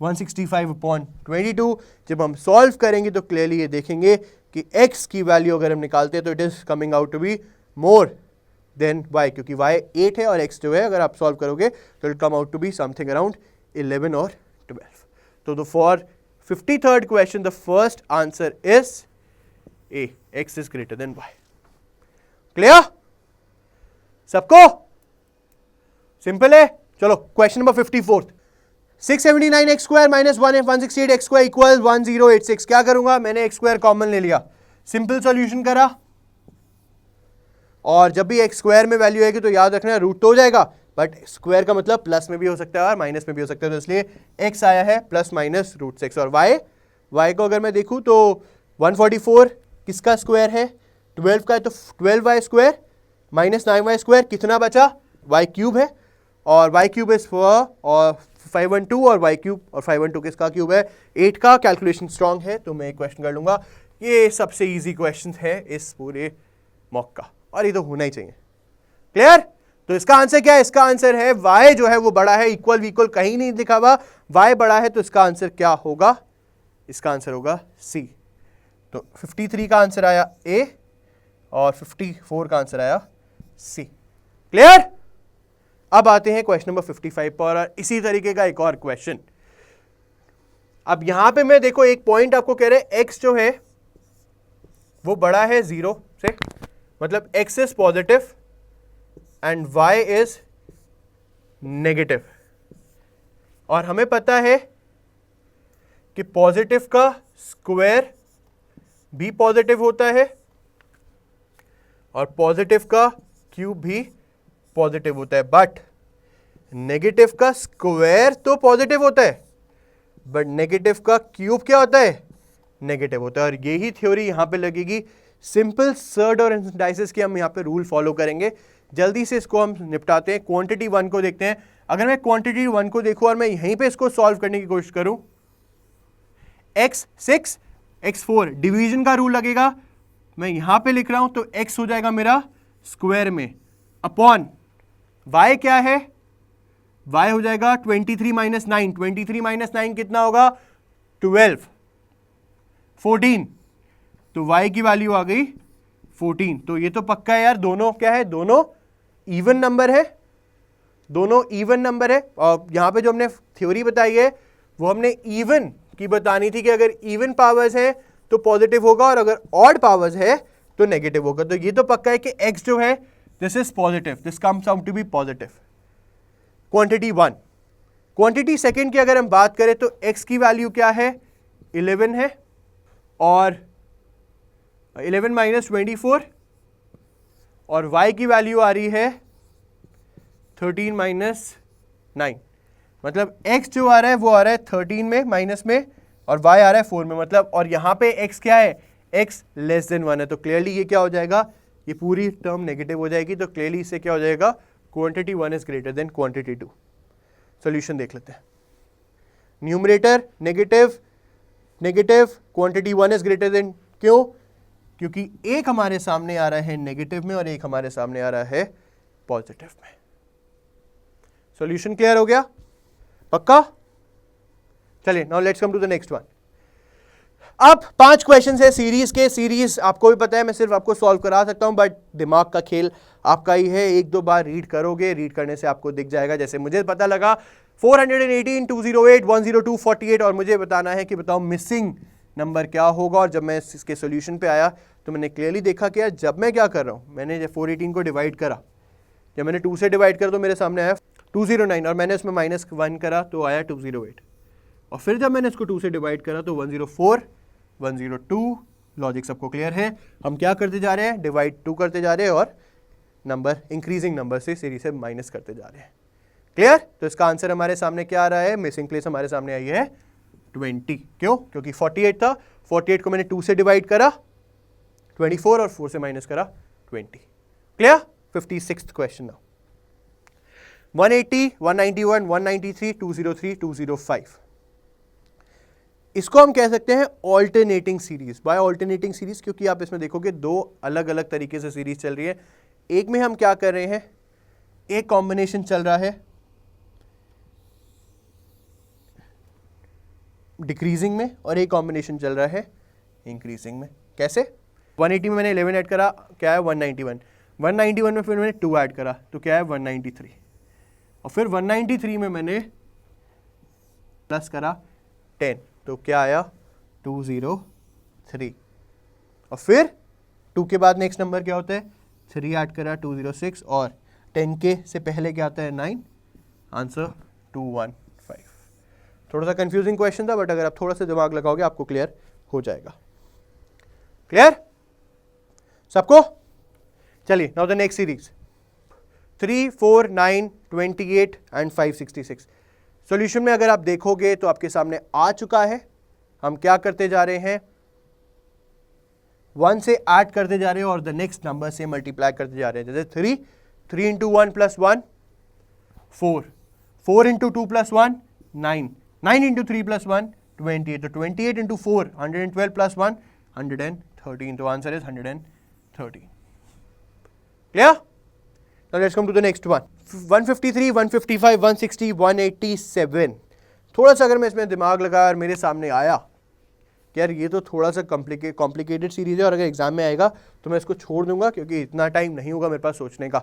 [SPEAKER 1] 165/22। जब हम सॉल्व करेंगे तो क्लियरली ये देखेंगे कि x की वैल्यू अगर हम निकालते हैं तो it is coming out to be more than y, क्योंकि y 8 है और x जो है अगर आप सॉल्व करोगे तो it come out to be something around 11 और 12। तो फॉर 53rd question the first answer is A, x is greater than y. Clear सबको? सिंपल है। चलो question number 54th, 679x square minus 168x square equal 1086। क्या करूंगा, मैंने x स्क्वायर कॉमन ले लिया, सिंपल सॉल्यूशन करा, और जब भी x स्क्वायर में वैल्यू आएगी तो याद रखना रूट तो हो जाएगा, बट स्क्वायर का मतलब प्लस में भी हो सकता है और माइनस में भी हो सकता है, तो इसलिए x आया है प्लस माइनस √6। और y को अगर मैं देखूं तो 144 किसका स्क्वायर है, 12 का है, तो 12y square minus 9y square कितना बचा, y क्यूब है, और y क्यूब इज 4 और 512, और y क्यूब और 512 किसका क्यूब है, 8 का। कैलकुलेशन स्ट्रांग है तो मैं एक क्वेश्चन कर लूंगा। ये सबसे ईजी क्वेश्चन है इस पूरे मॉक का, और ये तो होना ही चाहिए। क्लियर? तो इसका आंसर क्या है, इसका आंसर है y जो है वो बड़ा है, इक्वल विक्वल कहीं नहीं लिखा हुआ, y बड़ा है, तो इसका आंसर क्या होगा, इसका आंसर होगा C। तो 53 का आंसर आया A और 54 का आंसर आया C। क्लियर? अब आते हैं क्वेश्चन नंबर 55 पर, और इसी तरीके का एक और क्वेश्चन। अब यहां पे मैं देखो एक पॉइंट आपको कह रहे x जो है वो बड़ा है 0 से, मतलब x is positive and y is negative, और हमें पता है कि पॉजिटिव का स्क्वायर भी पॉजिटिव होता है और पॉजिटिव का क्यूब भी पॉजिटिव होता है, बट नेगेटिव का स्क्वायर तो पॉजिटिव होता है बट नेगेटिव का क्यूब क्या होता है, नेगेटिव होता है। और यही थ्योरी यहां पे लगेगी। सिंपल सर्ड और इंडाइसिस के हम यहां पे रूल फॉलो करेंगे। जल्दी से इसको हम निपटाते हैं। क्वांटिटी 1 को देखते हैं। अगर मैं क्वांटिटी 1 को देखूं और मैं यहीं पे इसको सॉल्व करने की कोशिश करूं, x 6 x 4 डिवीजन का रूल लगेगा। मैं यहां पे लिख रहा हूं तो x हो जाएगा मेरा स्क्वायर में अपॉन y क्या है, y हो जाएगा 23 माइनस 9। 23 माइनस 9 कितना होगा, 12 14, तो y की वैल्यू आ गई 14। तो ये तो पक्का है यार, दोनों क्या है, दोनों इवन नंबर है, दोनों इवन नंबर है। और यहां पे जो हमने थ्योरी बताई है वो हमने इवन की बतानी थी कि अगर इवन पावर्स है तो पॉजिटिव होगा और अगर ऑड पावर्स है तो नेगेटिव होगा। तो ये तो पक्का है कि x जो है this is positive, this comes out to be positive. Quantity 1। Quantity second की अगर हम बात करें तो x की वैल्यू क्या है, 11 है, और 11 माइनस 24, और y की वैल्यू आ रही है 13 माइनस 9। मतलब x जो आ रहा है वो आ रहा है 13 में माइनस में, और y आ रहा है 4 में, मतलब, और यहां पे x क्या है, x लेस देन 1 है। तो क्लियरली ये क्या हो जाएगा, ये पूरी टर्म नेगेटिव हो जाएगी। तो क्लियरली इससे क्या हो जाएगा, quantity 1 is greater than quantity 2। Solution देख लेते हैं। Numerator negative negative, quantity 1 is greater than, क्यों, क्योंकि एक हमारे सामने आ रहा है नेगेटिव में और एक हमारे सामने आ रहा है पॉजिटिव में। सॉल्यूशन क्लियर हो गया, पक्का? चलिए now let's come to the next one. अब 5 क्वेश्चंस है सीरीज के। सीरीज आपको भी पता है, मैं सिर्फ आपको सॉल्व करा सकता हूं, बट दिमाग का खेल आपका ही है। 1-2 बार रीड करोगे, रीड करने से आपको दिख जाएगा। जैसे मुझे पता लगा 418, 208, 102, 48, और मुझे बताना है कि बताओ मिसिंग नंबर क्या होगा। और जब मैं इसके सोल्यूशन पे आया तो मैंने क्लियरली देखा कि यार जब मैं क्या कर रहा हूँ, मैंने जब 418 को डिवाइड करा, जब मैंने 2 से डिवाइड करा तो मेरे सामने आया 209, और मैंने उसमें -1 करा तो आया 208, और फिर जब मैंने इसको 2 से डिवाइड करा तो 104, 102। लॉजिक सबको क्लियर है। हम क्या करते जा रहे हैं, डिवाइड 2 करते जा रहे हैं और नंबर इंक्रीजिंग नंबर से सीरीज से माइनस करते जा रहे हैं। क्लियर? तो इसका आंसर हमारे सामने क्या आ रहा है, मिसिंग प्लेस हमारे सामने आई है 20। क्यों? क्योंकि 48 था, 48 को मैंने 2 से डिवाइड करा 24 और 4 से माइनस करा 20। क्लियर? 56th question now. 180, 191, 193, 203, 205। इसको हम कह सकते हैं alternating series. By alternating series क्योंकि आप इसमें देखोगे दो अलग अलग तरीके से सीरीज चल रही है। एक में हम क्या कर रहे हैं, एक कॉम्बिनेशन चल रहा है डिक्रीजिंग में और एक कॉम्बिनेशन चल रहा है इंक्रीजिंग में। कैसे? 180 में मैंने 11 ऐड करा, क्या है 191। 191 में फिर मैंने 2 ऐड करा तो क्या है 193, और फिर 193 में मैंने प्लस करा 10 तो क्या आया 203, और फिर 2 के बाद नेक्स्ट नंबर क्या होता है 3 ऐड करा 206, और 10 के से पहले क्या आता है 9, आंसर 215। थोड़ा सा कंफ्यूजिंग क्वेश्चन था बट अगर आप थोड़ा सा दिमाग लगाओगे आपको क्लियर हो जाएगा। क्लियर सबको? चलिए now the next series 3, 4, 9, 28 and 566। Solution में अगर आप देखोगे तो आपके सामने आ चुका है। हम क्या करते जा रहे हैं, 1 से ऐड करते जा रहे हैं और द नेक्स्ट नंबर से मल्टीप्लाई करते जा रहे हैं। जैसे 3 into 1 plus 1 4, 4 into 2 plus 1 9, 9 into 3 plus 1 28, तो 28 इंटू 4 112 प्लस 1 113, तो answer is 113। Clear? Now let's come to the next one. 153, 155, 160, 187। थोड़ा सा अगर मैं इसमें दिमाग लगाया और मेरे सामने आया कि यार ये तो थोड़ा सा कॉम्प्लिकेटेड सीरीज है और अगर एग्जाम में आएगा तो मैं इसको छोड़ दूंगा क्योंकि इतना टाइम नहीं होगा मेरे पास सोचने का,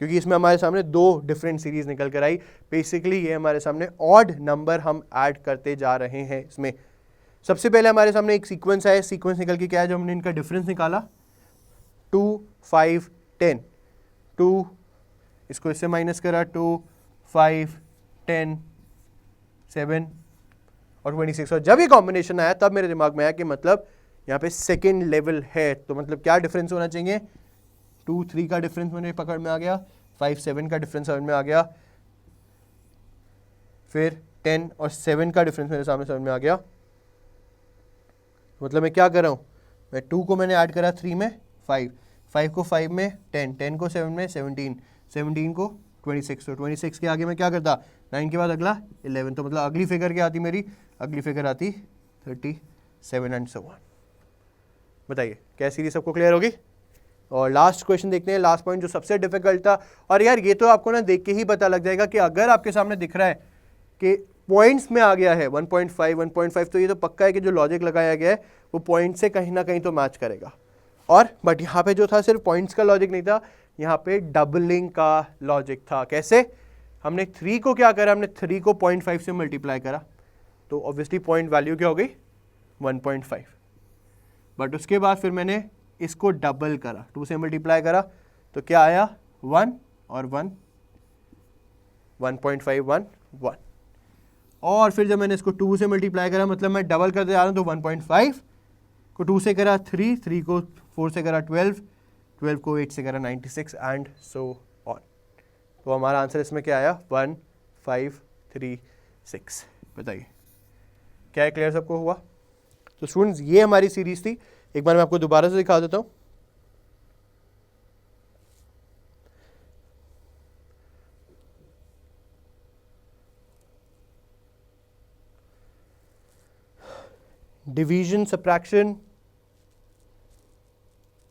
[SPEAKER 1] क्योंकि इसमें हमारे सामने 2 डिफरेंट सीरीज निकल कर आई। बेसिकली ये हमारे सामने ऑड नंबर हम ऐड करते जा रहे हैं। इसमें सबसे पहले हमारे सामने एक सीक्वेंस है, सीक्वेंस निकल के क्या है, जो हमने इनका डिफरेंस निकाला 2, 5, 10, 2 इसको इससे माइनस करा 2, 5, 10, 7 और 26, और जब ये कॉम्बिनेशन आया तब मेरे दिमाग में आया कि मतलब यहाँ पे सेकेंड लेवल है, तो मतलब क्या डिफरेंस होना चाहिए, 2, 3 का डिफरेंस मेरे पकड़ में आ गया, 5, 7 का डिफरेंस समझ में आ गया, फिर 10 और 7 का डिफरेंस मेरे सामने समझ में आ गया। मतलब मैं क्या कर रहा हूँ, मैं 2 को मैंने ऐड करा 3 में, 5 को 5 में 10, 10 को 7 में 17, 17 को 26, तो 26 के आगे मैं क्या करता, 9 के बाद अगला 11, तो मतलब अगली फिगर क्या आती मेरी, अगली फिगर आती 37 एंड सो ऑन। बताइए क्या सीरीज सबको क्लियर होगी? और लास्ट क्वेश्चन देखते हैं, लास्ट पॉइंट जो सबसे डिफिकल्ट था। और यार ये तो आपको ना देख के ही पता लग जाएगा कि अगर आपके सामने दिख रहा है कि पॉइंट्स में आ गया है 1.5, 1.5, तो ये तो पक्का है कि जो लॉजिक लगाया गया है वो पॉइंट से कहीं ना कहीं तो मैच करेगा। और बट यहाँ पे जो था सिर्फ पॉइंट्स का लॉजिक नहीं था, यहाँ पे डबलिंग का लॉजिक था। कैसे? हमने 3 को क्या करा, हमने 3 को 0.5 से मल्टीप्लाई करा, तो ऑब्वियसली पॉइंट वैल्यू क्या हो गई 1.5, बट उसके बाद फिर मैंने इसको डबल करा, 2 से मल्टीप्लाई करा तो क्या आया 1 और 1, 1.5, 1, और फिर जब मैंने इसको 2 से मल्टीप्लाई करा मतलब मैं डबल करते जा रहा हूँ, तो 1.5 को 2 से करा 3, 3 को 4 से करा 12, 12 को 8 से करा 96 एंड सो ऑन। तो हमारा आंसर इसमें क्या आया 1536। बताइए क्या है, क्लियर सबको हुआ? तो स्टूडेंट्स ये हमारी सीरीज थी, एक बार मैं आपको दोबारा से दिखा देता हूँ। Division, subtraction,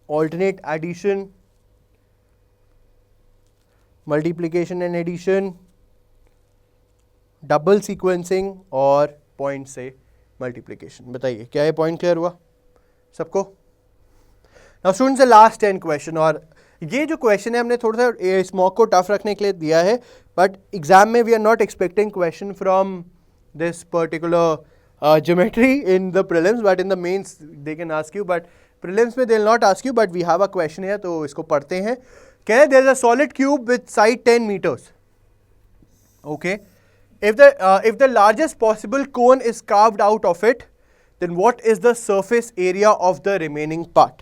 [SPEAKER 1] alternate addition, multiplication and addition, double sequencing और पॉइंट से मल्टीप्लिकेशन। बताइए क्या ये पॉइंट क्लियर हुआ सबको? नाउ स्टूडेंट्स लास्ट 10 क्वेश्चन, और ये जो क्वेश्चन है हमने थोड़ा सा इस मॉक को टफ रखने के लिए दिया है, बट एग्जाम में we are not expecting question from this particular geometry in the prelims, but in the mains they can ask you, but prelims में they will not ask you, but we have a question है तो इसको पढ़ते हैं। कह there is a solid cube with side 10 meters. Okay, if the largest possible cone is carved out of it, then what is the surface area of the remaining part?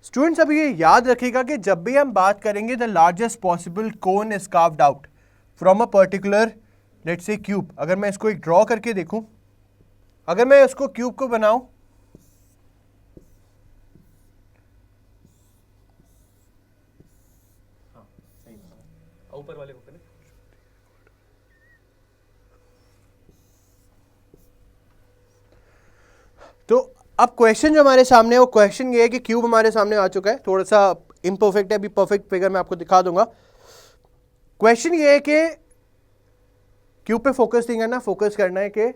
[SPEAKER 1] Students अब ये याद रखिएगा कि जब भी हम बात करेंगे the largest possible cone is carved out from a particular let's say cube, अगर मैं इसको एक ड्रॉ करके देखूं अगर मैं उसको क्यूब को बनाऊं,
[SPEAKER 2] ऊपर वाले को पहले
[SPEAKER 1] तो अब क्वेश्चन जो हमारे सामने है वो क्वेश्चन ये है कि क्यूब हमारे सामने आ चुका है, थोड़ा सा इम्परफेक्ट है, अभी परफेक्ट फिगर मैं आपको दिखा दूंगा। क्वेश्चन ये है कि क्यूब पे फोकस नहीं करना, फोकस करना है कि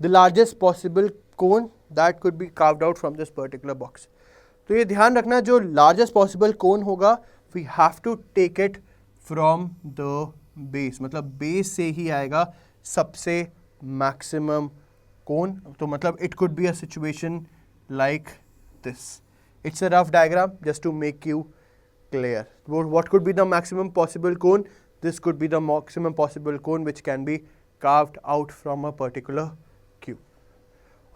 [SPEAKER 1] the largest possible cone that could be carved out from this particular box. तो ये ध्यान रखना, जो लार्जेस्ट पॉसिबल कोन होगा we have to take it from the base, मतलब बेस से ही आएगा सबसे मैक्सिमम कोन। तो मतलब it could be a situation like this. It's a rough diagram just to make you clear. What could be the maximum possible cone? This could be the maximum possible cone which can be carved out from a particular cube.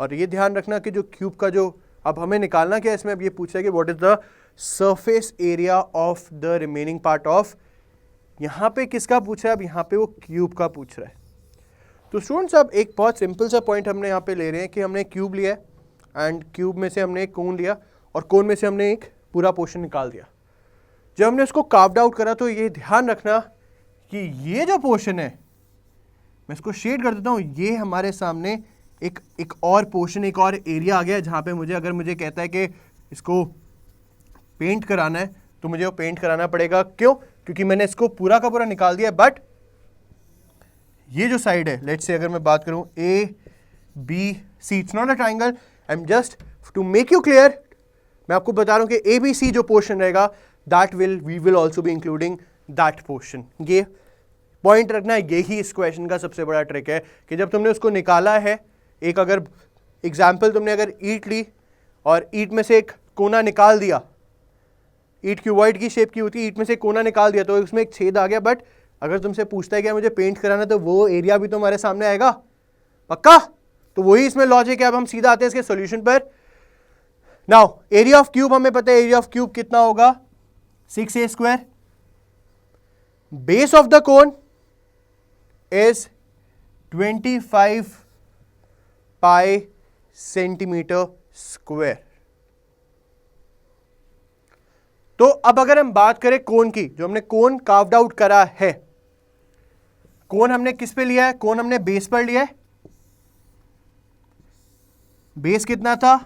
[SPEAKER 1] और ये ध्यान रखना कि जो cube का जो अब हमें निकालना क्या है, इसमें अब ये पूछा है कि what is the surface area of the remaining part of, यहाँ पे किसका पूछा है, अब यहाँ पे वो क्यूब का पूछ रहा है। तो स्टूडेंट्स अब एक बहुत सिंपल सा पॉइंट हमने यहाँ पे ले रहे हैं कि हमने क्यूब लिया है एंड क्यूब में से हमने एक कोन लिया और कोन में से हमने एक पूरा पोर्शन निकाल दिया। जब हमने उसको कार्व्ड आउट करा तो ये ध्यान रखना कि ये जो पोर्शन है, मैं इसको शेड कर देता हूँ, ये हमारे सामने एक और पोर्शन, एक और एरिया आ गया जहाँ पे मुझे, अगर मुझे कहता है कि इसको पेंट कराना है तो मुझे वो पेंट कराना पड़ेगा। क्यों? क्योंकि मैंने इसको पूरा का पूरा निकाल दिया। बट ये जो साइड है, लेट्स से अगर मैं बात करूँ A B C, it's not a triangle, I am just to make you clear, मैं आपको बता रहा हूँ कि ए बी सी जो पोर्शन रहेगा we will also be including that portion। ये पॉइंट रखना है, यही इस क्वेश्चन का सबसे बड़ा ट्रिक है कि जब तुमने उसको निकाला है, एक अगर एग्जाम्पल तुमने अगर ईंट ली और ईंट में से एक कोना निकाल दिया, ईंट क्यूबॉइड की शेप की होती है, ईंट में से कोना निकाल दिया तो उसमें एक छेद आ गया। बट अगर तुमसे पूछता है कि मुझे पेंट कराना, तो वो एरिया भी तुम्हारे सामने आएगा, पक्का? तो वही इसमें लॉजिक है। अब हम सीधा आते हैं इसके सोल्यूशन पर। नाउ एरिया ऑफ क्यूब हमें पता है, एरिया ऑफ क्यूब कितना होगा, 6a square. Base of the cone is 25 pi centimeter square. तो अब अगर हम बात करें कोन की, जो हमने कोन कार्व्ड आउट करा है, कोन हमने किस पे लिया है, कोन हमने बेस पर लिया है। बेस कितना था,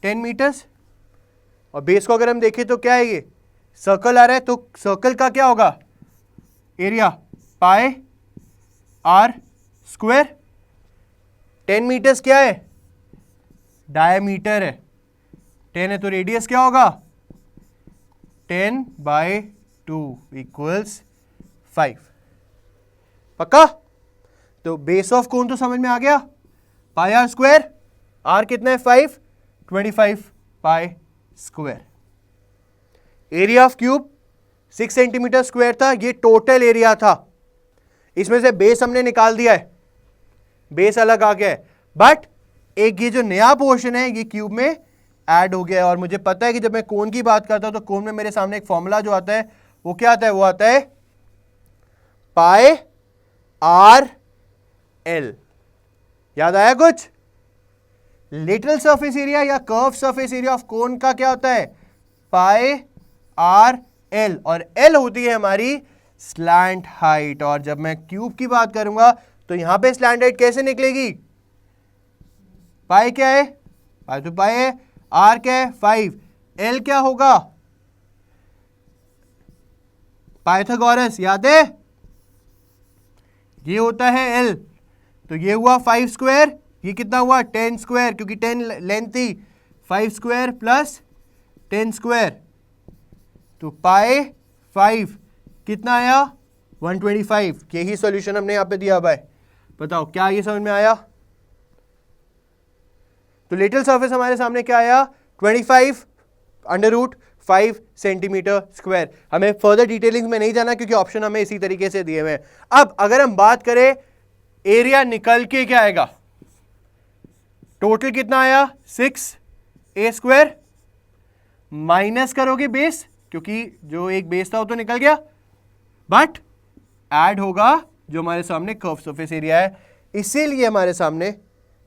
[SPEAKER 1] 10 मीटर्स, और बेस को अगर हम देखें तो क्या है, ये सर्कल आ रहा है, तो सर्कल का क्या होगा area, pi are square. 10 meters क्या है, डायमीटर है, 10 है तो रेडियस क्या होगा, 10/2 इक्वल्स 5। पक्का? तो बेस ऑफ कोन तो समझ में आ गया, पाई आर स्क्वायर, आर कितना है 5, 25 pi square. Area of cube 6 centimetre square था, ये टोटल एरिया था। इसमें से बेस हमने निकाल दिया है, बेस अलग आ गया है, बट एक ये जो नया पोर्शन है ये क्यूब में ऐड हो गया है। और मुझे पता है कि जब मैं कोन की बात करता हूं तो कोन में मेरे सामने एक फॉर्मूला जो आता है वो क्या आता है, वो आता है पाई आर एल। याद आया कुछ? लेटरल सरफेस एरिया या curve surface area of cone का क्या होता है, पाई आर एल, और एल होती है हमारी स्लैंट हाइट। और जब मैं क्यूब की बात करूंगा तो यहां पे स्लैंट हाइट कैसे निकलेगी, पाई क्या है, पाई तो पाई है, आर क्या है 5, एल क्या होगा, पाइथागोरस याद है, ये होता है एल। तो ये हुआ 5 स्क्वायर, ये कितना हुआ 10 स्क्वायर, क्योंकि 10 लेंथ थी, 5 स्क्वायर प्लस 10 स्क्वायर, तो पाई 5 कितना आया 125। यही सॉल्यूशन हमने यहां पे दिया भाई, बताओ क्या ये समझ में आया? तो लेटरल सरफेस हमारे सामने क्या आया 25 अंडर रूट 5 सेंटीमीटर स्क्वायर। हमें फर्दर डिटेलिंग में नहीं जाना क्योंकि ऑप्शन हमें इसी तरीके से दिए हुए हैं। अब अगर हम बात करें एरिया निकल के क्या आएगा, टोटल कितना आया 6a स्क्वायर, माइनस करोगे बेस क्योंकि जो एक बेस था वो तो निकल गया, बट ऐड होगा जो हमारे सामने कर्व सरफेस एरिया है। इसीलिए हमारे सामने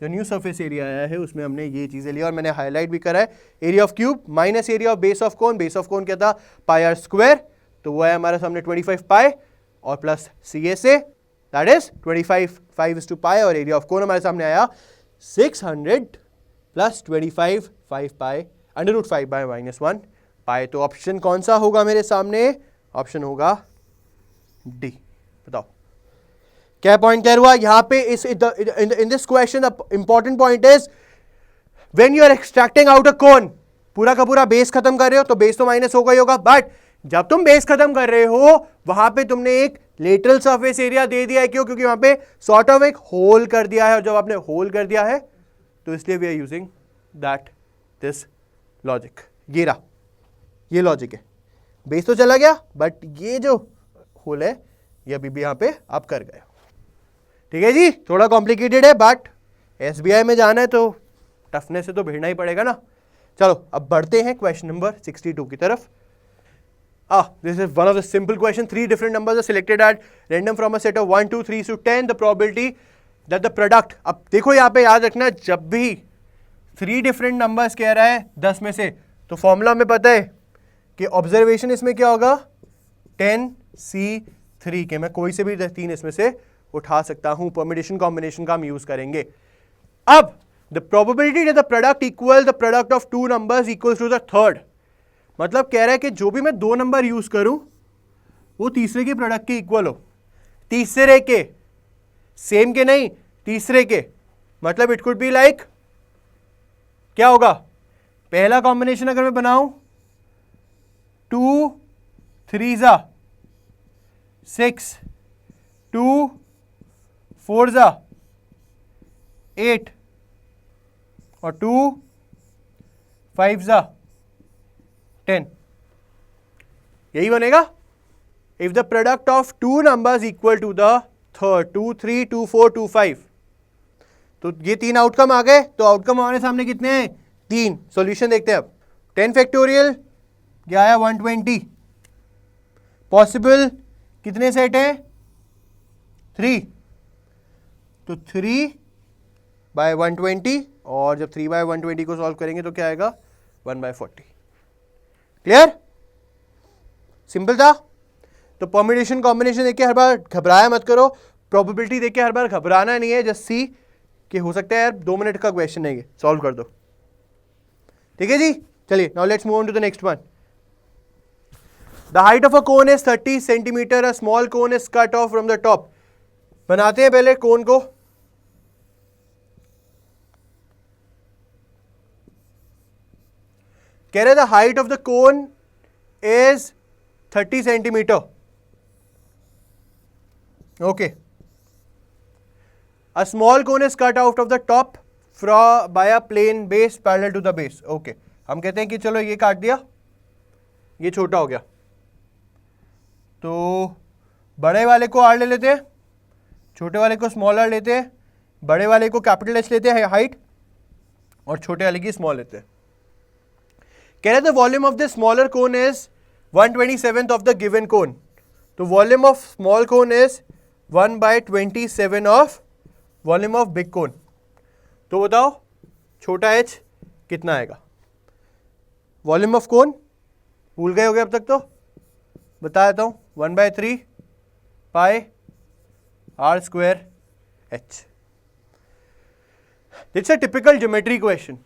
[SPEAKER 1] जो न्यू सरफेस एरिया आया है उसमें हमने ये चीज़ें लिया और मैंने हाईलाइट भी करा है, area of cube minus area of base of cone क्या था पाई आर स्क्वायर, तो वो है हमारे सामने 25 पाई और प्लस CSA दैट इज 25 5 पाई और एरिया ऑफ कोन हमारे सामने आया 600 प्लस 25 5 पाई √5 बाय -1 पाई। तो ऑप्शन कौन सा होगा मेरे सामने, ऑप्शन होगा डी। बताओ क्या पॉइंट क्लियर हुआ यहाँ पे। इस in this question the important point is when you are extracting out a cone, पूरा का पूरा बेस खत्म कर रहे हो तो बेस तो माइनस होगा ही होगा, बट जब तुम बेस खत्म कर रहे हो वहां पे तुमने एक लेटरल सरफेस एरिया दे दिया है, क्यों, क्योंकि वहां पे सॉर्ट ऑफ एक होल कर दिया है, और जब आपने होल कर दिया है तो इसलिए we are using that this logic. ये लॉजिक है, बेस तो चला गया बट ये जो होल है ये अभी भी यहां पे आप कर गए। ठीक है जी, थोड़ा कॉम्प्लिकेटेड है बट SBI में जाना है तो टफनेस से तो भिड़ना ही पड़ेगा ना। चलो अब बढ़ते हैं क्वेश्चन नंबर 62 की तरफ। This is one of the simple question. 3 different numbers are selected at random from a set of 1, 2, 3 to 10. The probability that the product, अब देखो यहाँ पे याद रखना, जब भी 3 different numbers कह रहा है 10 में से, तो फॉर्मूला में पता है कि ऑब्जर्वेशन इसमें क्या होगा 10C3 के, मैं कोई से भी 3 इसमें से उठा सकता हूं, परम्यूटेशन कॉम्बिनेशन का हम यूज करेंगे। अब the probability that the product equal the product of 2 numbers equals to the third, मतलब कह रहा है कि जो भी मैं 2 नंबर यूज करूं वो तीसरे के प्रोडक्ट के इक्वल हो। तीसरे के, सेम के नहीं, तीसरे के, मतलब इट कुड बी लाइक क्या होगा, पहला कॉम्बिनेशन अगर मैं बनाऊं 2 3 6 2 4 8 और 2 5 10, यही बनेगा। If the product of 2 numbers equal to the third 2 3 2 4 2 5, तो ये 3 आउटकम आ गए, तो आउटकम हमारे सामने कितने हैं 3। सॉल्यूशन देखते हैं अब। 10 फैक्टोरियल क्या आया 120, पॉसिबल कितने सेट है 3, तो 3 बाय 120, और जब 3 बाय 120 को सॉल्व करेंगे तो क्या आएगा 1/40। क्लियर, सिंपल था। तो परम्यूटेशन कॉम्बिनेशन देख के हर बार घबराया मत करो, प्रोबेबिलिटी देख के हर बार घबराना नहीं है, जस्ट सी कि हो सकता है यार 2 मिनट का क्वेश्चन है ये, सॉल्व कर दो। ठीक है जी, चलिए now let's move on to the next one. The height of a cone is 30 centimetre, a small cone is cut off from the top. बनाते हैं पहले कोन को। कह रहे the height of the cone is 30 centimetre. Okay, a small cone is cut out of the top from by a plane base parallel to the base. Okay, हम कहते हैं कि चलो ये काट दिया, ये छोटा हो गया, तो बड़े वाले को आर ले लेते हैं, छोटे वाले को स्मॉल आर लेते हैं, बड़े वाले को कैपिटल एच लेते हैं हाइट, और छोटे वाले की स्मॉल लेते हैं। कह रहे the volume of the smaller cone is 1/27 of the given cone, तो volume of small cone is 1/27 of volume of big cone. तो बताओ छोटा एच कितना आएगा। वॉल्यूम ऑफ कोन भूल गए हो गए अब तक, तो बता देता हूं 1/3 pi are square H. It's a typical geometry question.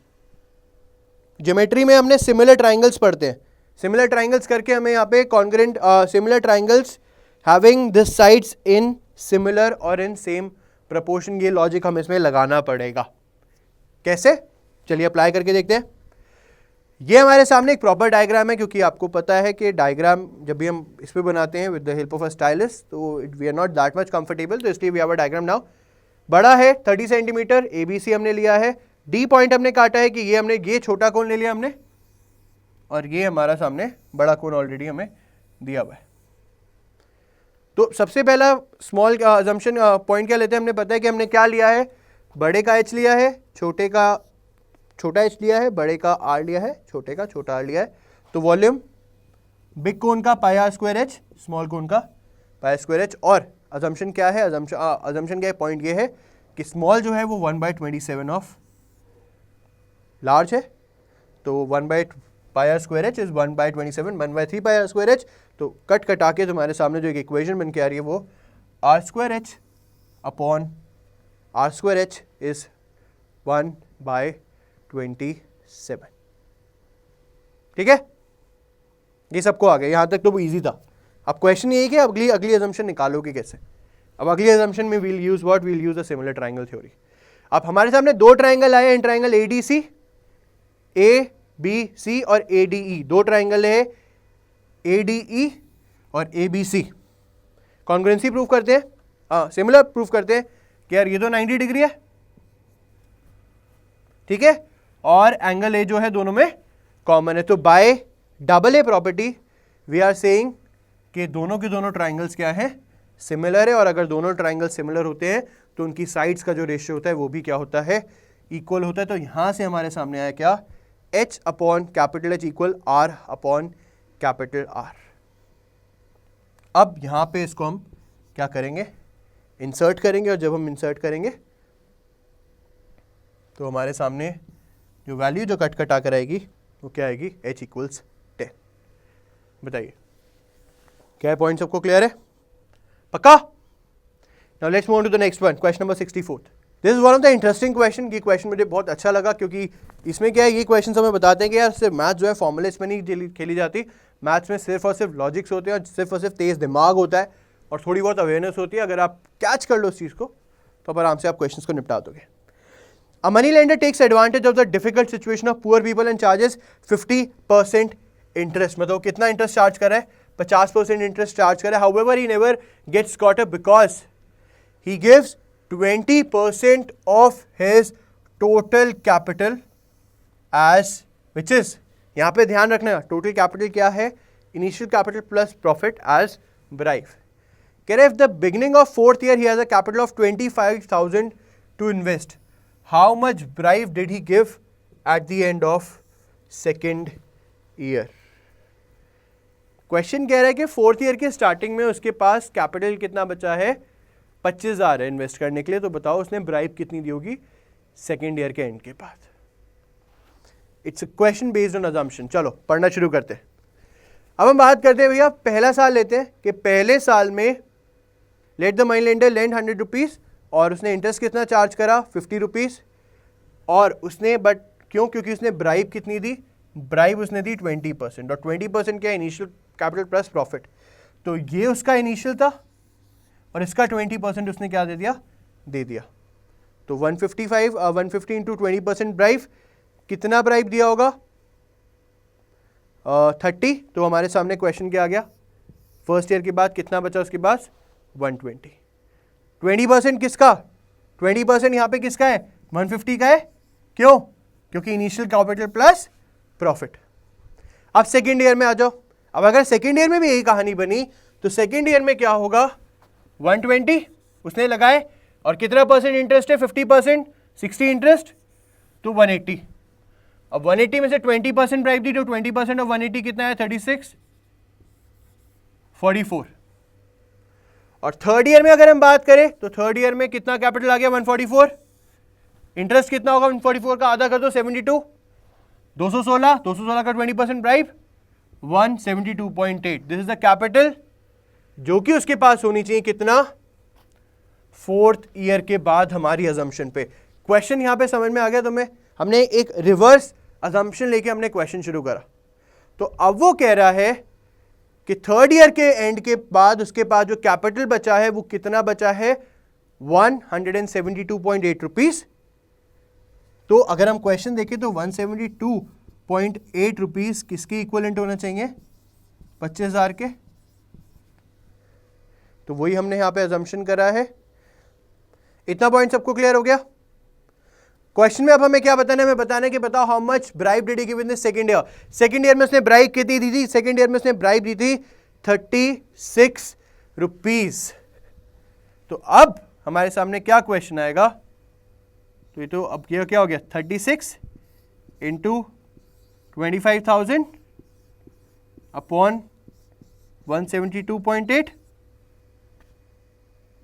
[SPEAKER 1] Geometry में हमने सिमिलर ट्राइंगल्स पढ़ते हैं, सिमिलर ट्राइंगल्स करके हमें यहाँ पे congruent similar triangles having this sides in similar और इन सेम प्रपोर्शन, ये लॉजिक हमें इसमें लगाना पड़ेगा। कैसे, चलिए अप्लाई करके देखते हैं। ये हमारे सामने एक प्रॉपर डायग्राम है, क्योंकि आपको पता है कि डायग्राम जब भी हम इस पे बनाते हैं with the help of a stylist, तो we are not that much comfortable, तो इसलिए we have a diagram now. बड़ा है 30 सेंटीमीटर, ABC हमने लिया है, D पॉइंट हमने काटा है कि ये हमने ये छोटा कोण ले लिया हमने, और ये हमारा सामने बड़ा कोण ऑलरेडी हमें दिया हुआ है। तो सबसे पहला स्मॉल अजम्पशन पॉइंट क्या लेते हैं, हमने पता है कि हमने क्या लिया है, बड़े का एच लिया है, छोटे का छोटा एच लिया है, बड़े का आर लिया है, छोटे का छोटा आर लिया है। तो वॉल्यूम बिग कोन का पाई आर स्क्वायर एच, स्मॉल कोन का पाई स्क्वायर एच। और अजम्पशन क्या है, अजम्पशन क्या है, पॉइंट ये है कि स्मॉल जो है वो 1/27 ऑफ लार्ज है, तो 1/πr² इज 1/27, 1/3 πr², तो कट कटा के तुम्हारे सामने जो एक इक्वेशन बन के आ रही है वो r² अपॉन r² इज 1/27। ठीक है, ये सबको आ गया, यहां तक तो वो इजी था। अब क्वेश्चन ये है कि अगली अजम्पशन निकालोगे कैसे। अब अगली अजम्पशन में we'll use what, we'll use a similar triangle theory. अब हमारे सामने दो ट्रायंगल आए हैं, ट्रायंगल ADC, ABC और ADE, दो ट्रायंगल है ADE और ABC। कॉन्ग्रुएंसी प्रूफ करते हैं, सिमिलर प्रूफ करते हैं कि यार ये तो 90 डिग्री है, ठीक है, और एंगल ए जो है दोनों में कॉमन है। तो by double A property we are saying कि दोनों के दोनों ट्रायंगल्स क्या है, सिमिलर है, और अगर दोनों ट्रायंगल सिमिलर होते हैं तो उनकी साइड्स का जो रेशियो होता है वो भी क्या होता है, इक्वल होता है। तो यहां से हमारे सामने आया क्या, H upon capital H equal R upon capital R। अब यहां पे इसको हम क्या करेंगे, इंसर्ट करेंगे, और जब हम इंसर्ट करेंगे तो हमारे सामने जो वैल्यू जो कट कटा कर आएगी वो क्या आएगी, H इक्वल्स 10। बताइए क्या पॉइंट सबको क्लियर है, पक्का। Now let's move on to the next one, question number 64। This is one of the interesting question. ये क्वेश्चन मुझे बहुत अच्छा लगा, क्योंकि इसमें क्या है, ये क्वेश्चन हमें बताते हैं कि यार सिर्फ मैथ जो है फॉर्मूले इसमें नहीं खेली जाती, मैथ्स में सिर्फ और सिर्फ लॉजिक्स होते हैं, और सिर्फ और सिर्फ तेज दिमाग होता है, और थोड़ी बहुत अवेयरनेस होती है। अगर आप कैच कर लो उस चीज़ को तो अब आराम से आप क्वेश्चन को निपटा दोगे। A money lender takes advantage of the difficult situation of poor people and charges 50% interest। मतलब कितना इंटरेस्ट चार्ज कर रहा है, 50% इंटरेस्ट चार्ज कर रहा है। However, he never gets caught up because he gives 20% of his total capital as which is, यहाँ पे ध्यान रखना टोटल कैपिटल क्या है, initial capital plus profit as bribe. कह रहे if the beginning of 4th year he has a capital of 25,000 to invest, how much bribe did he give at the end of 2nd year? Question कह रहा है कि 4th year के starting में उसके पास capital कितना बचा है, 25,000 है इन्वेस्ट करने के लिए। तो बताओ उसने ब्राइब कितनी दी होगी 2nd ईयर के एंड के बाद। It's a question based on assumption. चलो पढ़ना शुरू करते हैं। अब हम बात करते हैं भैया, पहला साल लेते हैं कि पहले साल में let the money lender lend 100 rupees, और उसने इंटरेस्ट कितना चार्ज करा 50 रुपीज़, और उसने बट क्यों, क्योंकि उसने ब्राइब कितनी दी, ब्राइब उसने दी 20%, और 20% क्या, इनिशियल कैपिटल प्लस प्रॉफिट। तो ये उसका इनिशियल था, और इसका 20% उसने क्या दे दिया। तो 150 इंटू 20% ब्राइब, कितना ब्राइब दिया होगा 30। तो हमारे सामने क्वेश्चन क्या आ गया, फर्स्ट ईयर के बाद कितना बचा उसके पास 120। 20% किसका, 20% यहाँ पे किसका है, 150 का है। क्यों, क्योंकि इनिशियल कैपिटल प्लस प्रॉफिट। अब सेकेंड ईयर में आ जाओ। अब अगर सेकेंड ईयर में भी यही कहानी बनी तो सेकेंड ईयर में क्या होगा, 120 उसने लगाए, और कितना परसेंट इंटरेस्ट है 50%, 60 इंटरेस्ट, तो 180। अब 180 में से 20% ब्राइब दी, तो 20% ऑफ 180 कितना है 36, 44। और थर्ड ईयर में अगर हम बात करें तो थर्ड ईयर में कितना कैपिटल आ गया 144, इंटरेस्ट कितना होगा 144 का आधा कर दो 72, 216 का 20% bribe 172.8। This is the capital जो कि उसके पास होनी चाहिए कितना, 4th ईयर के बाद। हमारी अजम्पशन पे क्वेश्चन यहां पे समझ में आ गया तुम्हें, हमने एक रिवर्स अजम्पशन लेके हमने क्वेश्चन शुरू करा। तो अब वो कह रहा है कि थर्ड ईयर के एंड के बाद उसके पास जो कैपिटल बचा है वो कितना बचा है 172.8 रुपीज। तो अगर हम क्वेश्चन देखें तो 172.8 रुपीज किसके इक्वलेंट होना चाहिए, 25,000 के। तो वही हमने यहां पे अजम्पशन करा है। इतना पॉइंट सबको क्लियर हो गया। क्वेश्चन में अब हमें क्या बताना है, हमें बताना है कि बताओ how much bribe did he give in the second year. Second year में उसने ब्राइब कितनी दी थी, सेकंड ईयर में उसने ब्राइब दी थी 36 रुपीज। तो अब हमारे सामने क्या क्वेश्चन आएगा, तो ये तो अब ये क्या हो गया 36 इंटू 25,000 अपॉन 172.8,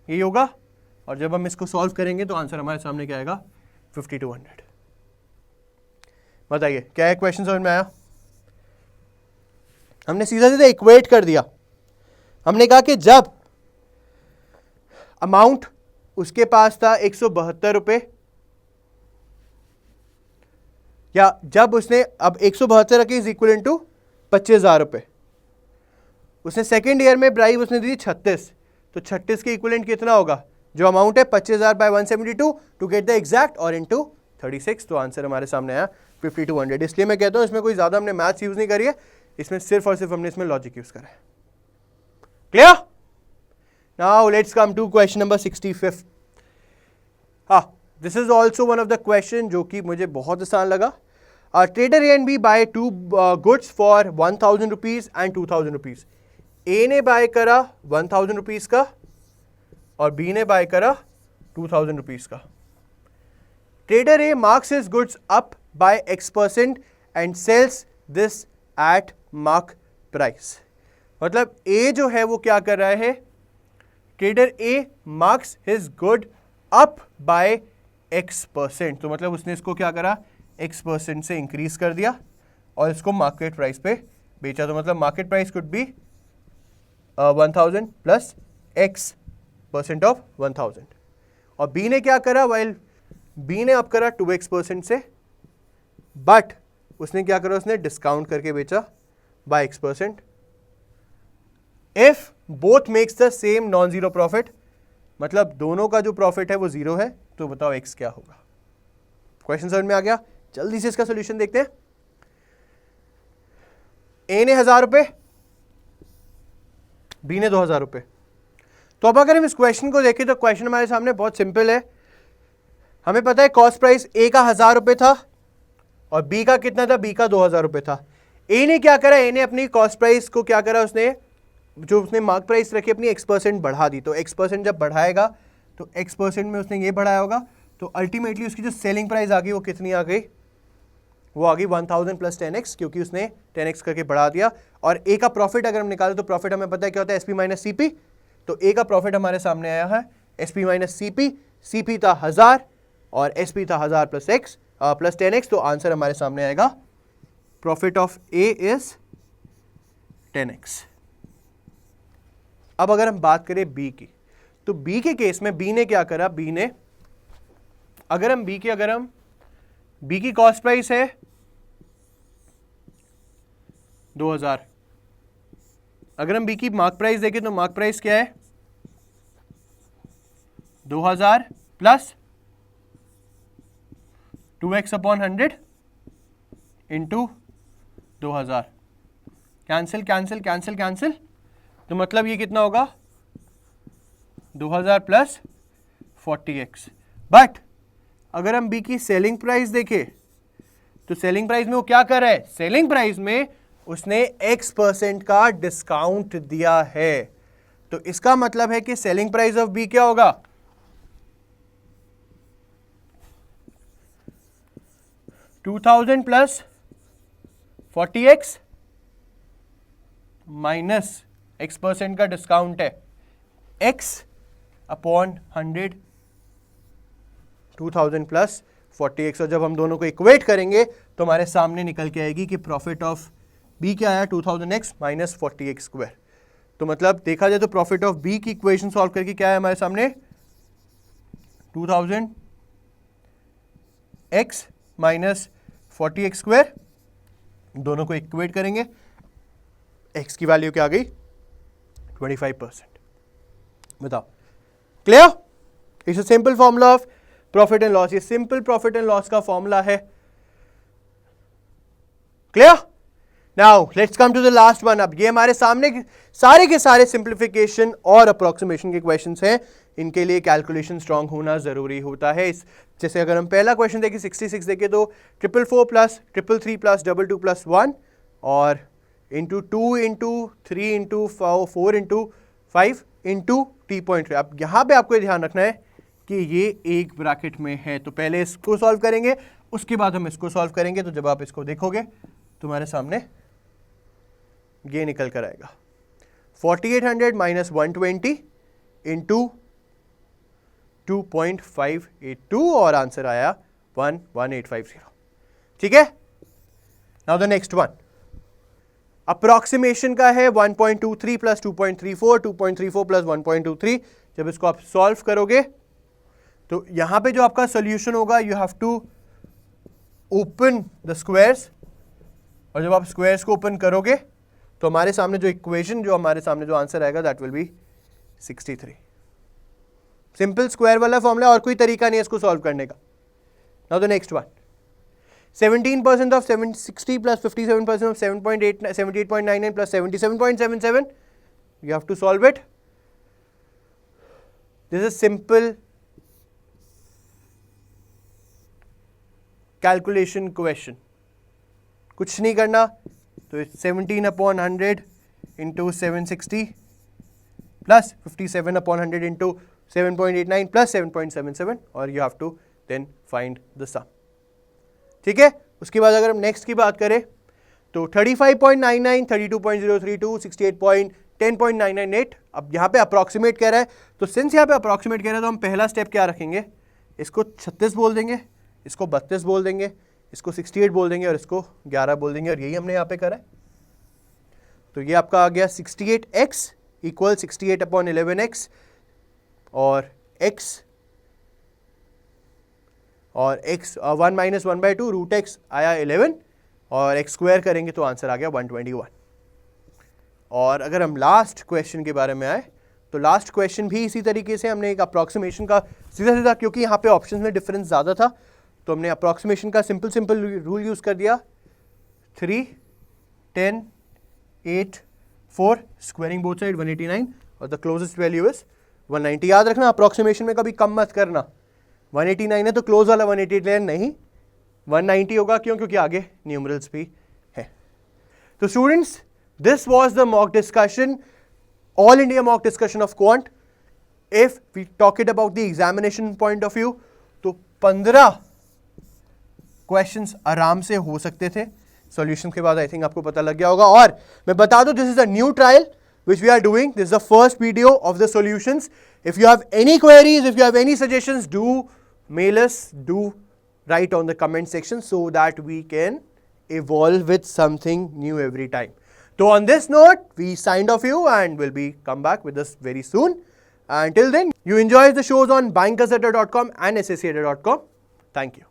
[SPEAKER 1] यही होगा। और जब हम इसको सॉल्व करेंगे तो आंसर हमारे सामने क्या आएगा 5200। बताइए क्या है क्वेश्चन समझ में आया? हमने सीधा सीधा इक्वेट कर दिया। हमने कहा कि जब अमाउंट उसके पास था 172 रुपए, या जब उसने अब 172 रखे इज इक्वल टू 25,000 रुपए, उसने सेकेंड ईयर में ब्राइब उसने दी 36, तो 36 के इक्विवेलेंट कितना होगा? जो अमाउंट है 25,000 by 172 to get the exact और इनटू 36, तो आंसर हमारे सामने आया 5200। इसलिए मैं कहता हूं इसमें कोई ज्यादा हमने मैथ्स यूज नहीं करी है, इसमें सिर्फ और सिर्फ हमने इसमें लॉजिक यूज करा है। Clear? Now let's come to question number 65। This is also one of the question जो कि मुझे बहुत आसान लगा। Trader A and B buy two goods for 1000 rupees and 2000 rupees. A ने बाय करा 1000 रुपीज का और बी ने बाय करा 2000 रुपीज का। Trader A marks his goods up by X% and sells this at mark price. मतलब A जो है वो क्या कर रहा है? Trader A marks his good up by X%, तो मतलब उसने इसको क्या करा? X% से इंक्रीज कर दिया और इसको मार्केट प्राइस पे बेचा। तो मतलब market price could be 1000 plus X% of 1000। और बी ने क्या करा? वाइल बी ने अब करा 2X% से, बट उसने क्या करा? उसने डिस्काउंट करके बेचा by X%। If both makes the same non zero profit, मतलब दोनों का जो प्रॉफिट है वो जीरो है, तो बताओ एक्स क्या होगा? क्वेश्चन समझ में आ गया? जल्दी से इसका सॉल्यूशन देखते हैं। ए ने 1000 रुपए, बी ने 2000 रुपए। तो अब अगर हम इस क्वेश्चन को देखें तो क्वेश्चन हमारे सामने बहुत सिंपल है। हमें पता है कॉस्ट प्राइस ए का 1000 रुपए था और बी का कितना था? बी का 2000 रुपए था। ए ने क्या करा? ए ने अपनी कॉस्ट प्राइस को क्या करा? उसने जो उसने मार्क प्राइस रखी अपनी X% बढ़ा दी। तो X% जब बढ़ाएगा तो X% में उसने ये बढ़ाया होगा, तो अल्टीमेटली उसकी जो सेलिंग प्राइस आ गई वो कितनी आ गई? वो आ गई 1000 प्लस 10x, क्योंकि उसने 10x करके बढ़ा दिया। और ए का प्रॉफिट अगर हम निकालें तो प्रॉफिट हमें पता है क्या होता है? SP minus CP। तो ए का प्रॉफिट हमारे सामने आया है SP माइनस CP। CP था 1000 और SP था 1000 प्लस x प्लस 10x, तो आंसर हमारे सामने आएगा profit of A is 10x। अब अगर हम बात करें बी की, तो बी के केस में बी ने क्या करा? बी ने अगर हम बी की कॉस्ट प्राइस है 2000, अगर हम बी की मार्क प्राइस देखें तो मार्क प्राइस क्या है? 2000 plus 2x upon 100 into 2000। Cancel cancel cancel cancel, तो मतलब ये कितना होगा? 2000 प्लस 40x। बट अगर हम बी की सेलिंग प्राइस देखें तो सेलिंग प्राइस में वो क्या कर रहा है? सेलिंग प्राइस में उसने X% का डिस्काउंट दिया है। तो इसका मतलब है कि सेलिंग प्राइस ऑफ बी क्या होगा? $2000 प्लस 40x माइनस X% का डिस्काउंट है X अपॉन 100, 2000 प्लस 40x। और जब हम दोनों को इक्वेट करेंगे तो हमारे सामने निकल के आएगी कि प्रॉफिट ऑफ बी क्या आया? 2000x minus 40x square. तो मतलब देखा जाए तो प्रॉफिट ऑफ बी की इक्वेशन सॉल्व करके क्या है हमारे सामने? 2000x minus 40x square. दोनों को इक्वेट करेंगे, x की वैल्यू क्या आ गई? 25%। बताओ, clear? It's a simple formula of profit and loss. ये सिंपल प्रॉफिट एंड लॉस का फॉर्मूला है। Clear? Now let's come to the last one. अब ये हमारे सामने सारे के सारे सिंप्लीफिकेशन और अप्रोक्सीमेशन के क्वेश्चंस हैं। इनके लिए कैलकुलेशन स्ट्रांग होना जरूरी होता है। जैसे अगर हम पहला क्वेश्चन देखें 66 देखें तो 444 प्लस 333 प्लस 22 प्लस 1 और into 2 into 3 into 4 into 5 into T.3। अब यहाँ पे आपको ध्यान रखना है कि ये एक ब्रैकेट में है, तो पहले इसको सॉल्व करेंगे उसके बाद हम इसको सॉल्व करेंगे। तो जब आप इसको देखोगे तुम्हारे सामने ये निकल कर आएगा 4800 माइनस 120 इंटू 2.582 और आंसर आया 11850. ठीक है. Now the next one approximation का है 1.23 प्लस 2.34, 2.34 प्लस 1.23. जब इसको आप सॉल्व करोगे तो यहां पे जो आपका सोल्यूशन होगा, you have to open the squares, और जब आप स्क्वायर्स को ओपन करोगे तो हमारे सामने जो इक्वेशन, जो हमारे सामने जो आंसर आएगा, that will be 63. Simple square वाला फॉर्मूला, और कोई तरीका नहीं है इसको सॉल्व करने का. Now the next one 17% of 760 plus 57% of 78.99 plus 77.77. You have to solve it. This is simple calculation question. कुछ नहीं करना, तो 17 upon 100 into 760 plus 57 upon 100 into 7.89 plus 7.77, और you have to then find the sum. ठीक है. उसके बाद अगर हम नेक्स्ट की बात करें तो 35.99, 32.032, 68.10.998. अब यहाँ पे अप्रॉक्सीमेट कह रहा है, तो सिंस यहाँ पे अप्रॉक्सीमेट कह रहा है तो हम पहला स्टेप क्या रखेंगे, इसको 36 बोल देंगे, इसको 32 बोल देंगे, इसको 68 बोल देंगे और इसको 11 बोल देंगे, और यही हमने यहाँ पे करा है. तो ये आपका आ गया 68x इक्वल 68 अपॉन 11x, और x 1 माइनस 1/2 रूट एक्स आया 11, और x स्क्वायर करेंगे तो आंसर आ गया 121. और अगर हम लास्ट क्वेश्चन के बारे में आए तो लास्ट क्वेश्चन भी इसी तरीके से हमने एक अप्रॉक्सीमेशन का सीधा, क्योंकि यहाँ पे ऑप्शंस में डिफरेंस ज़्यादा था, तो हमने अप्रॉक्सीमेशन का सिंपल रूल यूज़ कर दिया. 3, 10, 8, 4 स्क्वायरिंग बोथ साइड 189, और द क्लोजेस्ट वैल्यू इज 190. याद रखना अप्रॉक्सीमेशन में कभी कम मत करना. 189 है तो क्लोज वाला 189 नहीं, 190 होगा. क्यों? क्योंकि आगे न्यूमरल्स भी है. तो students, this was the mock discussion, all India mock discussion of quant. If we talk it about the examination point of view, तो 15 क्वेश्चंस आराम से हो सकते थे. सॉल्यूशन के बाद आई थिंक आपको पता लग गया होगा. और मैं बता दूं, this is a new trial which we are doing. This is the first video of the solutions. If you have any queries, if you have any suggestions, do mail us, do write on the comment section so that we can evolve with something new every time. So on this note, we signed off you and will be come back with this very soon. Until then, you enjoy the shows on buyingkassetta.com and sscada.com. Thank you.